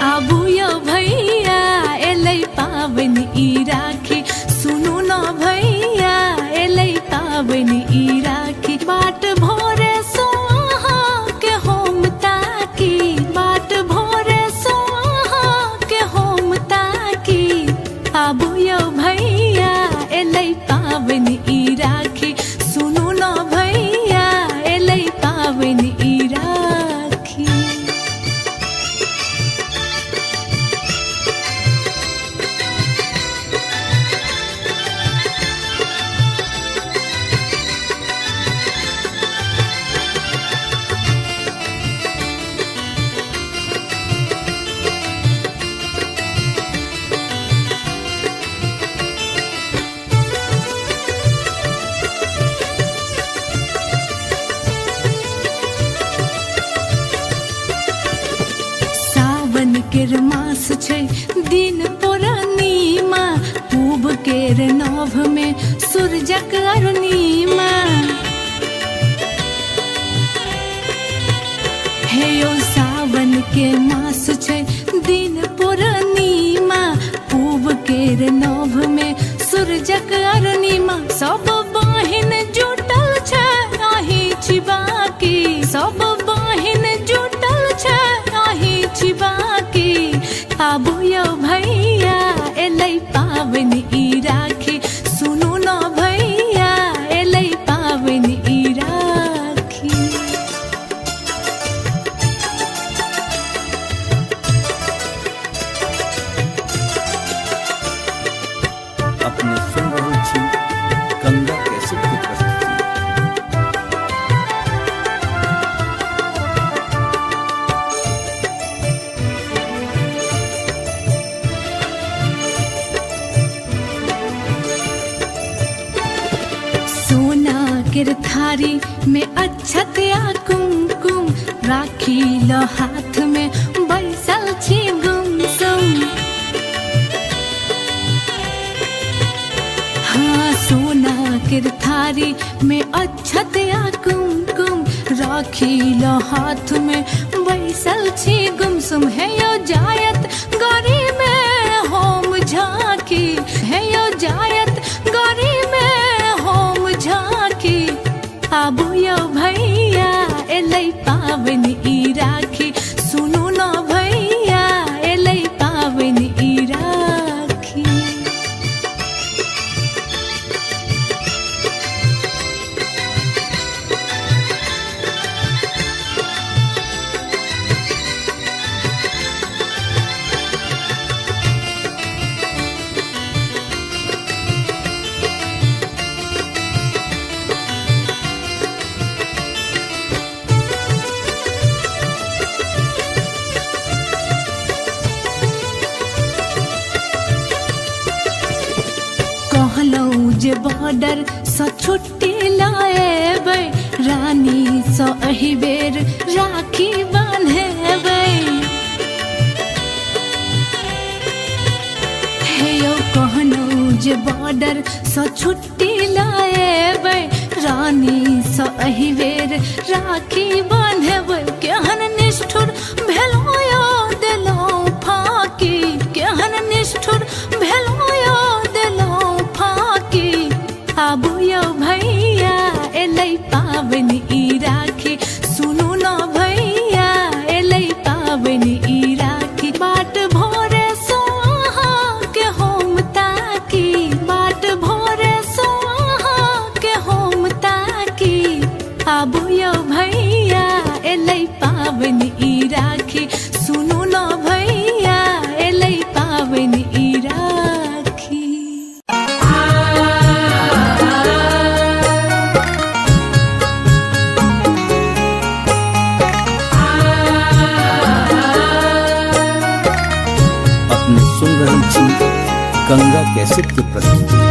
आबू यौ भैया एलै पाबनि ई राखी सुनू न भैया एलै पाबनि ई राखी बाट भोरे सो अहाँके हम ताकी बाट भोरे सो अहाँके हम ताकी आबू यौ भैया एलै पाबनि ई राखी सुनू न भैया एलै पाबनि ई राखी। सावन केर मास छै दिन पूर्णिमा पूब केर नभ में सूरजक अरुणिमा हे यौ सावन के मास छै दिन पूर्णिमा पूब केर नभ में सूरजक अरुणिमा सब बहिन जुटल छै आही छिबाकी सब बहिन जुटल छै आही छिबाकी आबू यौ भैया एलै पाबनि ई राखी सुनू न भैया एलै पाबनि ई राखी। अपने सुन रहे छी गंगा कैसेट की प्रस्तुति। सोना केर थारी में अक्षत या कुमकुम राखी ल हाथ में बैसल छी गुमसुम हाँ सोना केर थारी में अक्षत या कुमकुम राखी ल हाथ में बैसल छी गुमसुम है यो जायत गरी में होम झांकी है यो जायत गरी में होम झांकी आबू यौ भैया एलै पाबनि ई राखी सुनू न भैया एलै पाबनि ई राखी। कहलौं जे बॉर्डर सँ छुट्टी लाएबै रानी सँ एहि बेर राखी बान्हेबै हे यौ कहलौं जे बॉर्डर सँ छुट्टी लाएबै रानी सँ एहि बेर राखी बान्हेबै केहन निष्ठुर भेलौं यौ देलौं फाकी केहन निष्ठुर भेलौं यौ देलौं फाकी आबू यौ भैया एलै पाबनि ई राखी सुनू न भैया एलै पाबनि ई राखी बाट भोरे सो अहाँके हम ताकी बाट भोरे सो अहाँके हम ताकी आबू यौ भैया एलै गंगा कैसेट की प्रस्तुति।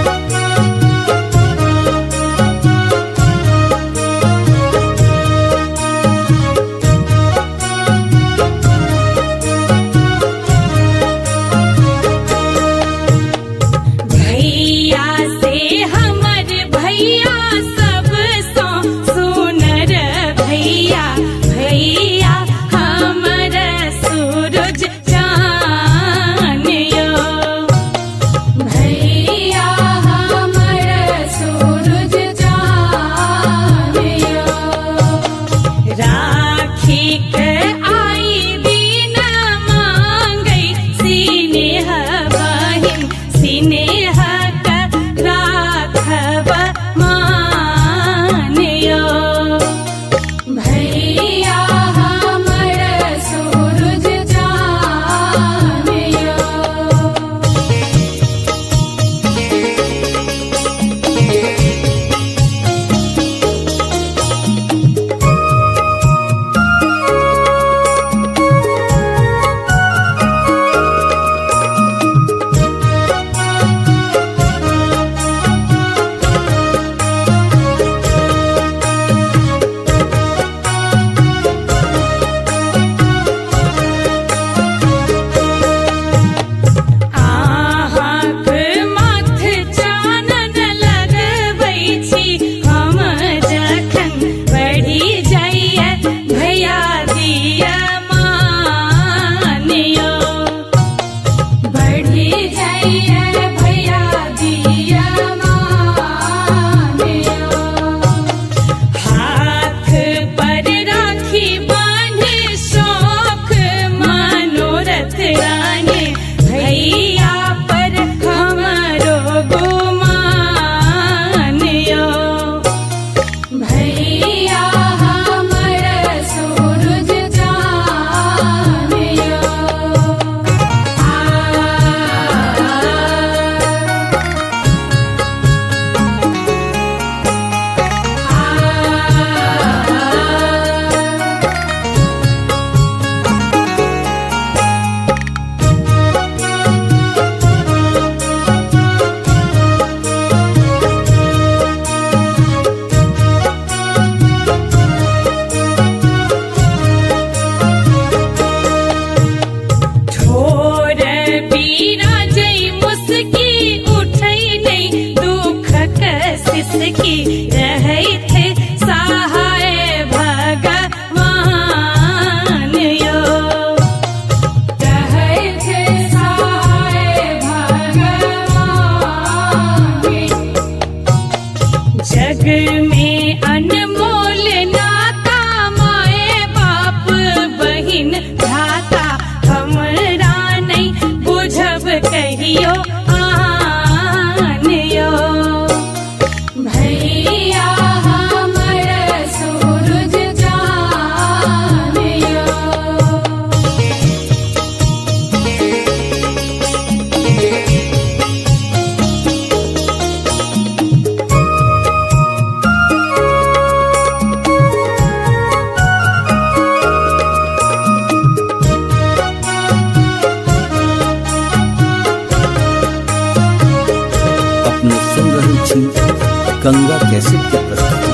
गंगा कैसेट की प्रस्तुति।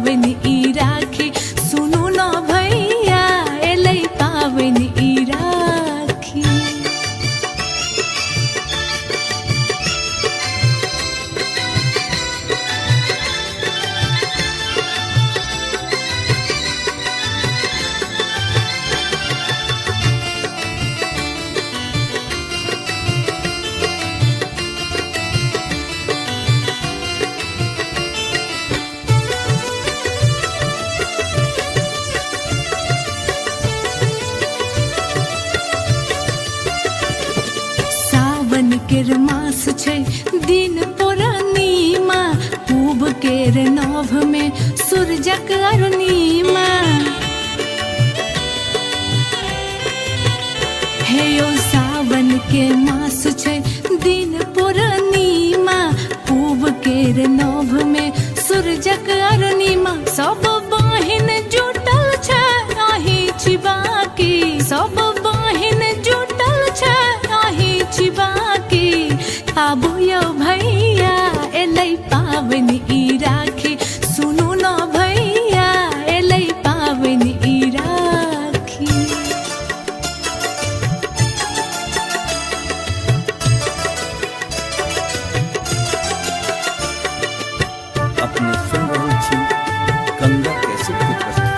पावन ई राखी सुनु न भैया एलै पावन ई राखी। सावन केर मास छै दिन पूर्णिमा पूब केर नभ में सूरजक अरुणिमा। हे यो सावन के मास छै दिन पूर्णिमा पूब केर नभ में सूरजक अरुणिमा। सब बहिन जुटल छै आही छिबाकी, सब बहिन जुटल छै आही छिबाकी। आबू यौ भैया एलै पावन ई राखी सुनु न भैया एलै पावन ई राखी। अपने सुन रहल छी गंगा कैसेट की प्रस्तुति।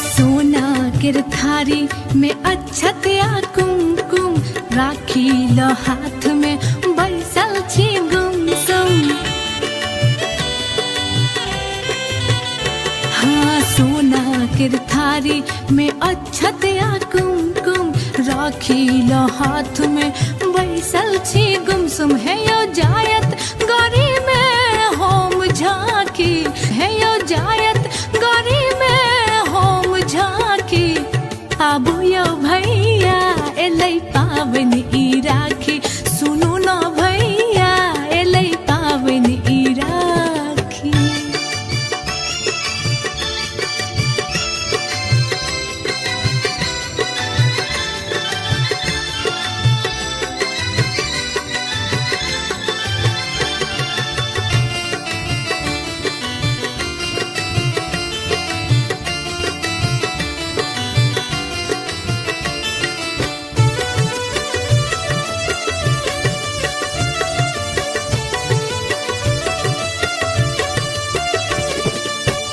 सोना केर थारी में अक्षत या कुमकुम राखी ल हाथ में बैसल छी गुमसुम। हाँ सोना केर थारी में अक्षत या कुमकुम राखी ल हाथ में बैसल छी गुमसुम। है यो जायत गौरी में होम झांकी, है यो जायत गौरी में होम झांकी। आबू यौ भैया एलै पावन ई राखी सुनु न भैया एलै पावन ई राखी।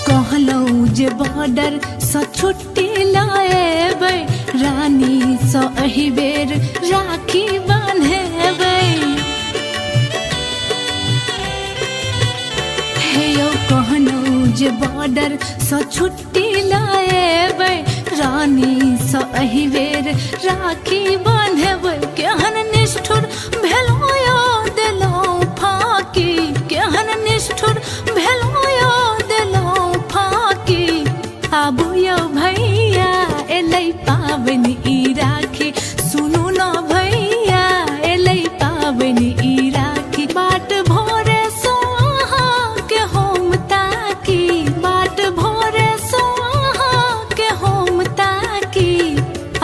कहलौं जे बॉर्डर सँ छुट्टी लाएबै रानी सँ एहि बेर राखी बान्हेबै। हे यौ कहलौं जे बॉर्डर सँ छुट्टी लाएबै रानी सँ एहि बेर राखी बान्हेबै। केहन निष्ठुर भेलौं यौ देलौं फाँकी, केहन निष्ठुर भेलौं यौ देलौं फाँकी। आबू यौ भैया एलै पावन ई राखी सुनु न भैया एलै पावन ई राखी। बाट भोरे सो अहाँ के होम ताकी, बाट भोरे सो अहाँ के होम ताकी।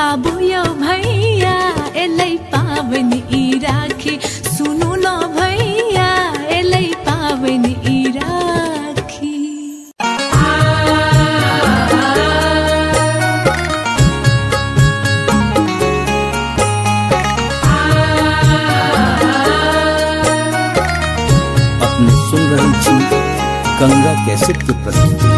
आबू यौ भैया एलै पावन ई राखी सुनु न भैया एलै पावन ई राखी। अपने सुन रहल छी गंगा कैसेट की प्रस्तुति।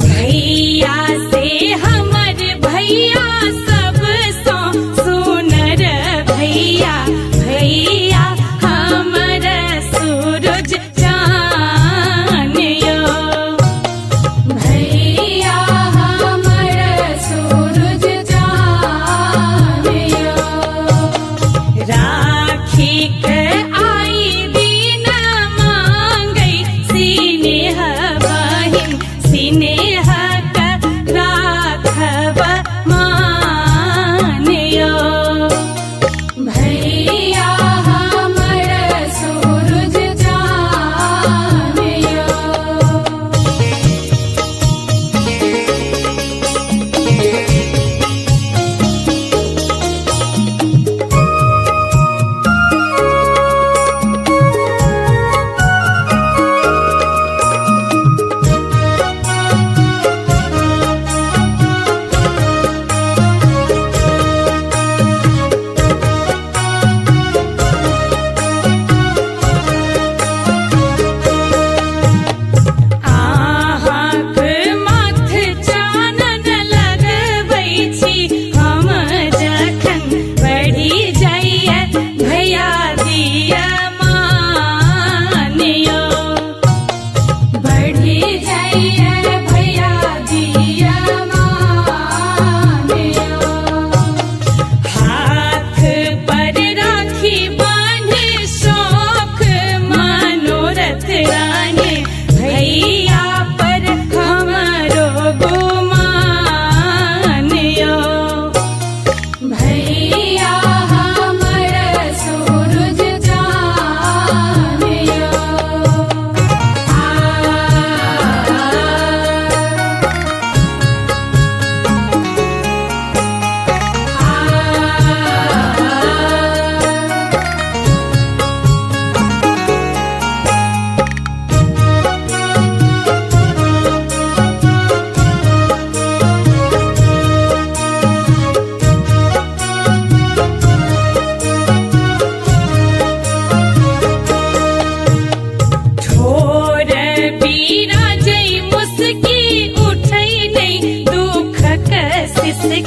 भैया से हमर भैया सब सो सुनर भैया, भैया हमर सूरज चान यो। भैया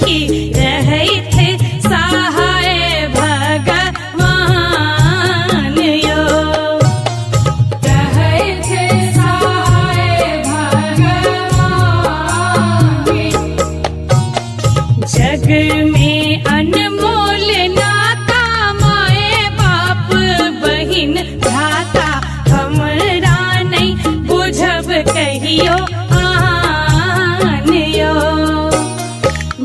की रहे थे सहाय भगवान यो। रहे थे सहाय भगवान। जग में अनमोल नाता माए बाप बहिन भ्राता हमरा नहीं बुझब कहियो आन यो।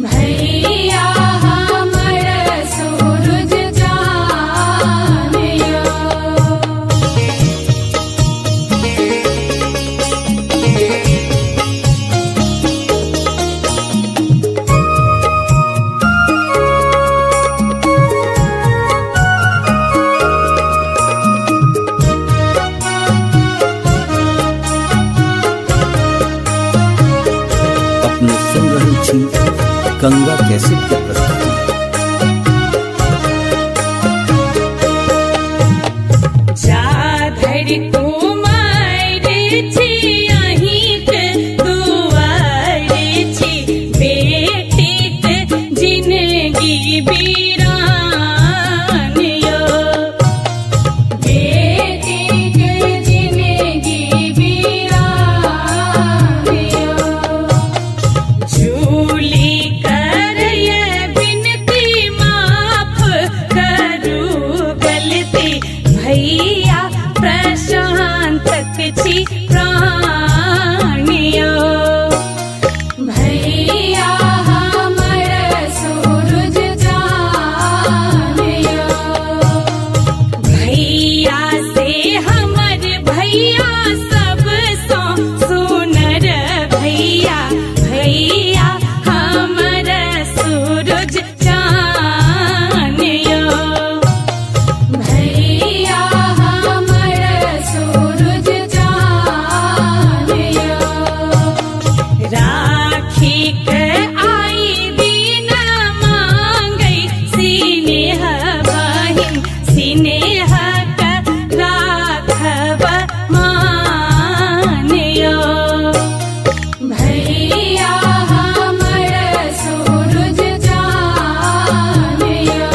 भैया हमर सूरज चान यो। अपने सुन रही थी गंगा कैसेट की प्रस्तुति। जाधर कुमार छी अहिंक दुआर छी बेटीक जिनगी बीरान यो। बेटीक जिनगी बीरान यो। झूली करय बिनती माफ करू गलती भैया प्रशांतक छी प्राण यो। भैया हमर सूरज चान यो। भैया से हमर भैया सब सो सुनर भैया। भैया हमर सूरज चान यो। भैया हमर सूरज चान यो। राखी के आई दिन मांगै सिनेह बहिन सिनेह का राखब मान यो। भैया हमर सूरज चान यो।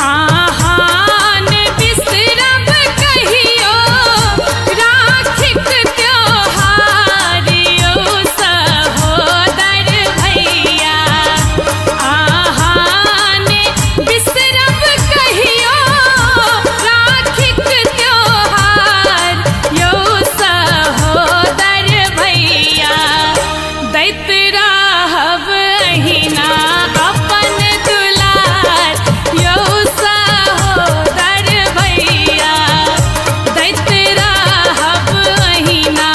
आहान बिसरब कहियो राखिक त्योहार यो सहोदर भैया। आहान बिसरब कहियो राखिक त्योहार यो सहोदर भैया। दैत रहब अहिना अपन दुलार यो सहोदर भैया। दैत रहब अहिना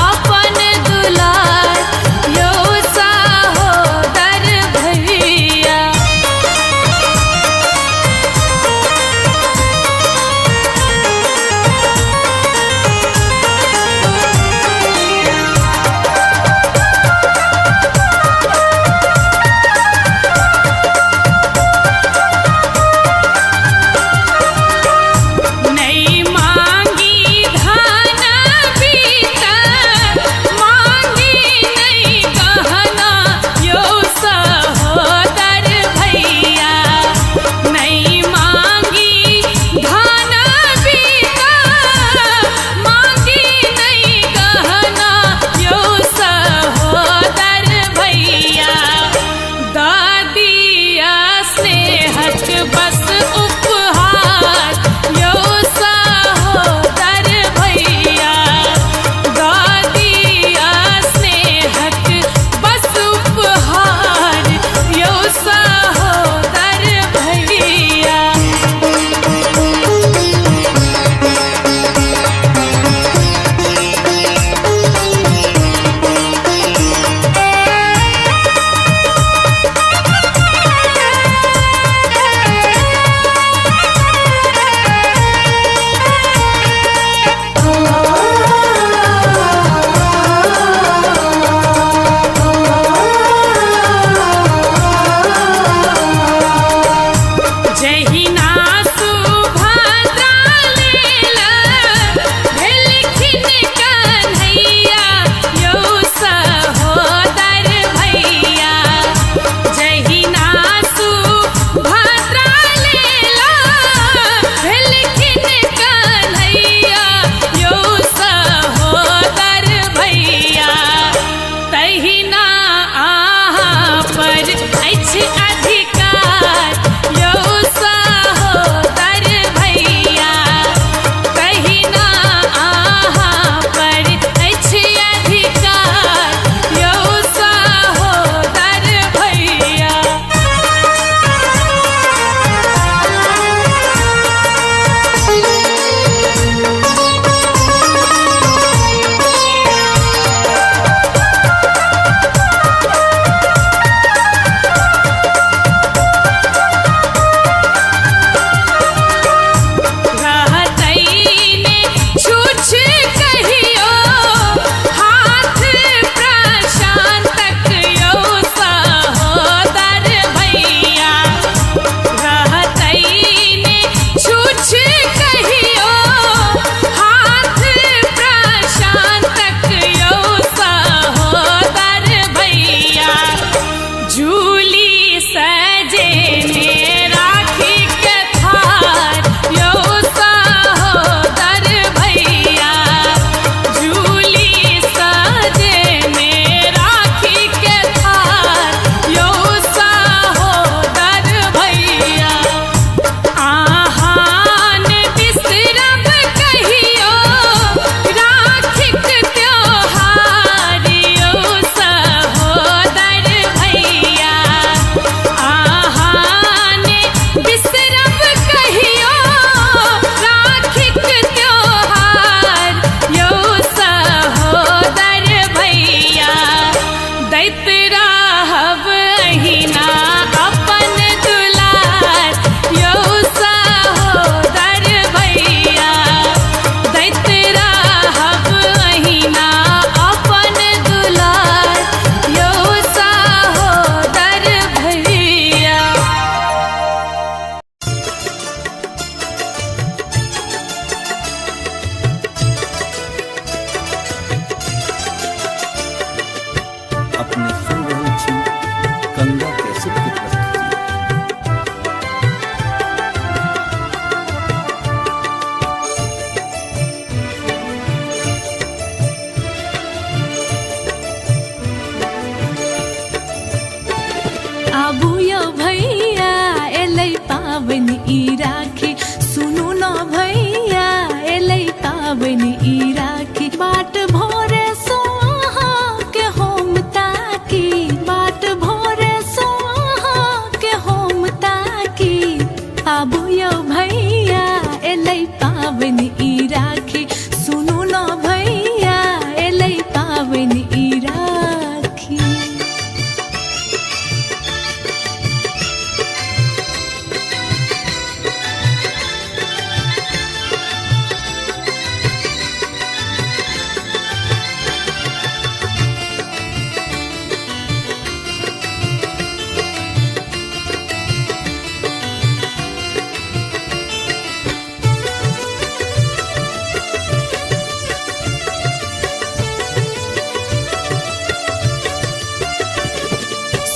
अपन दुलार यो सहोदर भैया। रहब अहिना अपन दुलार यौ सहोदर भैया दैत रहब अहिना अपन दुलार यौ सहोदर भैया। अपने सुन रहे छी गंगा कैसेट की प्रस्तुति। आबू यौ भैया एलै पाबनि ई राखी, सुनू न भैया एलै पाबनि ई राखी। बाट भोरे सो अहाँके हम ताकी, बाट भोरे सो अहाँके हम ताकी। आबू यौ भैया एलै पाबनि ई राखी, सुनू न भैया एलै पाबनि ई राखी।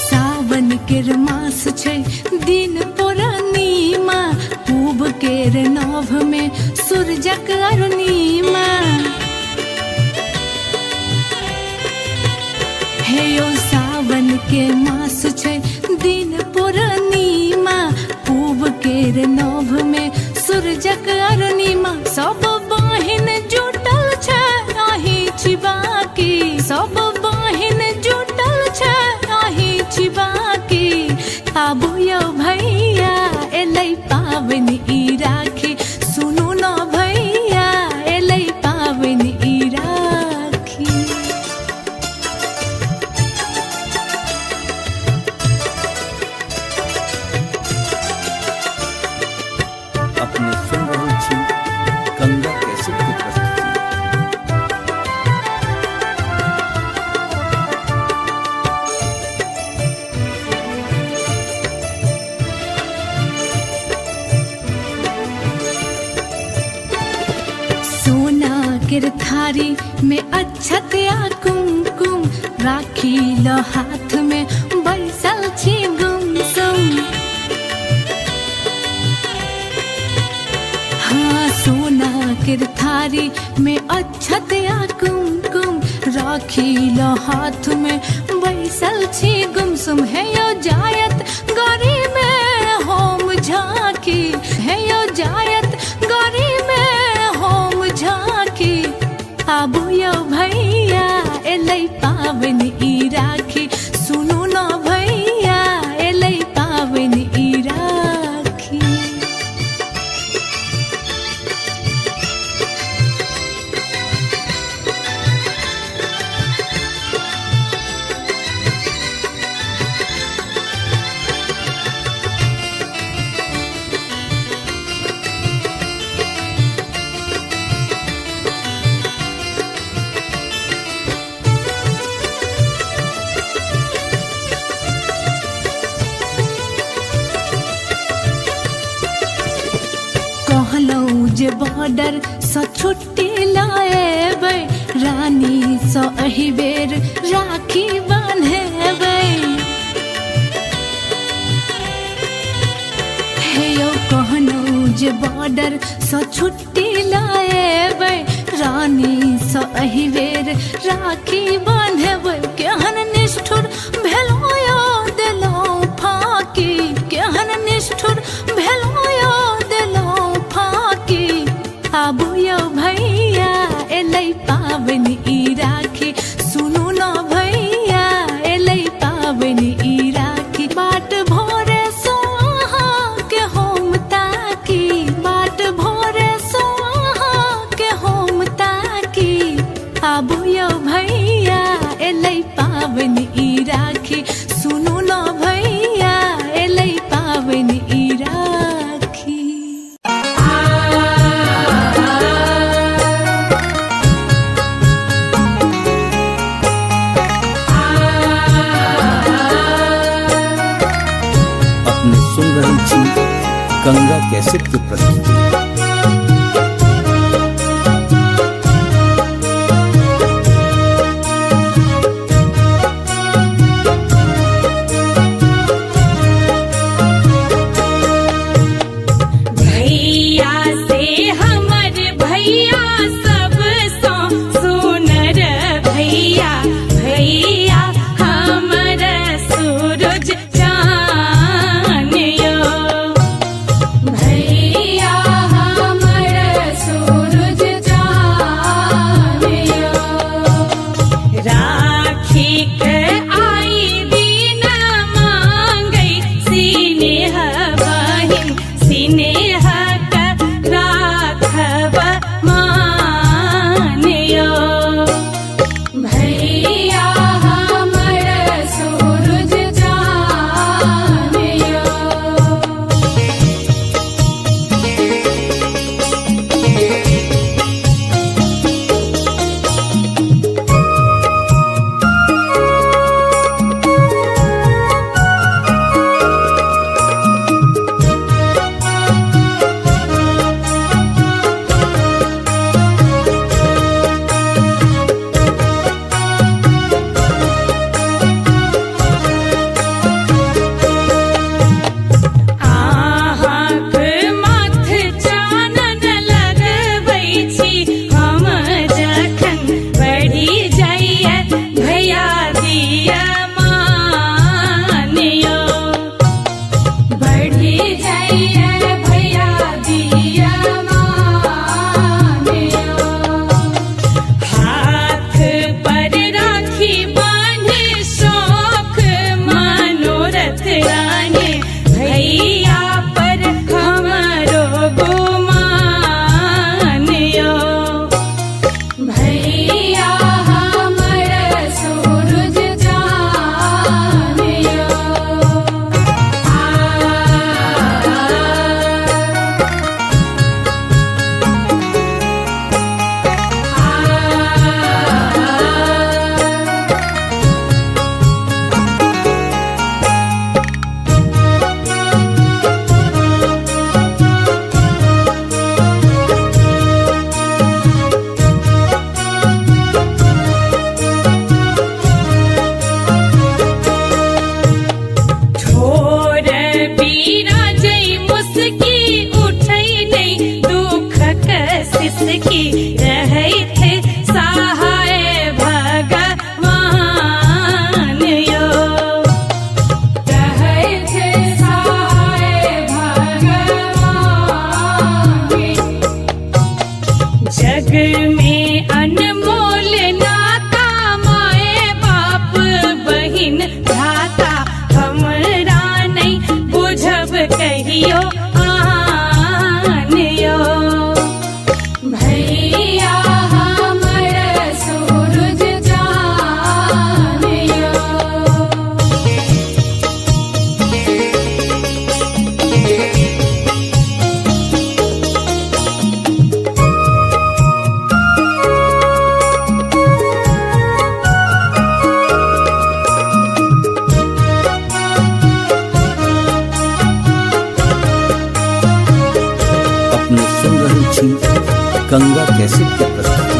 सावन केर मास छै दिन पूर्णिमा, पूब केर नभ में सूरजक अरुणिमा। हे यौ सावन के मास छै दिन पूर्णिमा, पूब केर नभ में सूरजक अरुणिमा। सब बहिन जुटल छै आही छिबाकी, सब बहिन जुटल छै आही छिबाकी। आबू यौ भैया एलै पाबनि ई राखी, सुनू न भैया एलै पाबनि ई राखी। अपने सुन रहे छी गंगा कैसेट की प्रस्तुति। सोना केर थारी में अक्षत आ कुमकुम, राखी ल हाथ में बैसल छी गुमसुम। हाँ सोना केर थारी में अक्षत आ कुमकुम, राखी ल हाथ में बैसल छी गुमसुम। है यो जायत गरी में होम झांकी, है यो जायत गरी में होम झांकी। आबू यौ भैया एलै पाबनि ई राखी, सुनू न भैया एलै पाबनि ई राखी। कहलौं जे बॉर्डर सँ छुट्टी लाएबै, रानी सँ एहि बेर राखी बान्हेबै। हे यौ कहलौं जे बॉर्डर सँ छुट्टी लाएबै, रानी सँ एहि बेर राखी बान्हेबै। केहन निष्ठुर भेलौं यौ देलौं फाँकी, केहन निष्ठुर भेलौं यौ देलौं फाँकी। आबू यौ भैया एलै पाबनि ई राखी, सुनू न भैया एलै पाबनि ई राखी। बाट भोरे सो अहाँके हम ताकी, बाट भोरे सो अहाँके हम ताकी। आबू यौ भैया एलै पाबनि गंगा कैसेट की प्रस्तुति। गंगा कैसेट की प्रस्तुति।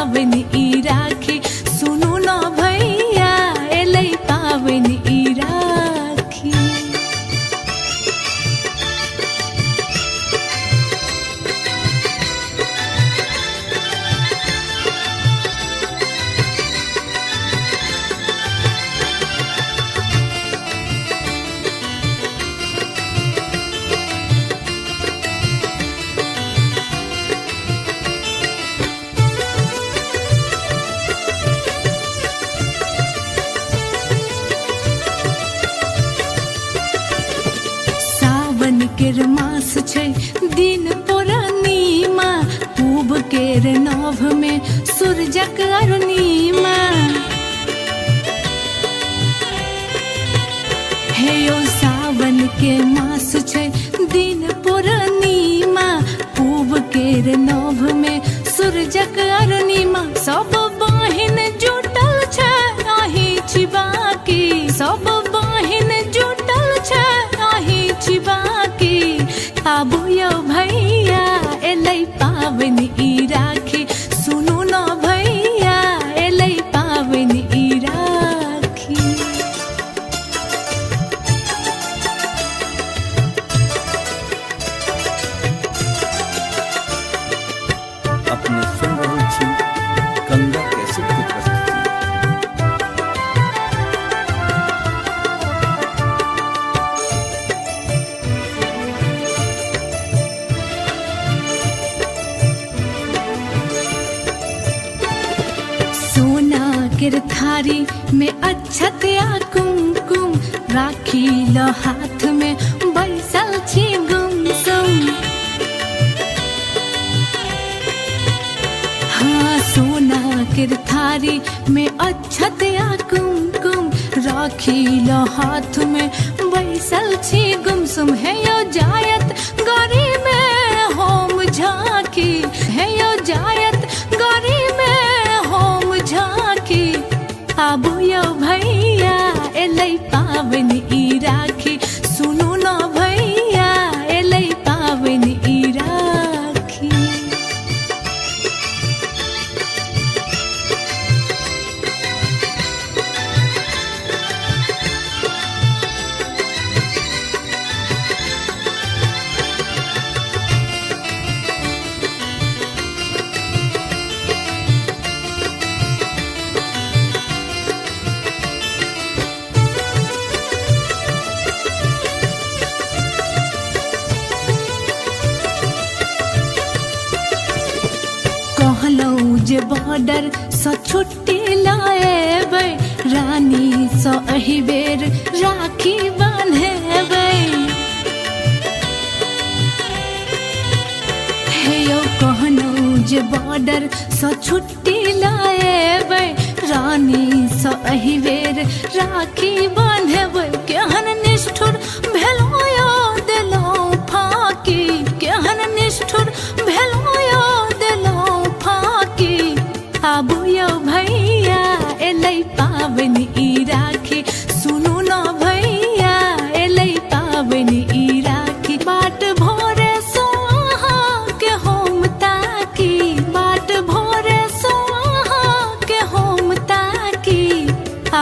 पावन ई राखी सुनु न भैया एलै पावन ई राखी। सावन केर मास छै दिन पूर्णिमा पूब केर नभ में सूरजक अरुणिमा। हे ओ सावन के मास छै दिन पूर्णिमा पूब केर नभ में सूरजक अरुणिमा। सब बहिन जुटल छै आही छिबाकी सब बहिन जुटल छै आही छिबाकी। आबू यौ भैया एलै पावन ई राखी सुनु न भैया एलै पावन ई राखी। अपने सुन रहल छी गंगा कैसेट की प्रस्तुति। सोना केर थारी में अक्षत या कुमकुम राखी ल हाथ में बैसल छी गुमसुम। हाँ सोना केर थारी में अक्षत या कुमकुम राखी ल हाथ में बैसल छी गुमसुम। है यो जायत गरी में होम झांकी है यो जायत गरी में होम झांकी। आबू यौ भैया एलै पावन ई राखी सुनु न भैया एलै पावन ई राखी। कहलौं जे बॉर्डर सँ छुट्टी लाएबै रानी सँ एहि बेर राखी बान्हेबै। हे यौ कहलौं जे बॉर्डर सँ छुट्टी लाएबै रानी सँ एहि बेर राखी बान्हेबै। केहन निष्ठुर भेलौं यौ देलौं फाँकी केहन निष्ठुर भेलौं यौ देलौं फाँकी। आबू यौ भैया एलै पावन ई राखी सुनु न भैया एलै पावन ई राखी। बाट भोरे सो अहाँ के होम ताकी बाट भोरे सो अहाँ के होम ताकी।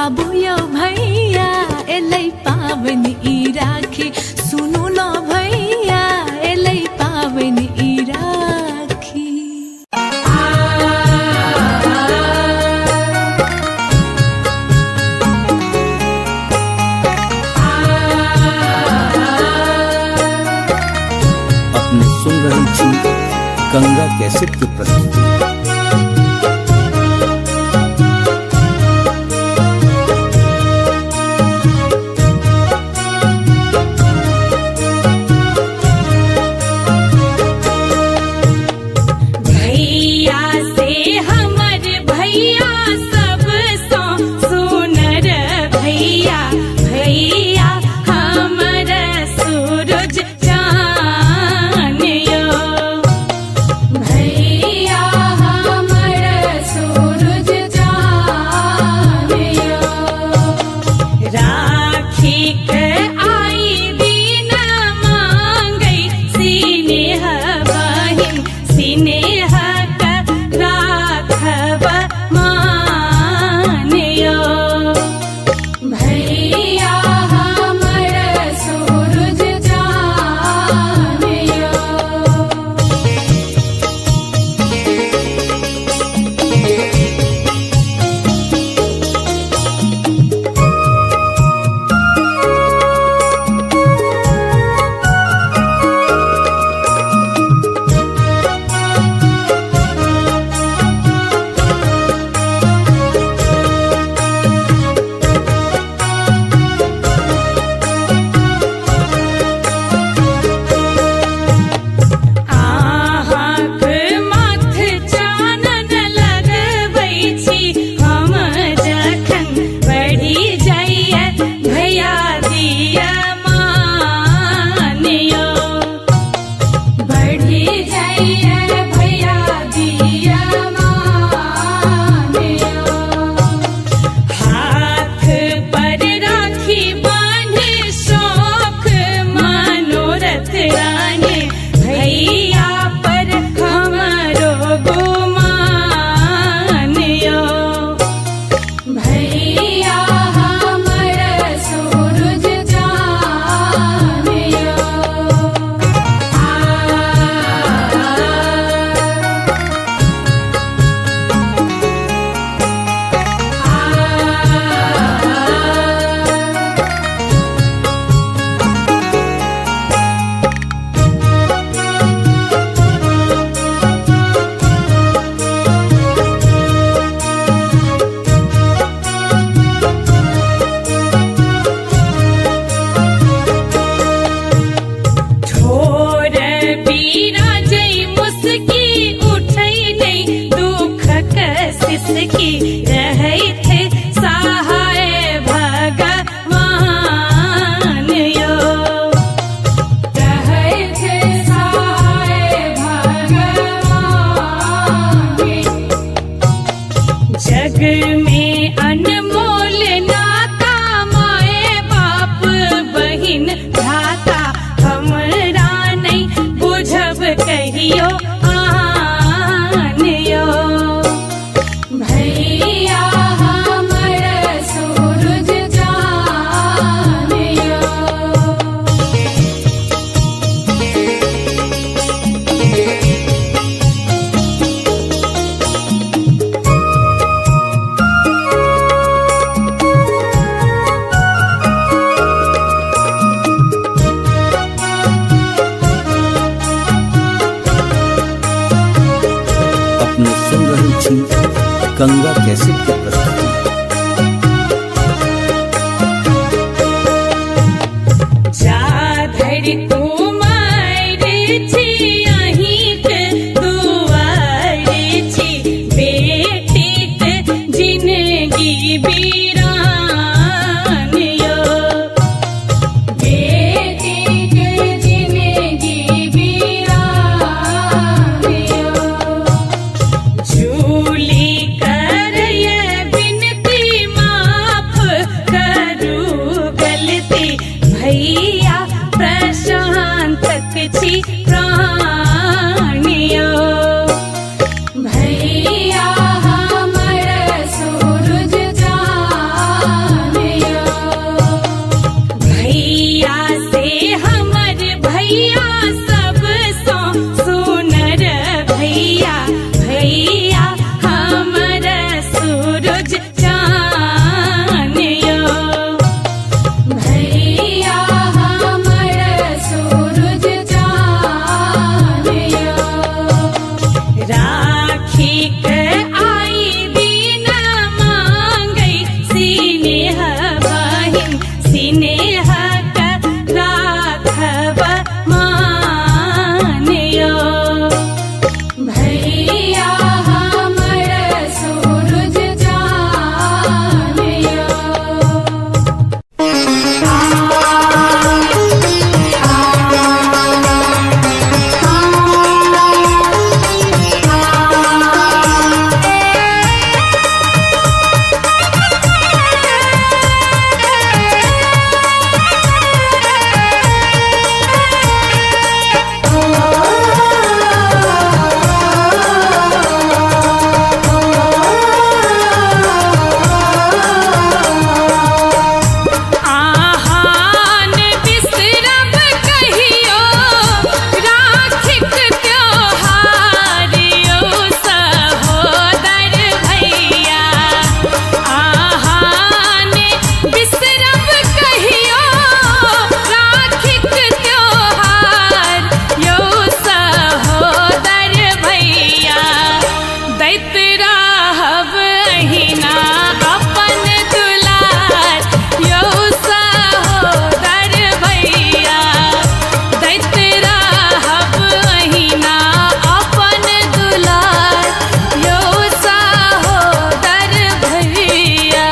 आबू यौ भैया एलै पावन ई राखी सुनु न भैया एलै पावन ई राखी। अपने सुन रहल छी गंगा कैसेट की प्रस्तुति। भैया से हमर भैया सब सो सुनर भैया भैया हमर सूरज चान यो। भैया जस की रहे थे सहाय भगवान यो। रहे थे सहाय भगवान। जग में अनमोल नाता माए बाप बहिन भ्राता हमरा नहीं बुझब कहियो आन यो। भैया हमर सूरज चान यो। अपने सुन रही थी गंगा कैसेट की प्रस्तुति। जाधर कुमार छी अहिंक दुआर छी बेटीक जिंदगी बीरान यो। बेटीक जिंदगी बीरान यो। झूली करय बिनती माफ करू गलती भैया प्रशांतक छी प्राण यो। भैया हमर सूरज चान यो। भैया से हमर भैया सब सो सुनर भैया भैया हमर सूरज चान यो। भैया हमर सूरज चान यो। राखी के आई दिन मांगै सिनेह बहिन सिनेह के राखब मान यो। भैया हमर सूरज चान यो। आहान बिसरब कहियो राखीक त्योहार यो सहोदर भैया। आहान बिसरब कहियो राखीक त्योहार यो सहोदर भैया। दैत रहब अहिना अपन दुलार यो सहोदर भैया। दैत रहब अहिना अपन दुलार यो सहोदर भैया।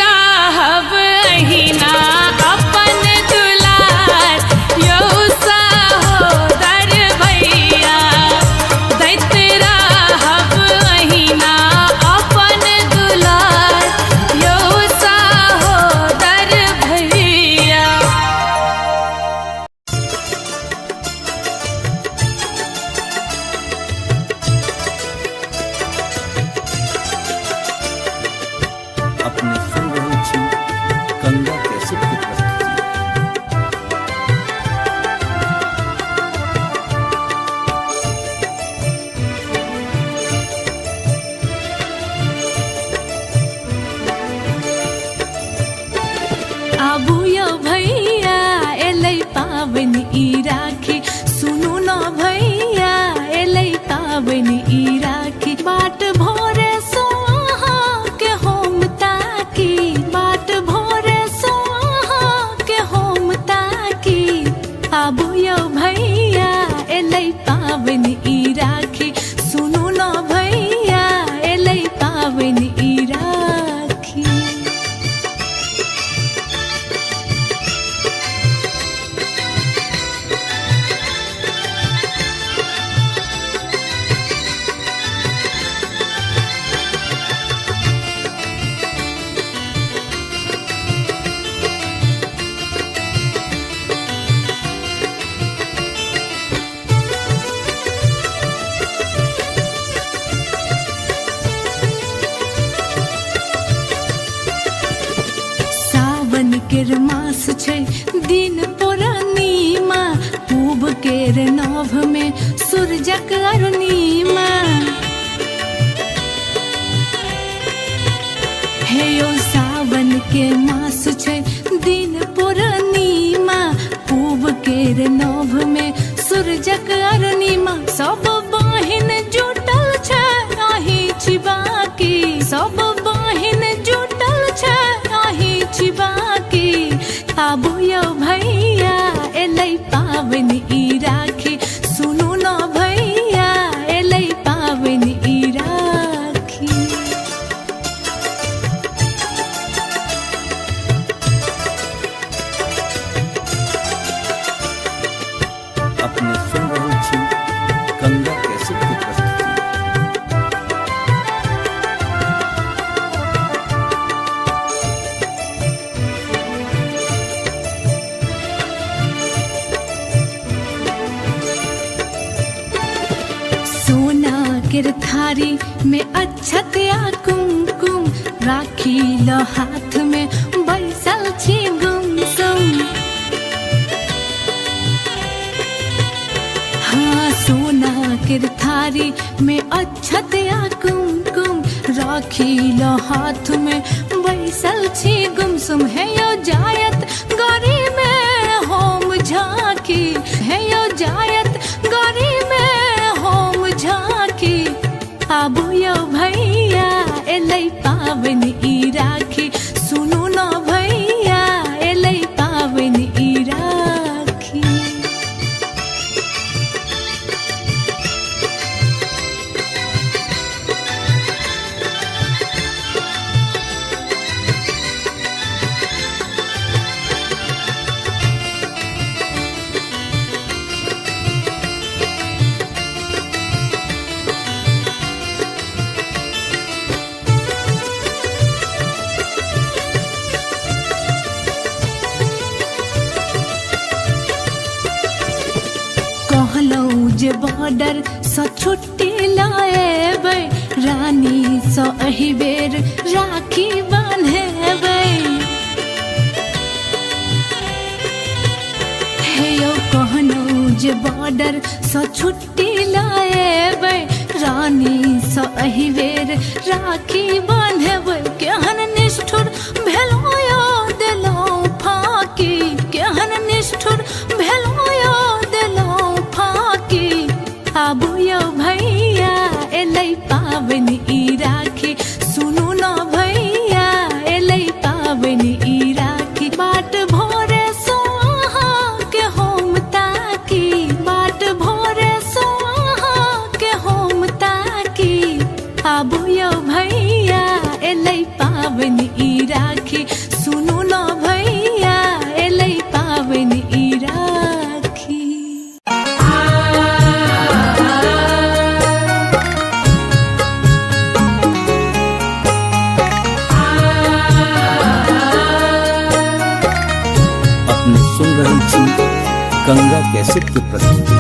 राहब अहिना अपन दुलार यो सहोदर भैया दैत राहब अहिना अपन दुलार यो सहोदर भैया। अपने सुन रहे छी गंगा कैसेट की प्रस्तुति। आबू यो भैया एलै पाबनि ई राखी, सुनू न भैया एलै पाबनि ई राखी। बाट भोरे सोहा के होम ताकी, बाट भोरे सोहा के होम ताकी। आबू यो भैया एलै पाबनि ई राखी, सुनू न भैया एलै पाबनि ई राखी। सावन केर मास छै दिन पूर्णिमा, पूब केर नभ में सूरजक अरुणिमा। हे यो सावन के मास छै दिन पूर्णिमा, पूब केर नभ में सूरजक अरुणिमा। सब बहिन जुटल छै आही छिबाकी, सब बहिन जुटल छै आही छिबाकी। आबू यो भैया एलै पाबनि ई राखी, सुनू न भैया एलै पाबनि ई राखी। अपने सुन रहे छी गंगा कैसेट की प्रस्तुति। सोना केर थारी में अक्षत या कुमकुम, राखी ल हाथ में बैसल छी गुमसुम। हाँ सोना केर थारी में अक्षत या कुमकुम, राखी ल हाथ में बैसल छी गुमसुम। है यो जायत गरी में होम झांकी, है यो जायत गरी में होम झांकी। आबू यो भैया एलै पाबनि ई राखी, सुनू न भैया एलै पाबनि ई राखी। कहलौं जे बॉर्डर सँ छुट्टी लाएबै, रानी सँ एहि बेर राखी बान्हेबै। हे यौ कहलौं जे बॉर्डर सँ छुट्टी लाएबै, रानी सँ एहि बेर राखी बान्हेबै। केहन निष्ठुर भेलौं यौ देलौं फाकी, केहन निष्ठुर भेलौं यौ देलौं फाकी। आबू यौ भैया एलै पाबनि ई राखी, सुनू न भैया एलै पाबनि ई राखी। बाट भोरे सोहा के होम ताकी, बाट भोरे सोहा के होम ताकी। आबू यौ भैया एलै पाबनि ई राखी, गंगा कैसेट की प्रस्तुति।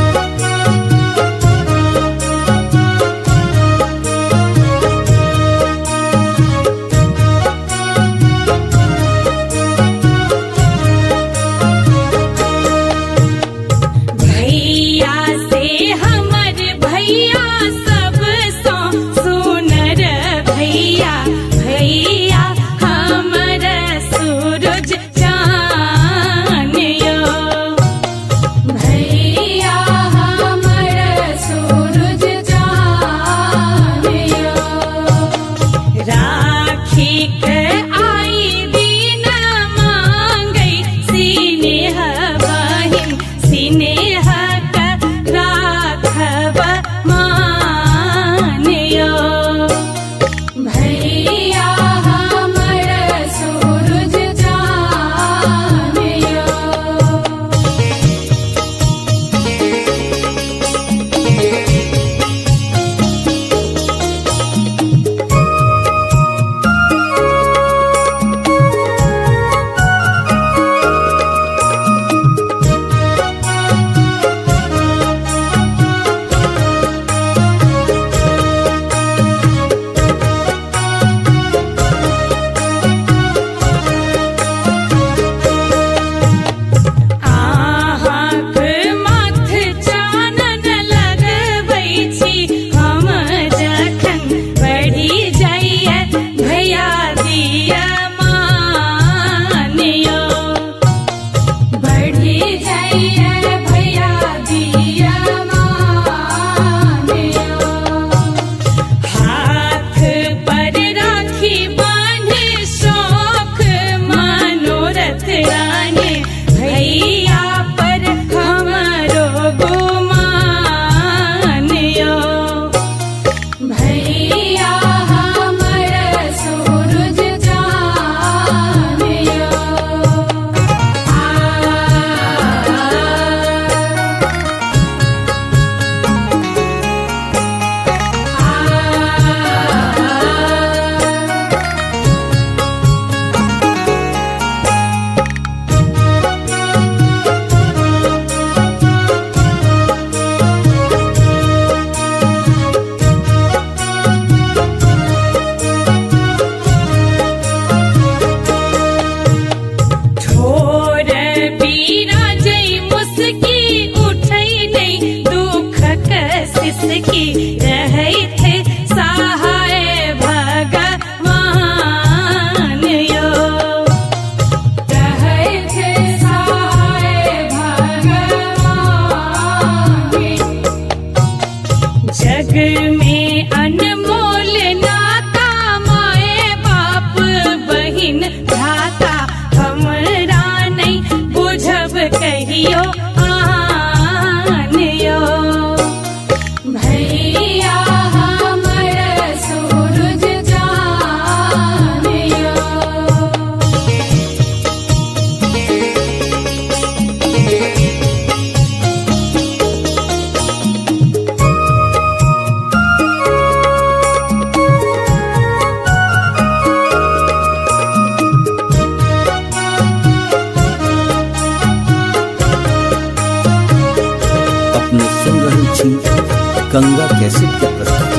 गंगा कैसेट की प्रस्तुति।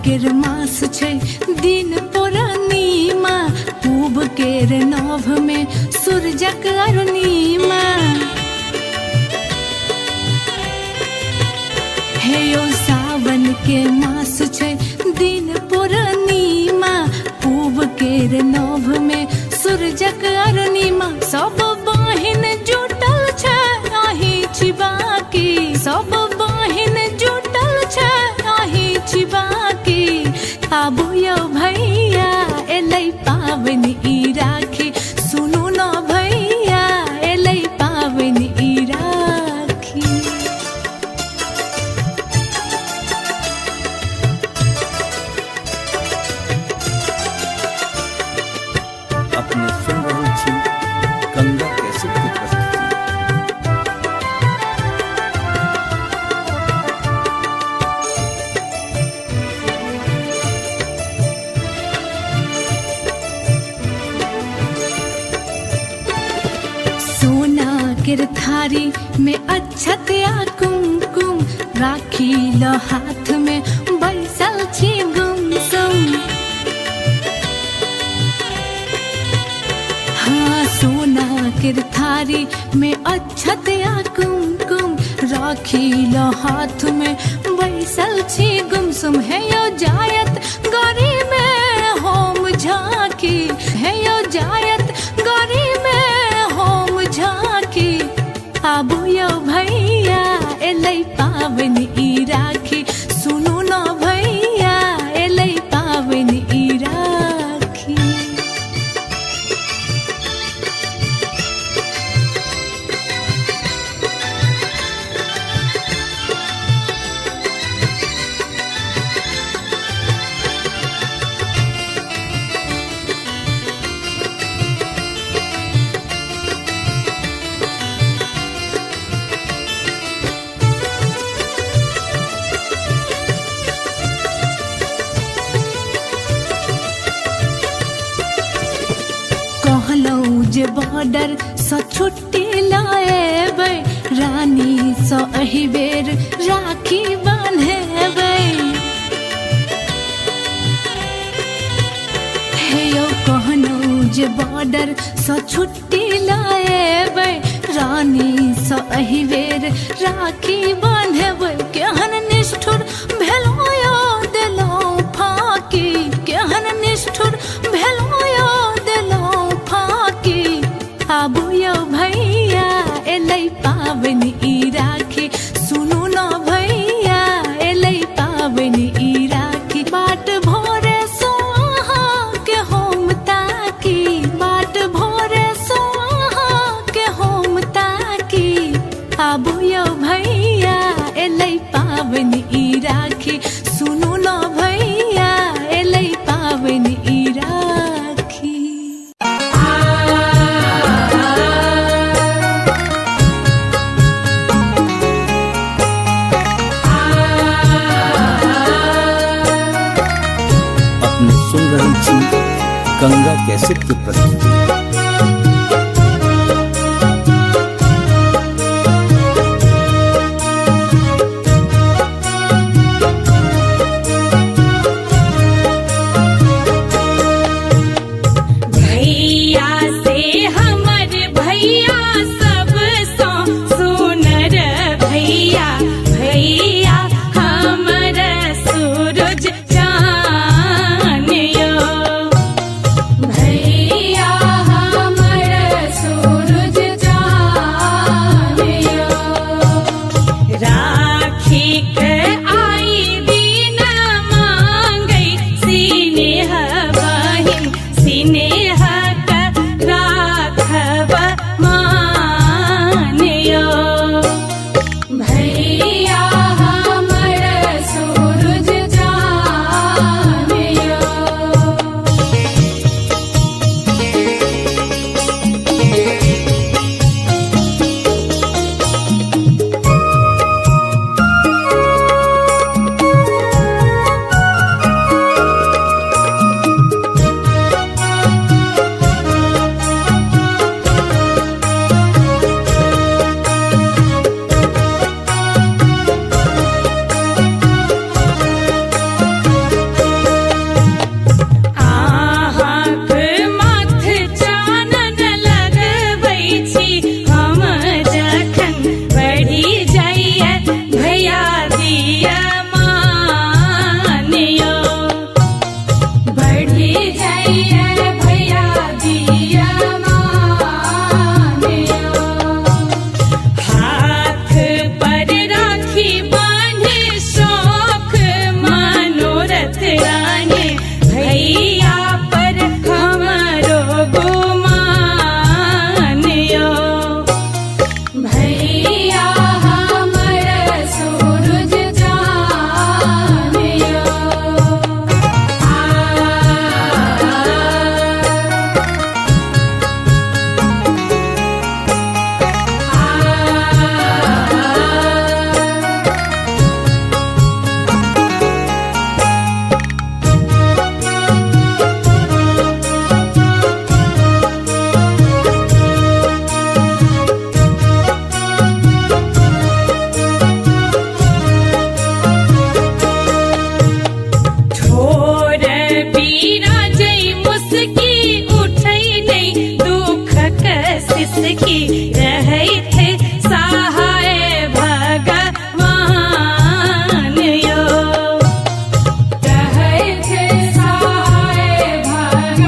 केर मास छै दिन पूर्णिमा, पूब केर नभ में सूरजक अरुणिमा। हे यो सावन के मास छै दिन पूर्णिमा, पूब केर नभ में सूरजक अरुणिमा। सब बहिन जुटल छै आही छिबाकी, सब बहिन जुटल छै आही छिबाकी। आबू यौ भैया एलै पाबनि ई राखी, सुनू न भैया एलै पाबनि ई राखी। अपने सुन रहल छी गंगा कैसेट की प्रस्तुति। सोना केर थारी में अक्षत या कुमकुम, राखी ल हाथ में बैसल छी गुमसुम। हाँ सोना केर थारी में अक्षत या कुमकुम, राखी ल हाथ में बैसल छी गुमसुम। है यो जायत गौरी में होम झांकी, है यो जायत गौरी में होम झांकी। आबू यौ भैया एलै पाबनि ई राखी, सुनू न भैया एलै पाबनि ई राखी। कहलौं जे बॉर्डर सँ छुट्टी लाएबै, रानी सँ एहि बेर राखी बान्हेबै। हे यौ कहलौं जे बॉर्डर सँ छुट्टी लाएबै, रानी सँ एहि बेर राखी बान्हेबै। केहन निष्ठुर भेलौं यौ देलौं फाकी, केहन निष्ठुर भेलौं यौ देलौं फाकी। आबू यौ भैया एलै पाबनि ई राखी, सुनू न भैया एलै पाबनि ई राखी। बाट भोरे सो अहाँ के होम ताकी, बाट भोरे सो अहाँ के होम ताकी। आबू यौ भैया एलै पाबनि ई राखी, सुनू न भैया एलै पाबनि ई राखी। अपने सुन रहल छी गंगा कैसेट की प्रस्तुति। भैया से हमर भैया सब सो सुनर भैया, भैया हमर सूरज चान यो। भैया रहैथ सहाय भगवान यो। रहैथ सहाय भगवान।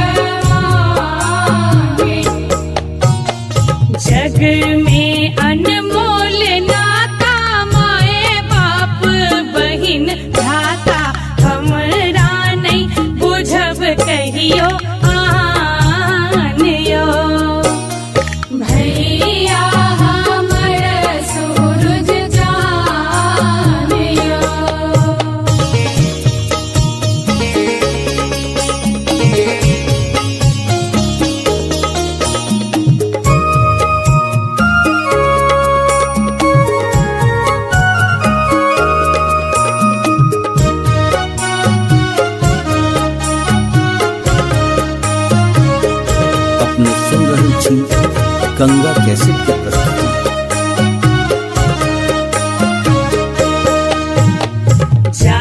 जग में अनमोल नाता माए बाप बहिन भ्राता हमरा नहीं बुझब कहियो आन यो। भैया हमर सूरज चान यो। अपने सुन रहल छी गंगा कैसेट के प्रस्तुति। जा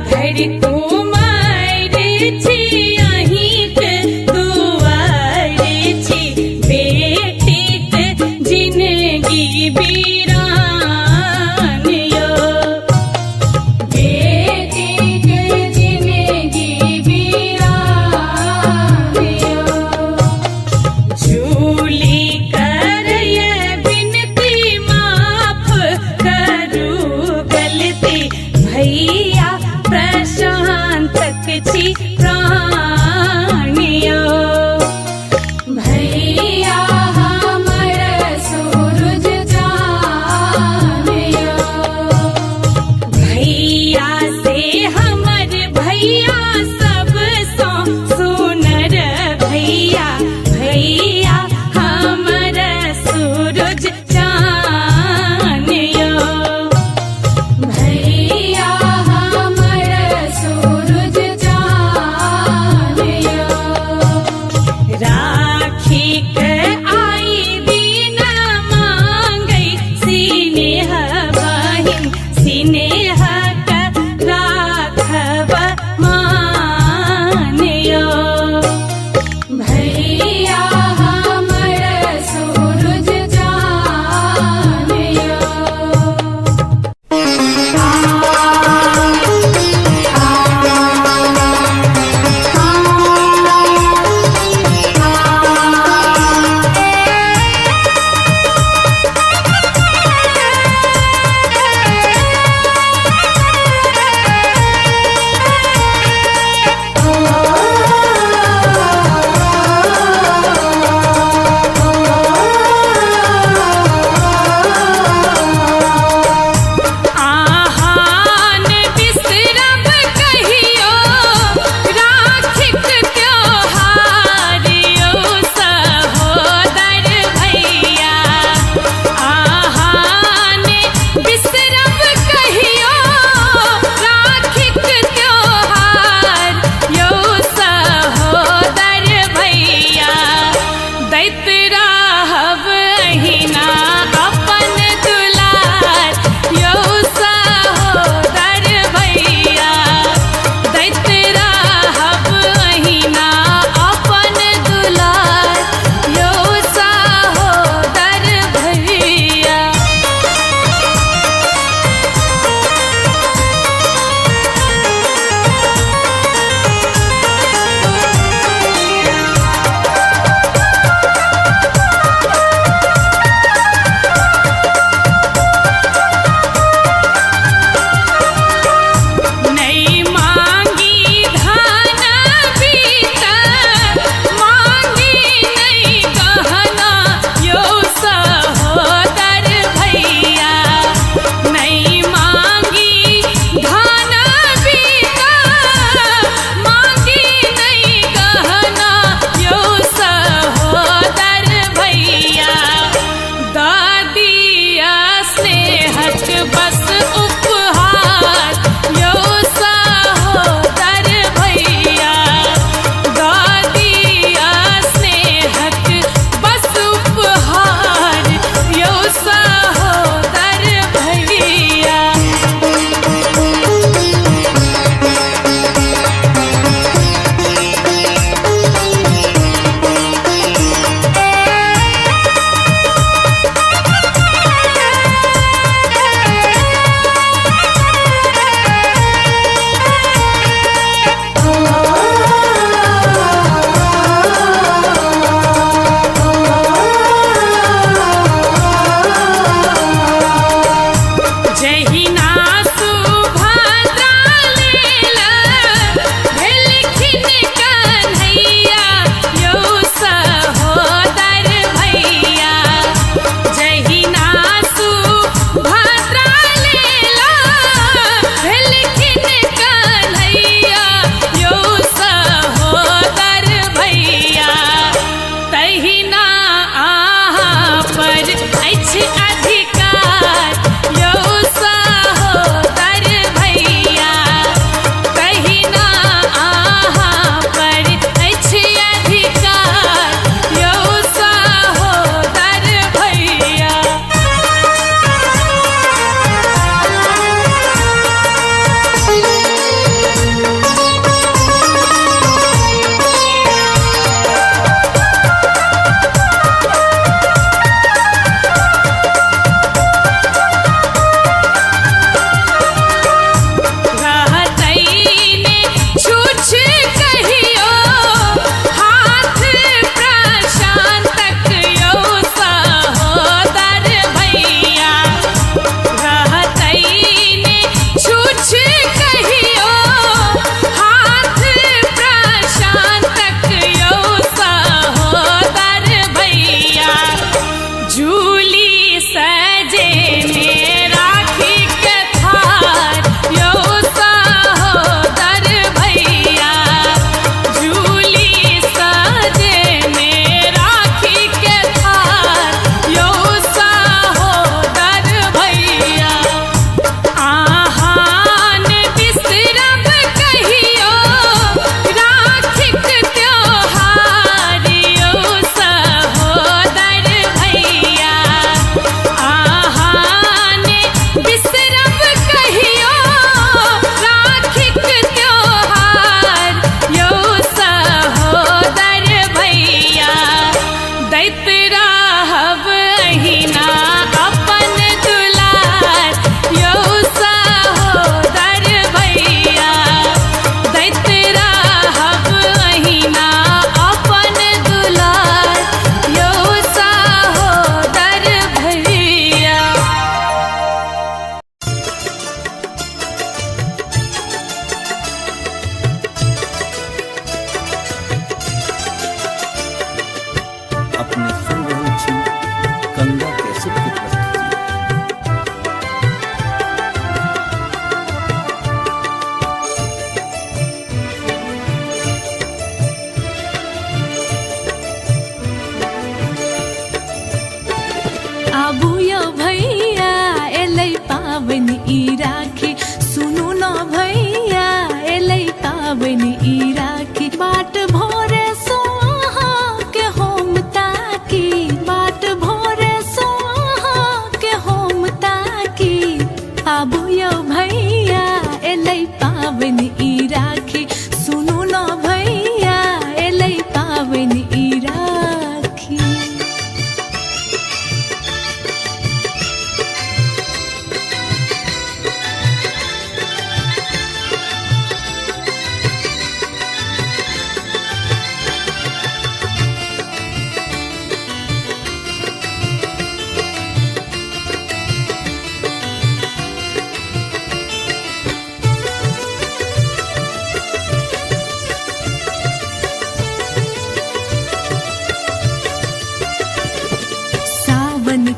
धरि कुमार छी अहिंक दुआर छी बेटीक जिनगी बीरान यो। बेटीक जिनगी बीरान यो। झूली करय बिनती माफ करू गलती भैया प्रशांतक छी प्राण यो। भैया हमर सूरज चान यो। भैया से हमर भैया सब सो सुनर भैया भैया हमर सूरज चान यो। भैया हमर सूरज चान यो। राखी के आई दिन मांगै सिनेह बहिन सिनेह के राखब मान यो। भैया हमर सूरज चान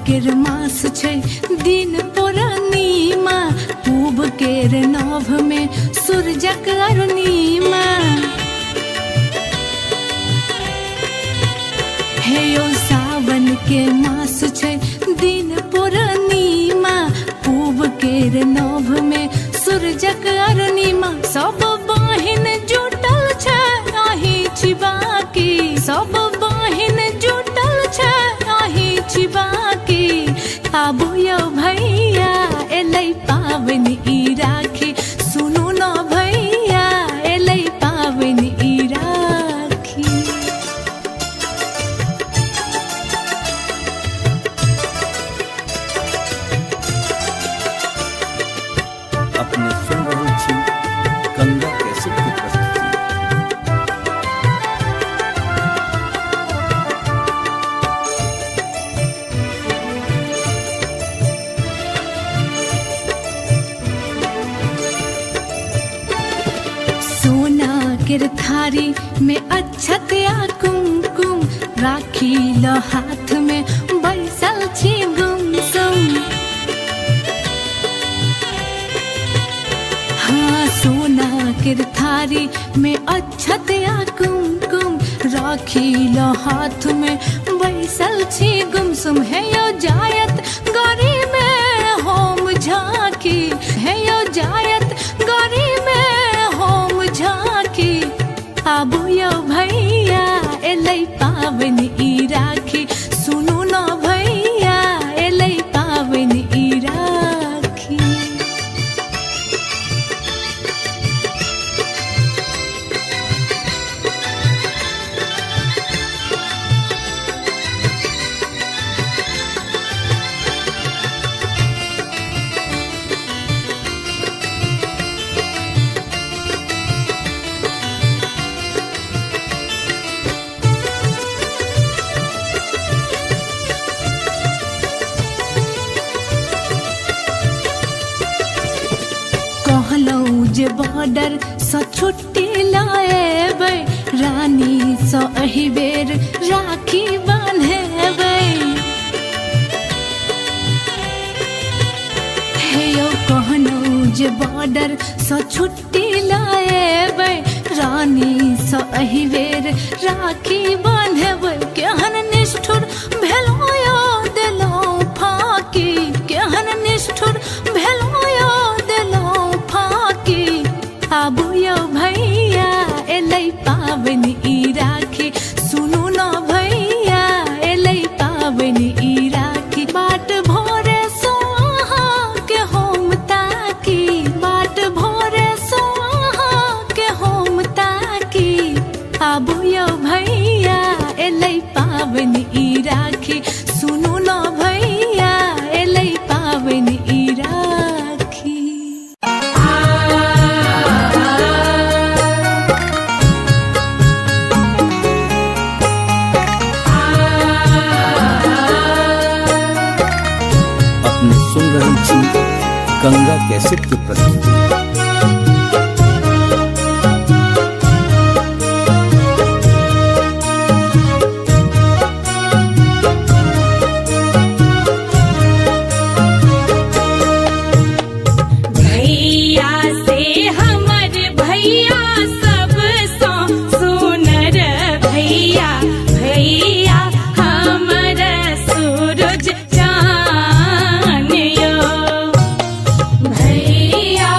केर मास छै दिन पूर्णिमा पूब केर नभ में सूरजक अरुणिमा हे यो सावन के मास छै दिन पूर्णिमा पूब केर नभ में सूरजक अरुणिमा सब बहिन जुटल छै आही छी बाकी सब बहिन जुटल छै आही छी बाकी आबू यौ भैया एलै पाबनि ई राखी सुनू न भैया एलै पाबनि ई राखी अपने सुन रहल छी गंगा कैसेट की प्रस्तुति। सोना केर थारी में अक्षत या कुमकुम राखी ल हाथ में बैसल छी गुमसुम हाँ सोना केर थारी में अक्षत या कुमकुम राखी ल हाथ में बैसल छी गुमसुम है यो जायत गरी में होम झांकी है यो जायत गरी में होम झांकी आबू यौ भैया एलै पाबनि ई राखी सुनू न भैया एलै पाबनि ई राखी कहलौं जे बॉर्डर सँ छुट्टी लाएबै रानी सँ एहि बेर राखी बान्हेबै हे यौ कहलौं जे बॉर्डर सँ छुट्टी लाएबै रानी सँ एहि बेर राखी बान्हेबै केहन निष्ठुर भेलौं यौ देलौं फाँकी केहन निष्ठुर भेलौं यौ देलौं फाँकी आबू यौ भैया एलै पाबनि ई राखी सुनू न भैया एलै पाबनि ई राखी बाट भोरे सो अहाँ के होम ताकी बाट भोरे सो अहाँ के होम ताकी आबू यौ भैया एलै पाबनि ई राखी सुनू न भैया एलै पाबनि ई राखी अपने सुन रहल छी गंगा कैसेट की प्रस्तुति। भैया से हमर भैया सब सो सुनर भैया भैया हमर सूरज चान यो भैया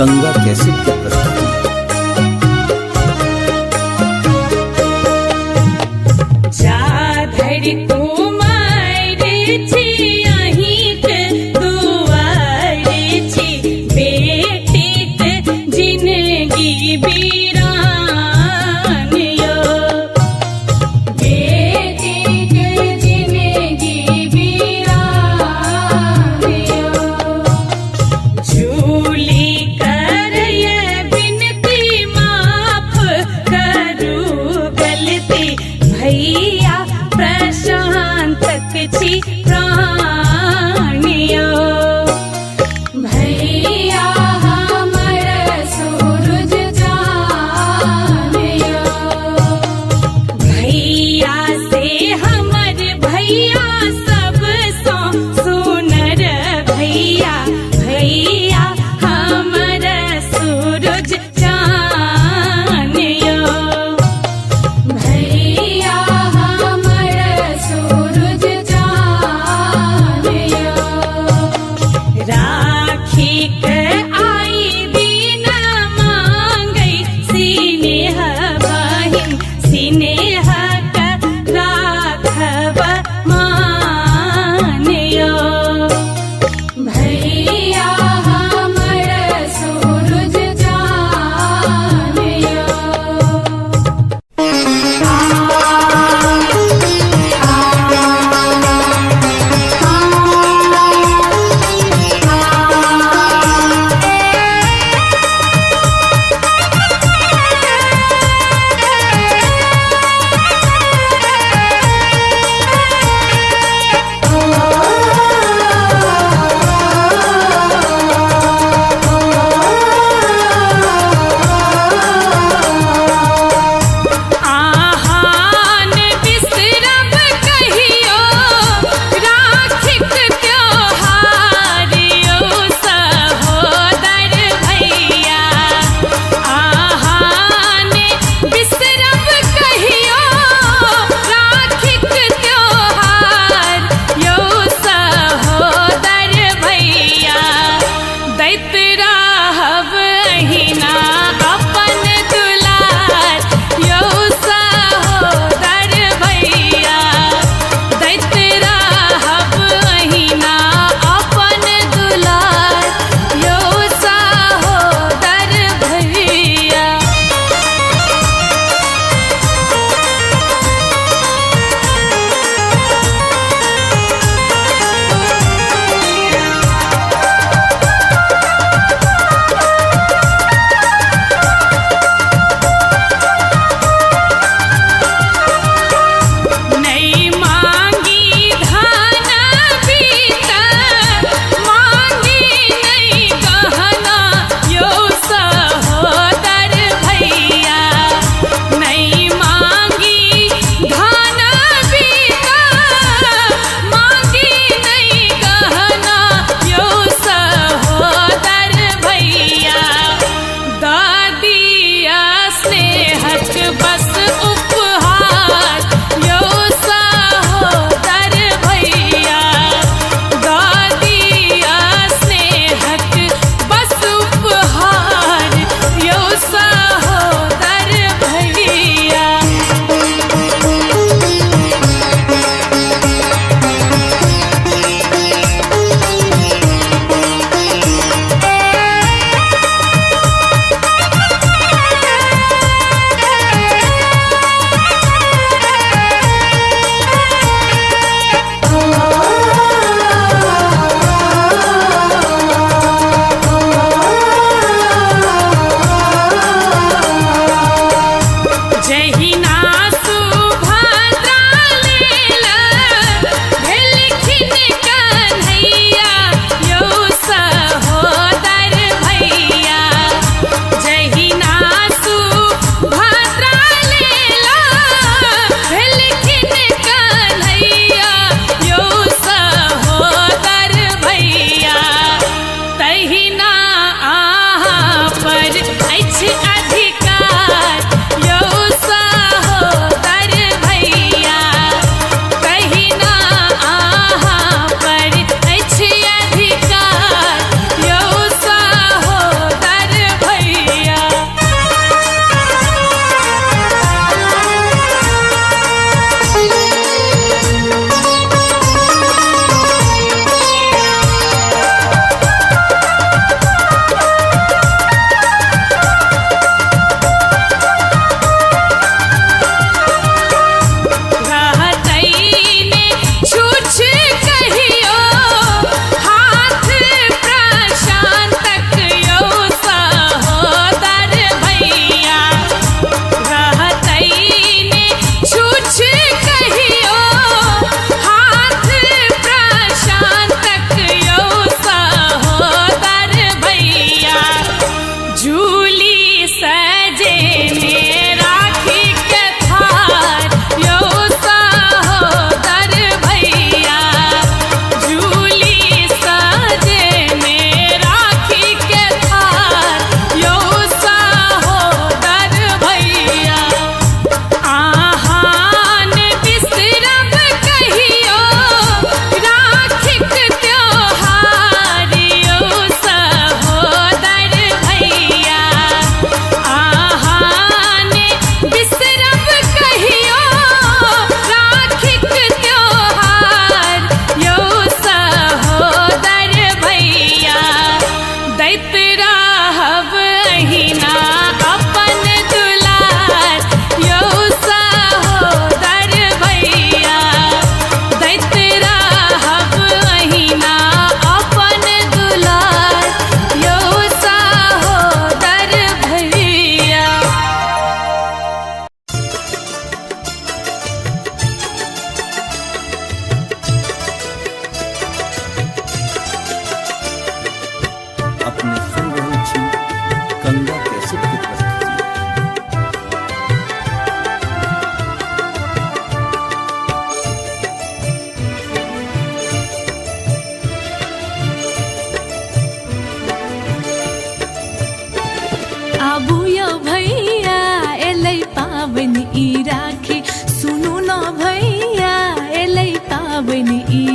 गंगा कैसेट की प्रस्तुति। जा धरि कुमार छी अहिंक दुआर छी बेटीक जिनगी बीरान यो बेटीक जिनगी बीरान यो झूली करय बिनती माफ करू गलती भैया प्रशांतक छी प्राणियो भैया हमर सूरज चानियो भैया से हमर भैया सब सो सुनर भैया भैया हमर सूरज चानियो भैया हमर सूरज चानियो राखी के आई दिन मांगै सिनेह बहिन सिनेह का राखब मान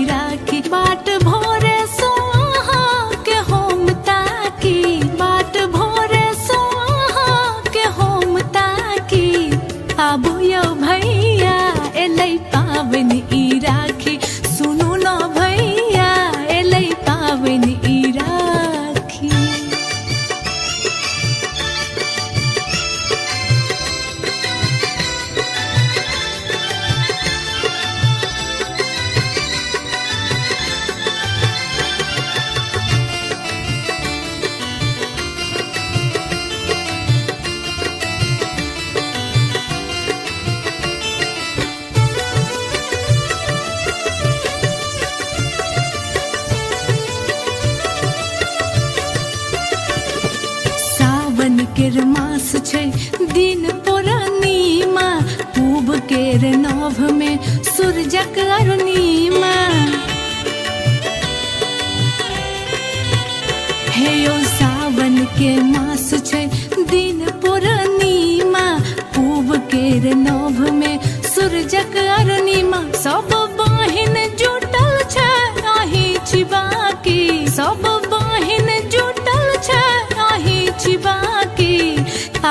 राखी बाट भोरे सोहा के होम ताकी बाट भोरे सोहा के होम ताकी आबू यो भैया एलै पावन ई राखी सुनू न भैया एलै पावन ई राखी सावन केर मास छै दिन पूर्णिमा पूब केर नभ में सूरजक अरुणिमा हे यो सावन के मास छै दिन पूर्णिमा पूब केर नभ में सूरजक अरुणिमा सब बहिन जुटल छै आही छिबाकी सब बहिन जुटल छै आही छिबाकी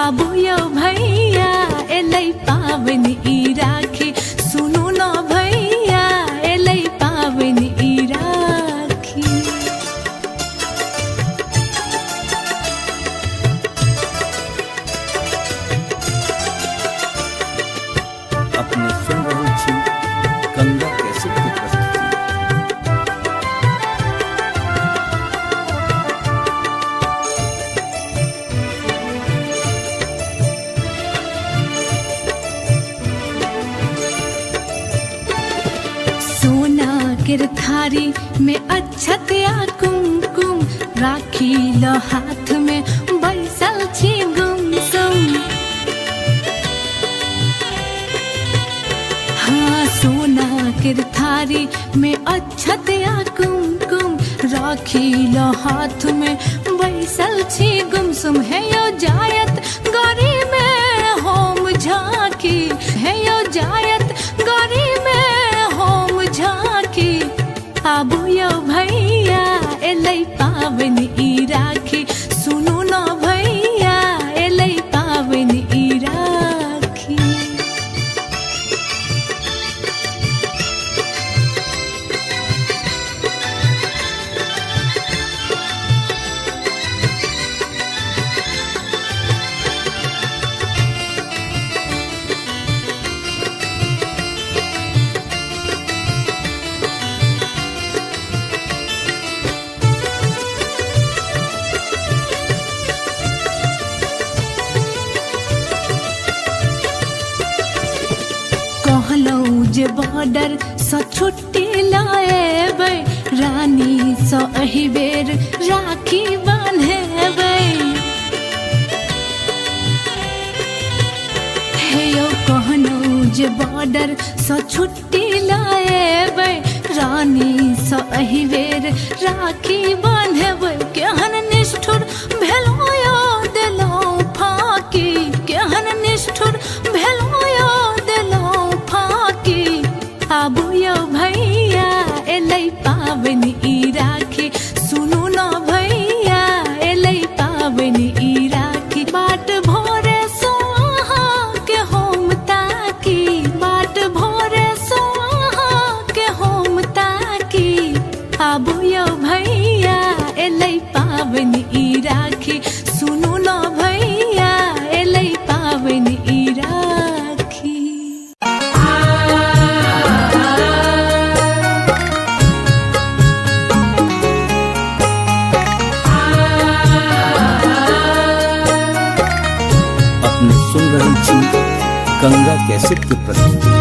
आबू यो भैया एलै पावन ई राखी सुनू न भैया एलै पावन ई राखी अपने सुन रहल छी गंगा कैसेट की प्रस्तुति। सोना केर थारी में अक्षत या कुमकुम राखी ल हाथ में बैसल छी गुमसुम हाँ सोना केर थारी में अक्षत या कुमकुम राखी ल हाथ में बैसल छी गुमसुम है यो जायत गौरी में होम झांकी है यो जायत गौरी में होम झांकी आबू यो भैया एलै पावन ई राखी सुनू न भैया एलै पावन ई राखी कहलौं जे बॉर्डर सँ छुट्टी लाएबै रानी सँ एहि बेर राखी बान्हेबै हे यौ कहलौं जे बॉर्डर सँ छुट्टी लाएबै रानी सँ एहि बेर राखी बान्हेबै केहन निष्ठुर भेलौं यौ देलौं फाकी केहन निष्ठुर भेलौं यौ देलौं फाकी आबू यो भैया एलै पावन ई राखी सुनू न भैया एलै पावन ई राखी बाट भोरे सोहा के होम ताकी बाट भोरे सोहा के होम ताकी आबू यो भैया एलै पावन ई राखी सुनू न भैया एलै पावन ई राखी अपने सुन रहल छी गंगा कैसेट की प्रस्तुति।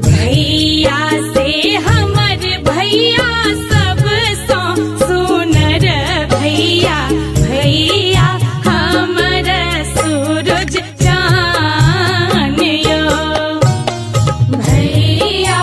भैया से हमर भैया सब सो सुनर भैया भैया हमर सूरज चान यो भैया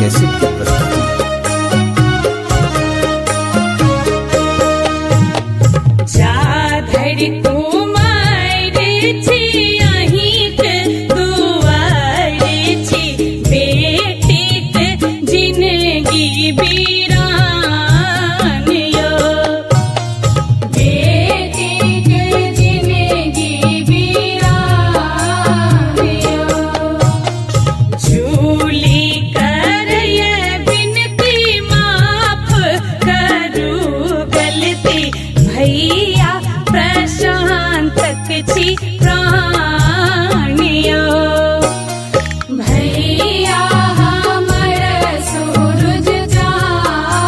कैसेट की प्रस्तुति। जा धरि कुमार छी अहिंक दुआर छी बेटीक जिनगी बीरान यो बेटीक जिनगी बीरान यो झूली करय बिनती माफ करू गलती भैया प्रशांतक छी प्राणियो भैया हमर सूरज चान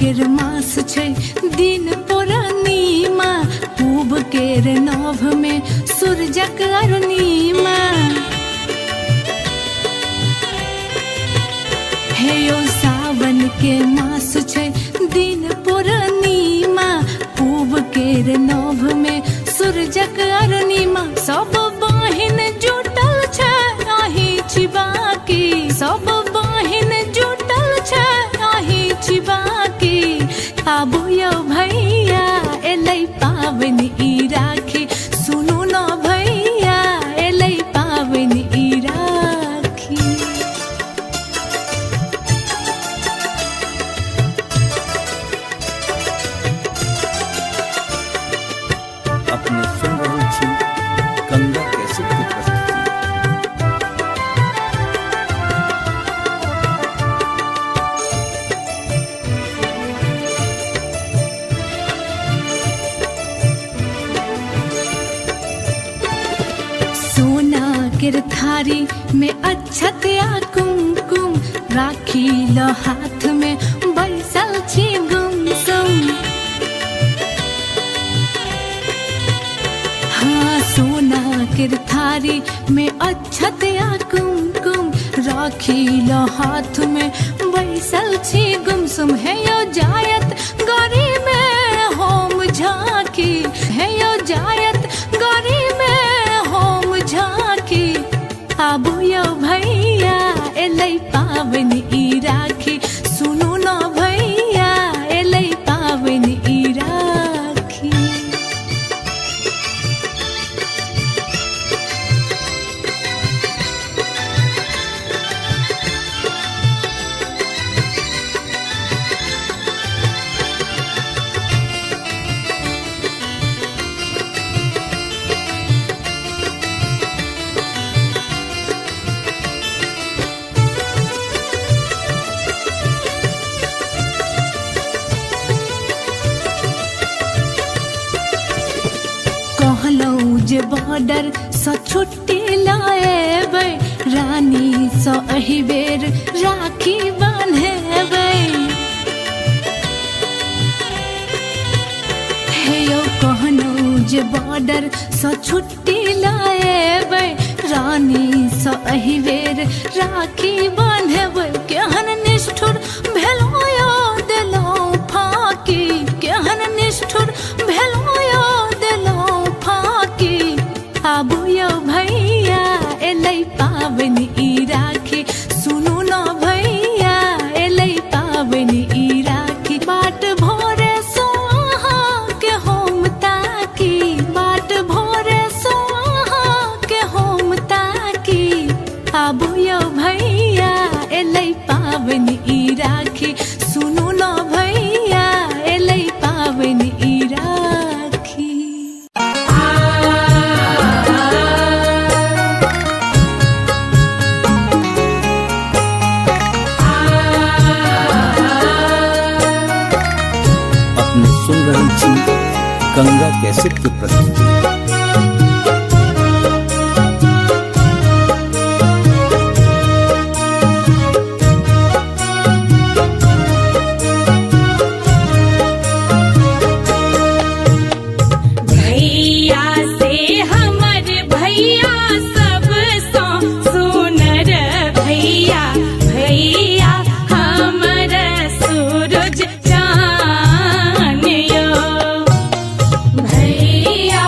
केर मास छै दिन पूर्णिमा पूब केर नभ में सूरजक अरुणिमा हे यो सावन के मास छै दिन पूर्णिमा पूब केर नभ में सूरजक अरुणिमा सब बहिन जुटल छै आही छिबाकी सब बहिन जुटल छै आही छिबाकी आबू यौ भैया एलै पाबनि ई राखी सुनू न भैया एलै पाबनि ई राखी अपने सुन रहल छी गंगा कैसेट की प्रस्तुति। सोना केर थारी में अक्षत या कुमकुम राखी ल हाथ में बैसल छी गुमसुम हाँ सोना केर थारी में अक्षत या कुमकुम राखी ल हाथ में बैसल छी गुमसुम है यो जायत गरी में होम झांकी है यो जायत गरी में होम झांकी आबू यौ भैया एलै पाबनि ई राखी सुनू न भैया एलै पाबनि ई राखी कहलौं जे बॉर्डर सँ छुट्टी लाएबै रानी सँ एहि बेर राखी बान्हेबै हे यौ कहलौं जे बॉर्डर सँ छुट्टी लाएबै रानी सँ एहि बेर राखी बान्हेबै केहन निष्ठुर भेलौं यौ देलौं फाँकी केहन निष्ठुर भेलौं यौ देलौं फाँकी आबू यौ भैया एलै पाबनि ई राखी सुनू न भैया एलै पाबनि ई राखी बाट भोरे सो अहाँ के होम ताकी बाट भोरे सो अहाँ के होम ताकी आबू यौ भैया एलै पाबनि ई राखी सुनू न भैया एलै पाबनि ई राखी अपने सुन रहल छी गंगा कैसेट की प्रस्तुति। भैया से हमर भैया सब सो सुनर भैया भैया हमर सूरज चान यो भैया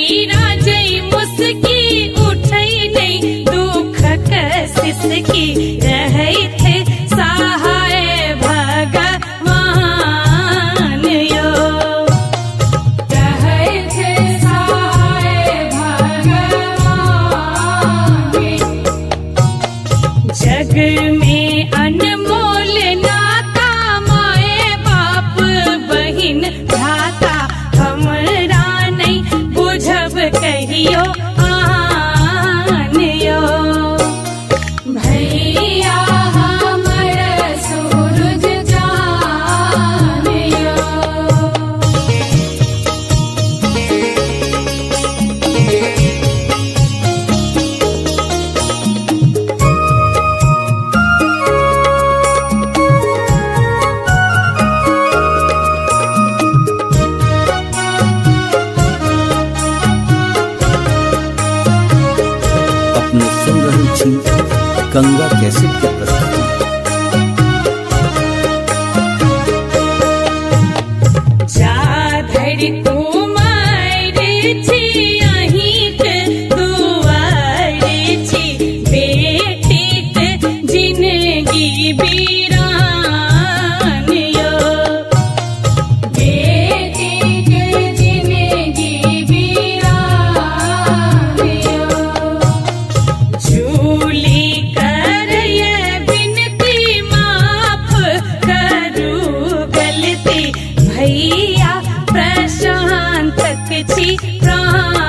मीरा जई मुस्की उठई नहीं दुख कसिसकी रहे थे सहाय भगवान यो रहे थे सहाय भगवान। जग में अनमोल नाता माए बाप बहिन भ्राता हमरा नहीं बुझब कहियो आन यो भैया हमर सूरज चान यो। अपने सुन रहल छी गंगा कैसेट के प्रस्तुति। जा धरि कुमार छी अहिंक दुआर छी बेटीक जिनगी बीरान यो बेटीक जिनगी बीरान यो। झूली करय बिनती माफ करू गलती भैया प्रशांतक छी प्राण